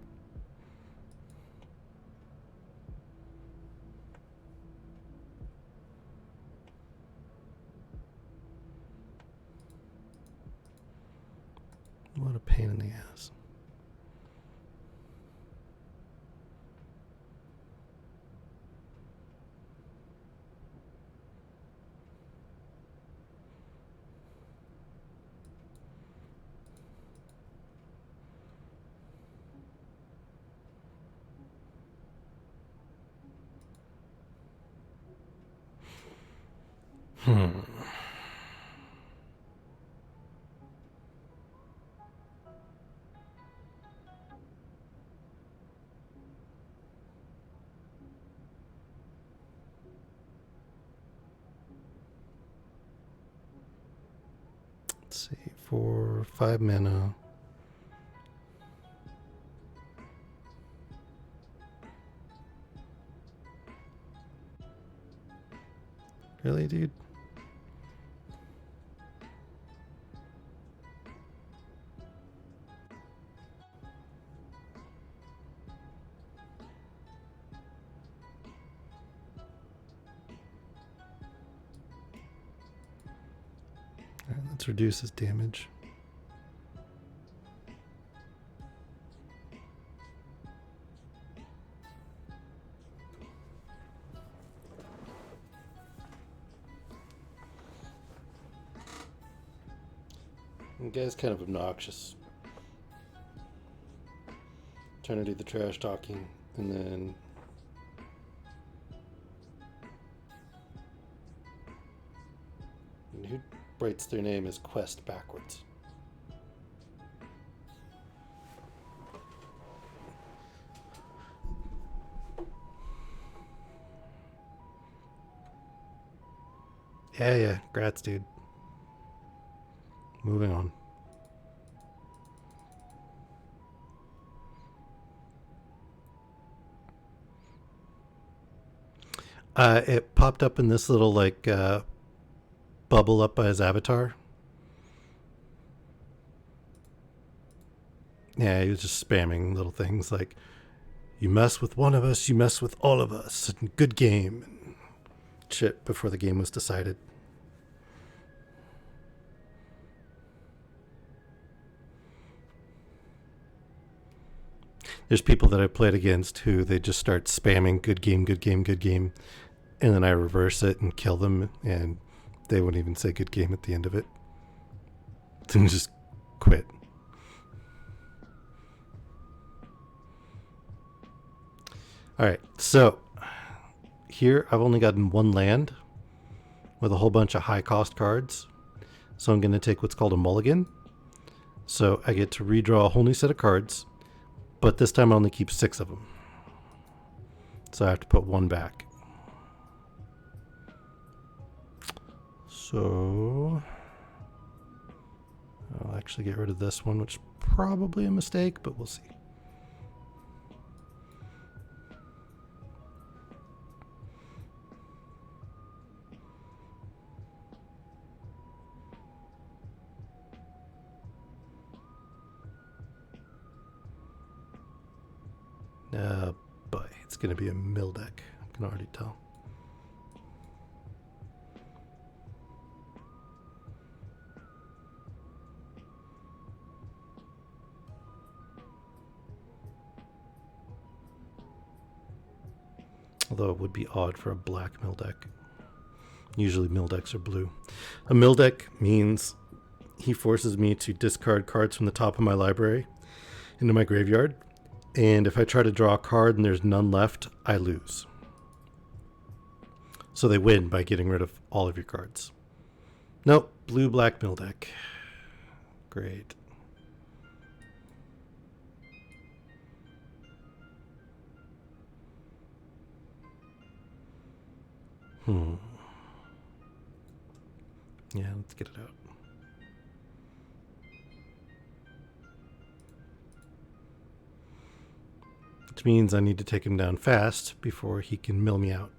What a pain in the ass. Hmm. Let's see. For 5 mana. Really, dude? Alright, let's reduce his damage. The guy's kind of obnoxious. Trying to do the trash talking, and then who writes their name as Quest backwards? Yeah, grats, dude. Moving on. It popped up in this little like bubble up by his avatar. Yeah, he was just spamming little things like, "You mess with one of us, you mess with all of us. Good game." And shit before the game was decided. There's people that I played against who they just start spamming good game, good game, good game, and then I reverse it and kill them, and they wouldn't even say good game at the end of it. Then just quit. All right, so here I've only gotten one land with a whole bunch of high cost cards. So I'm going to take what's called a mulligan. So I get to redraw a whole new set of cards, but this time I only keep 6 of them. So I have to put 1 back. So I'll actually get rid of this one, which is probably a mistake, but we'll see. But it's going to be a mill deck. I can already tell. Although it would be odd for a black mill deck. Usually mill decks are blue. A mill deck means he forces me to discard cards from the top of my library into my graveyard. And if I try to draw a card and there's none left, I lose. So they win by getting rid of all of your cards. Nope, blue-black mill deck. Great. Yeah, let's get it out. Which means I need to take him down fast before he can mill me out.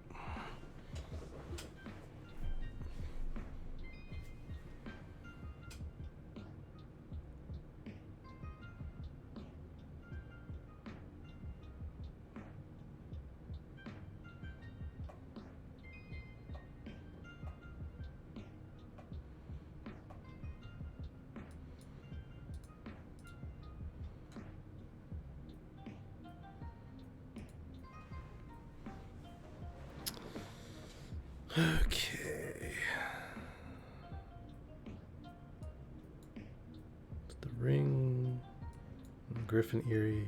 Okay. The ring. Griffin Eerie.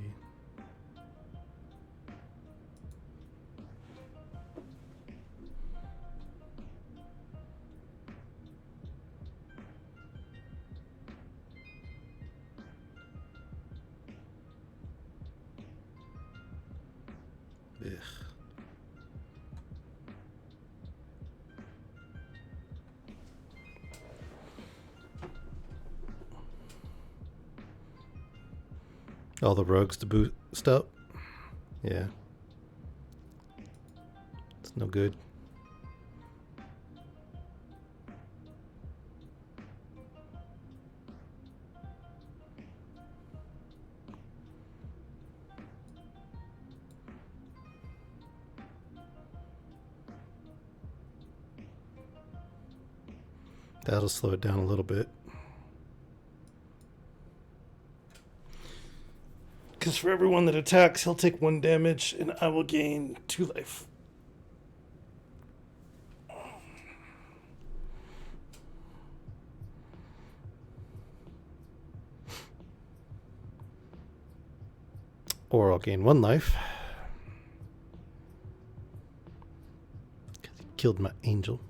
Ugh. All the rogues to boost up. Yeah. It's no good. That'll slow it down a little bit. Because for everyone that attacks, he'll take 1 damage, and I will gain 2 life. Or I'll gain 1 life. Because he killed my angel.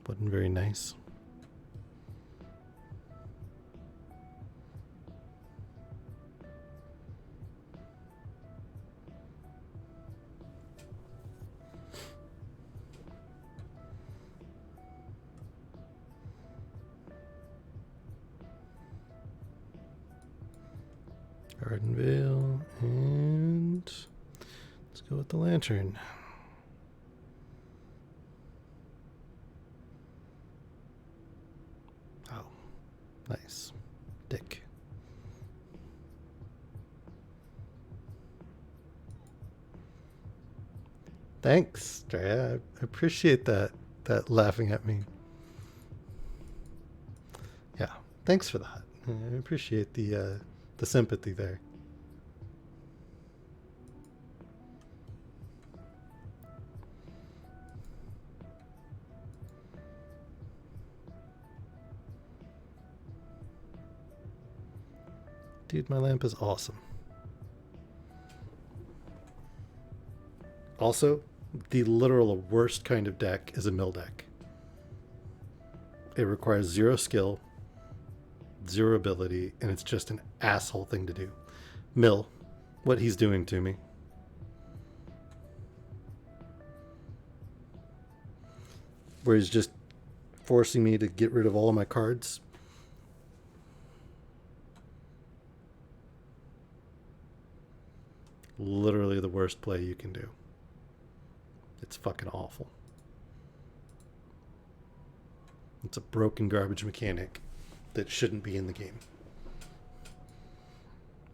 Wasn't very nice. Ardenvale, and let's go with the lantern. Oh, nice. Dick. Thanks, Drea. I appreciate that laughing at me. Yeah, thanks for that. I appreciate the sympathy there. Dude, my lamp is awesome. Also, the literal worst kind of deck is a mill deck. It requires 0 skill, 0 ability, and it's just an asshole thing to do. Mill, what he's doing to me. Where he's just forcing me to get rid of all of my cards. Literally the worst play you can do. It's fucking awful. It's a broken garbage mechanic that shouldn't be in the game.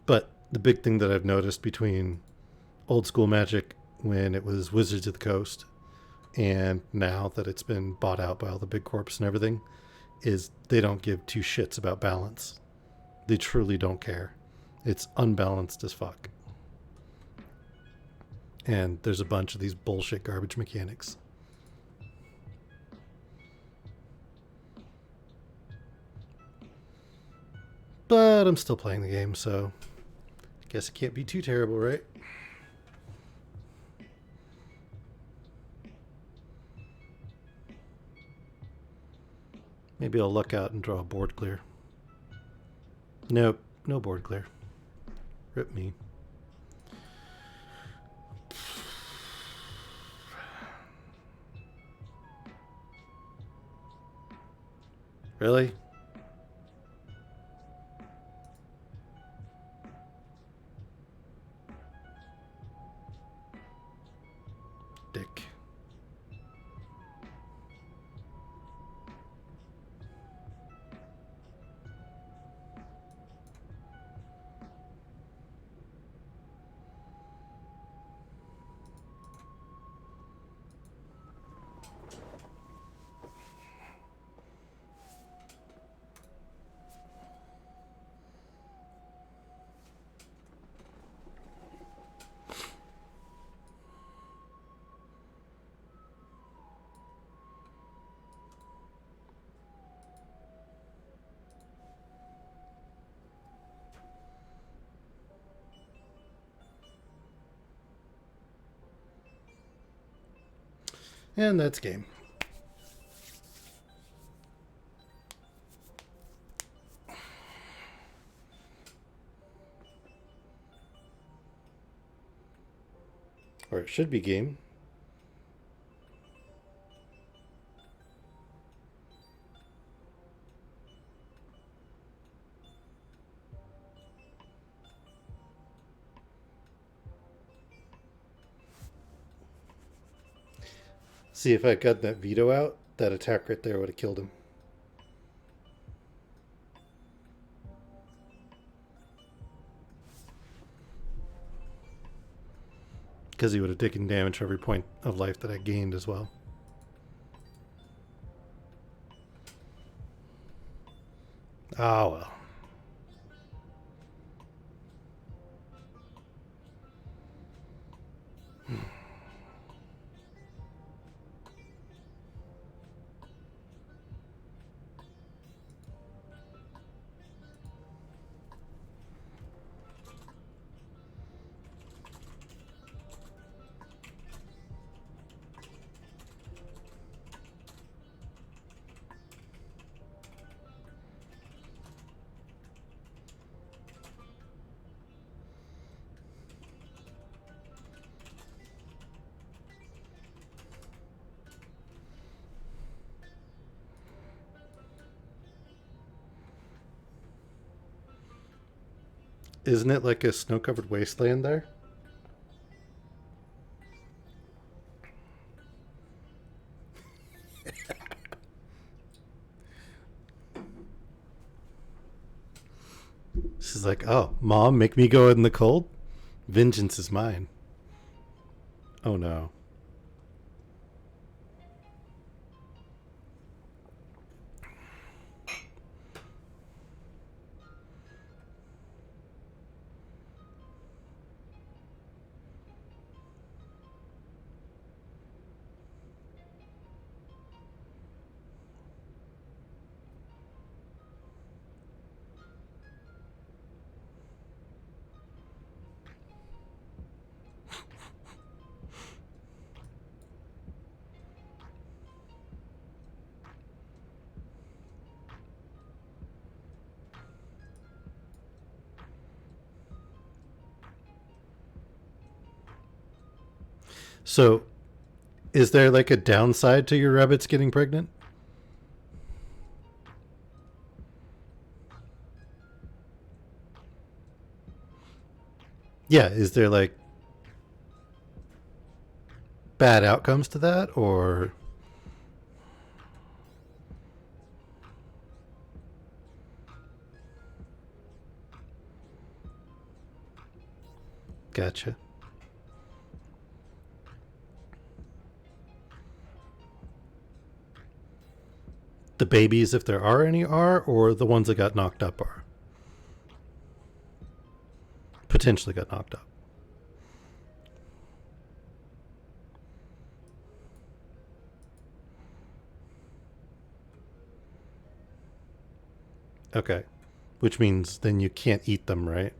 But the big thing that I've noticed between old school Magic when it was Wizards of the Coast and now that it's been bought out by all the big corps and everything is they don't give 2 shits about balance. They truly don't care. It's unbalanced as fuck. And there's a bunch of these bullshit garbage mechanics. But I'm still playing the game, so I guess it can't be too terrible, right? Maybe I'll luck out and draw a board clear. Nope, no board clear. Rip me. Really? Dick. And that's game. Or it should be game. See, if I got that veto out, that attack right there would have killed him. Because he would have taken damage for every point of life that I gained as well. Ah, well. Isn't it like a snow-covered wasteland there? She's like, oh, Mom, make me go in the cold? Vengeance is mine. Oh no. So, is there like a downside to your rabbits getting pregnant? Yeah, is there like bad outcomes to that, or gotcha? The babies, if there are any, are, or the ones that got knocked up are? potentially got knocked up. Okay. Which means then you can't eat them, right?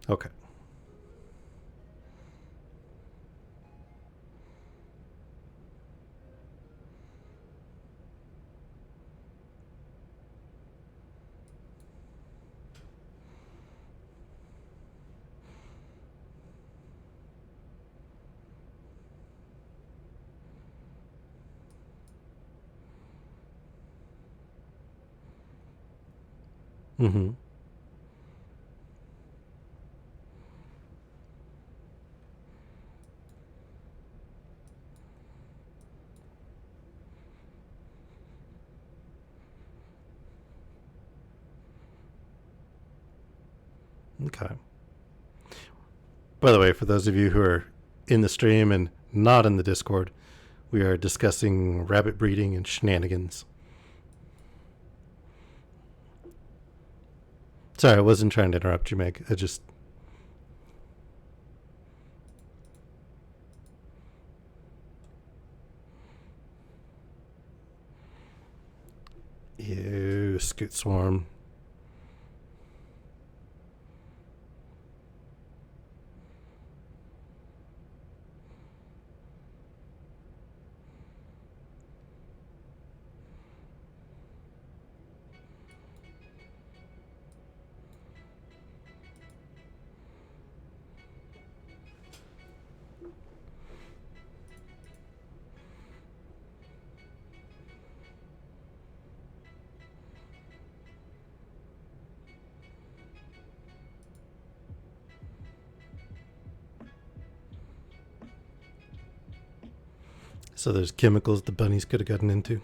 Okay. Mm-hmm. Okay. By the way, for those of you who are in the stream and not in the Discord, we are discussing rabbit breeding and shenanigans. Sorry, I wasn't trying to interrupt you, Meg. I just... Ew, scoot swarm. So there's chemicals the bunnies could have gotten into.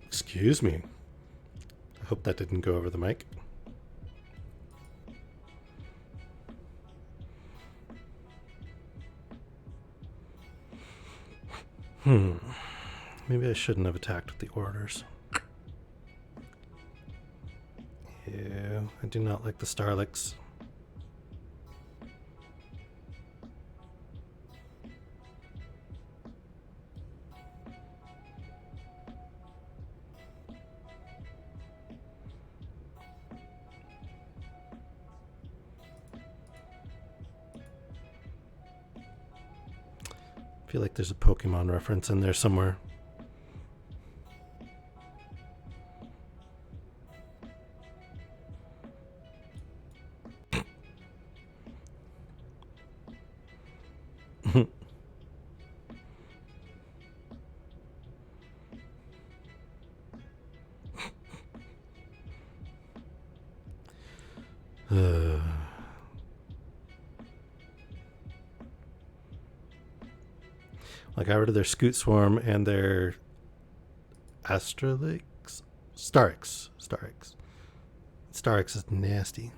Excuse me. I hope that didn't go over the mic. Maybe I shouldn't have attacked with the orders. Yeah, I do not like the Starlix. I feel like there's a Pokemon reference in there somewhere. I got rid of their Scoot Swarm and their Astrolix? Starix. Starix is nasty.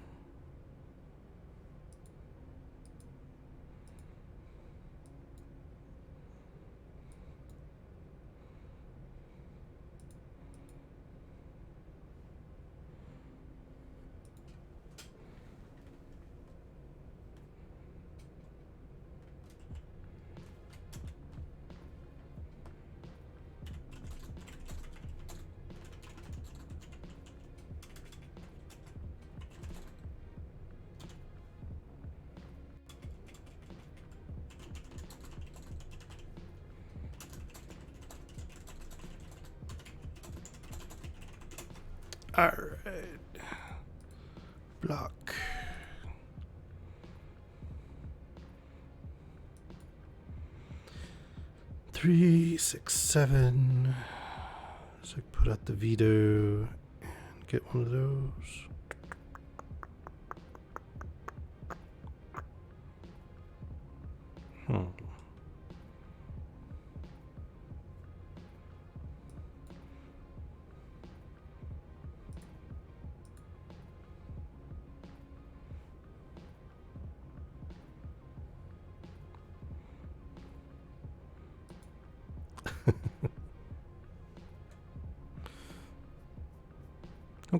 Alright. Block. Three, 6, 7. So put out the veto and get one of those.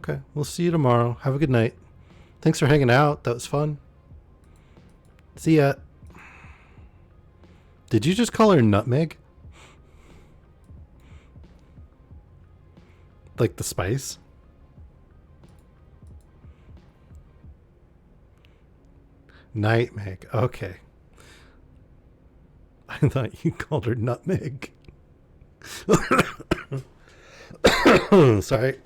Okay. We'll see you tomorrow. Have a good night. Thanks for hanging out. That was fun. See ya. Did you just call her nutmeg? Like the spice? Nightmeg. Okay. I thought you called her nutmeg. Sorry.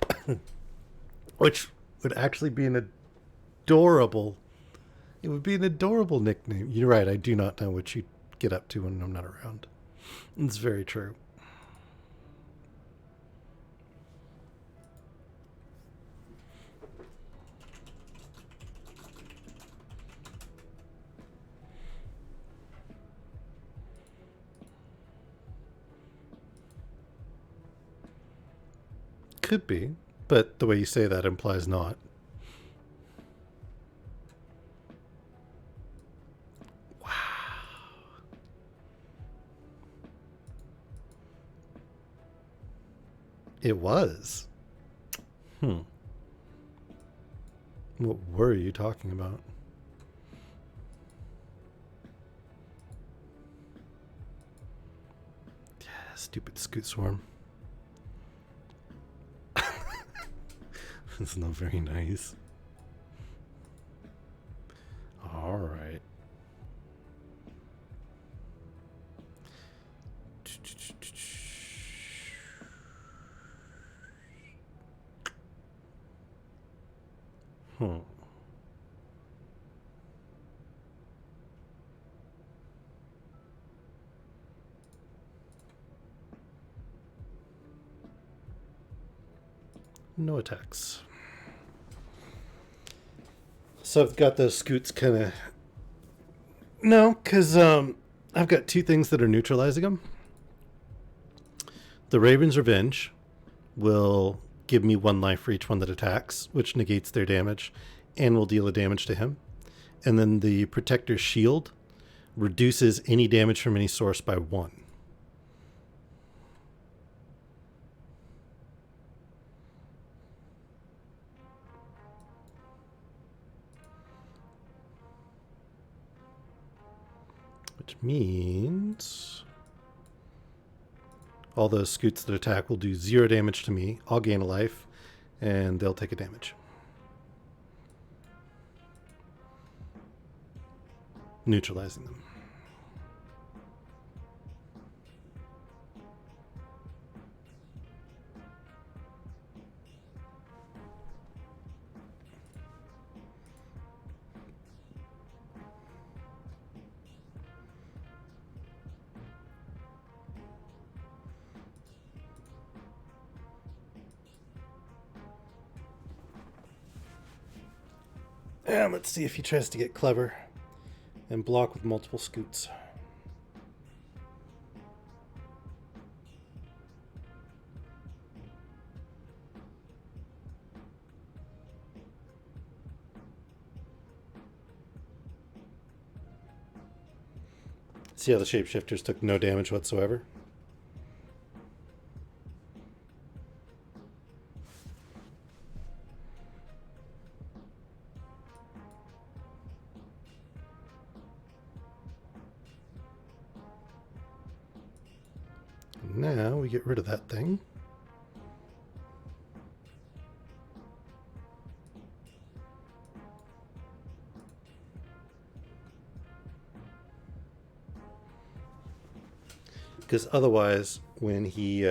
Which would actually be an adorable. It would be an adorable nickname. You're right. I do not know what you get up to when I'm not around. It's very true. Could be, but the way you say that implies not. Wow. It was. What were you talking about? Yeah, stupid scoot swarm. It's not very nice. All right. No attacks. So I've got those scoots kind of... No, because I've got two things that are neutralizing them. The Raven's Revenge will give me 1 life for each one that attacks, which negates their damage and will deal a damage to him. And then the Protector's Shield reduces any damage from any source by 1. Which means all those scoots that attack will do 0 damage to me. I'll gain a life, and they'll take a damage. Neutralizing them. And let's see if he tries to get clever and block with multiple scoots. See how the shapeshifters took no damage whatsoever? Now we get rid of that thing. Because otherwise, when he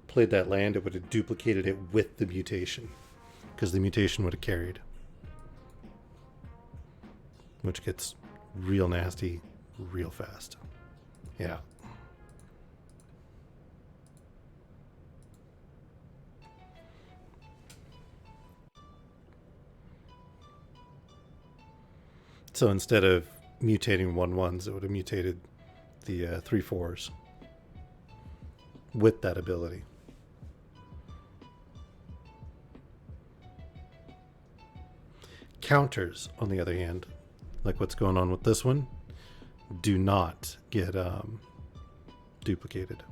played that land, it would have duplicated it with the mutation. Because the mutation would have carried. Which gets real nasty real fast. Yeah. So instead of mutating 1/1s, it would have mutated the 3/4s with that ability. Counters, on the other hand, like what's going on with this one, do not get duplicated.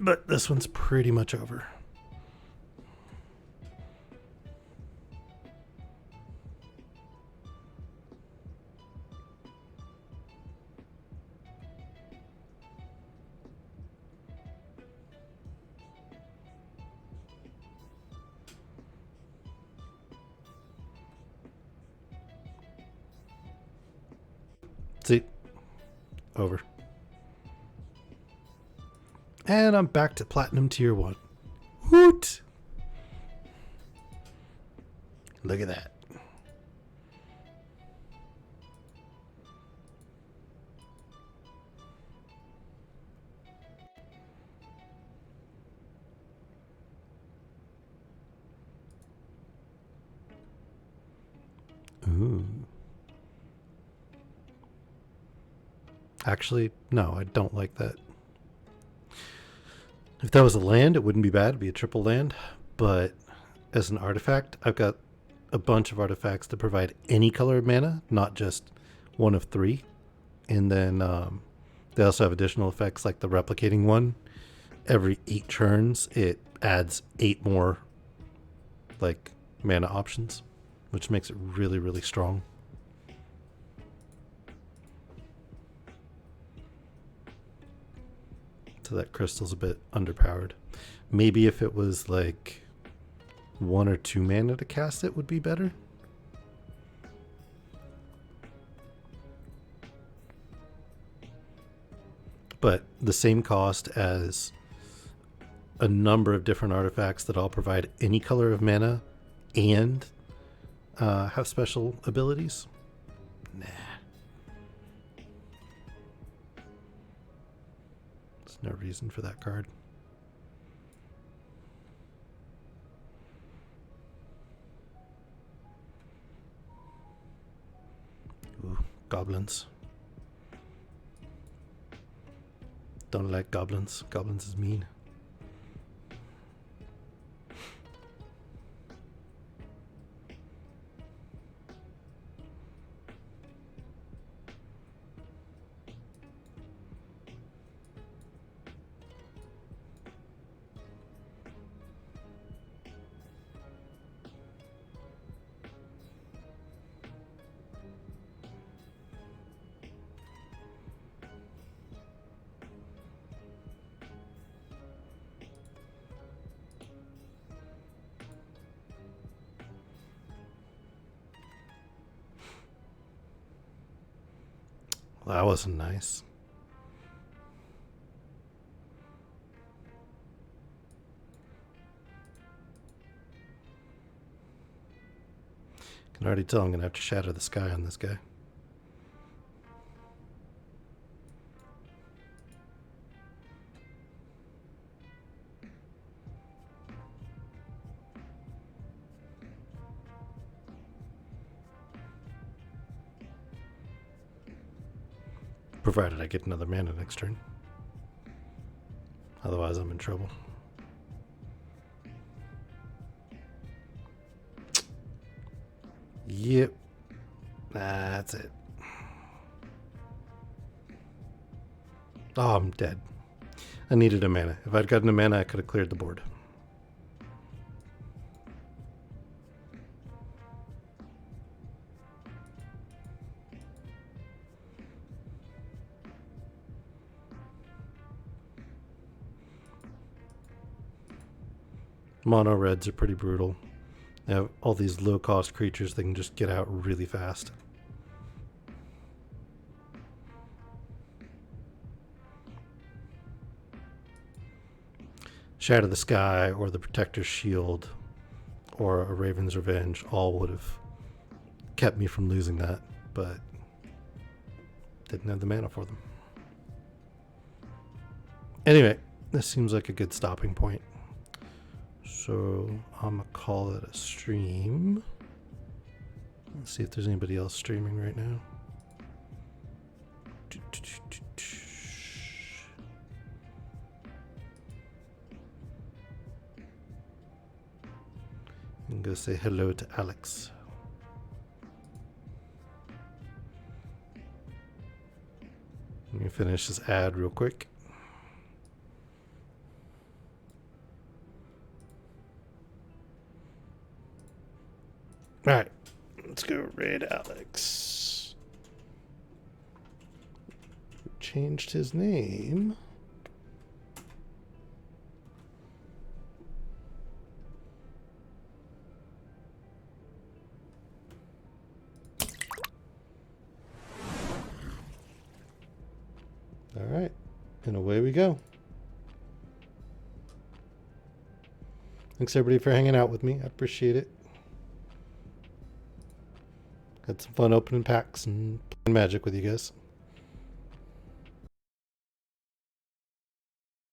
But this one's pretty much over. See? Over. And I'm back to Platinum Tier 1. Woot! Look at that. Ooh. Actually, no, I don't like that. If that was a land, it wouldn't be bad. It'd be a triple land. But as an artifact, I've got a bunch of artifacts that provide any color of mana, not just one of three. And then they also have additional effects like the replicating one. Every 8 turns, it adds 8 more like mana options, which makes it really, really strong. So that crystal's a bit underpowered. Maybe if it was like 1 or 2 mana to cast it would be better. But the same cost as a number of different artifacts that all provide any color of mana and have special abilities. Nah. There's no reason for that card. Ooh, goblins. Don't like goblins. Goblins is mean. Well, that wasn't nice. Can already tell I'm gonna have to shatter the sky on this guy. Provided I get another mana next turn. Otherwise, I'm in trouble. Yep. That's it. Oh, I'm dead. I needed a mana. If I'd gotten a mana, I could have cleared the board. Mono reds are pretty brutal. They have all these low cost creatures that can just get out really fast. Shatter the Sky or the Protector's Shield or a Raven's Revenge all would have kept me from losing that, but didn't have the mana for them. Anyway, this seems like a good stopping point. So I'm going to call it a stream. Let's see if there's anybody else streaming right now. And go say hello to Alex. Let me finish this ad real quick. All right, let's go Red Alex. Changed his name. All right, and away we go. Thanks everybody for hanging out with me. I appreciate it. Had some fun opening packs and playing Magic with you guys.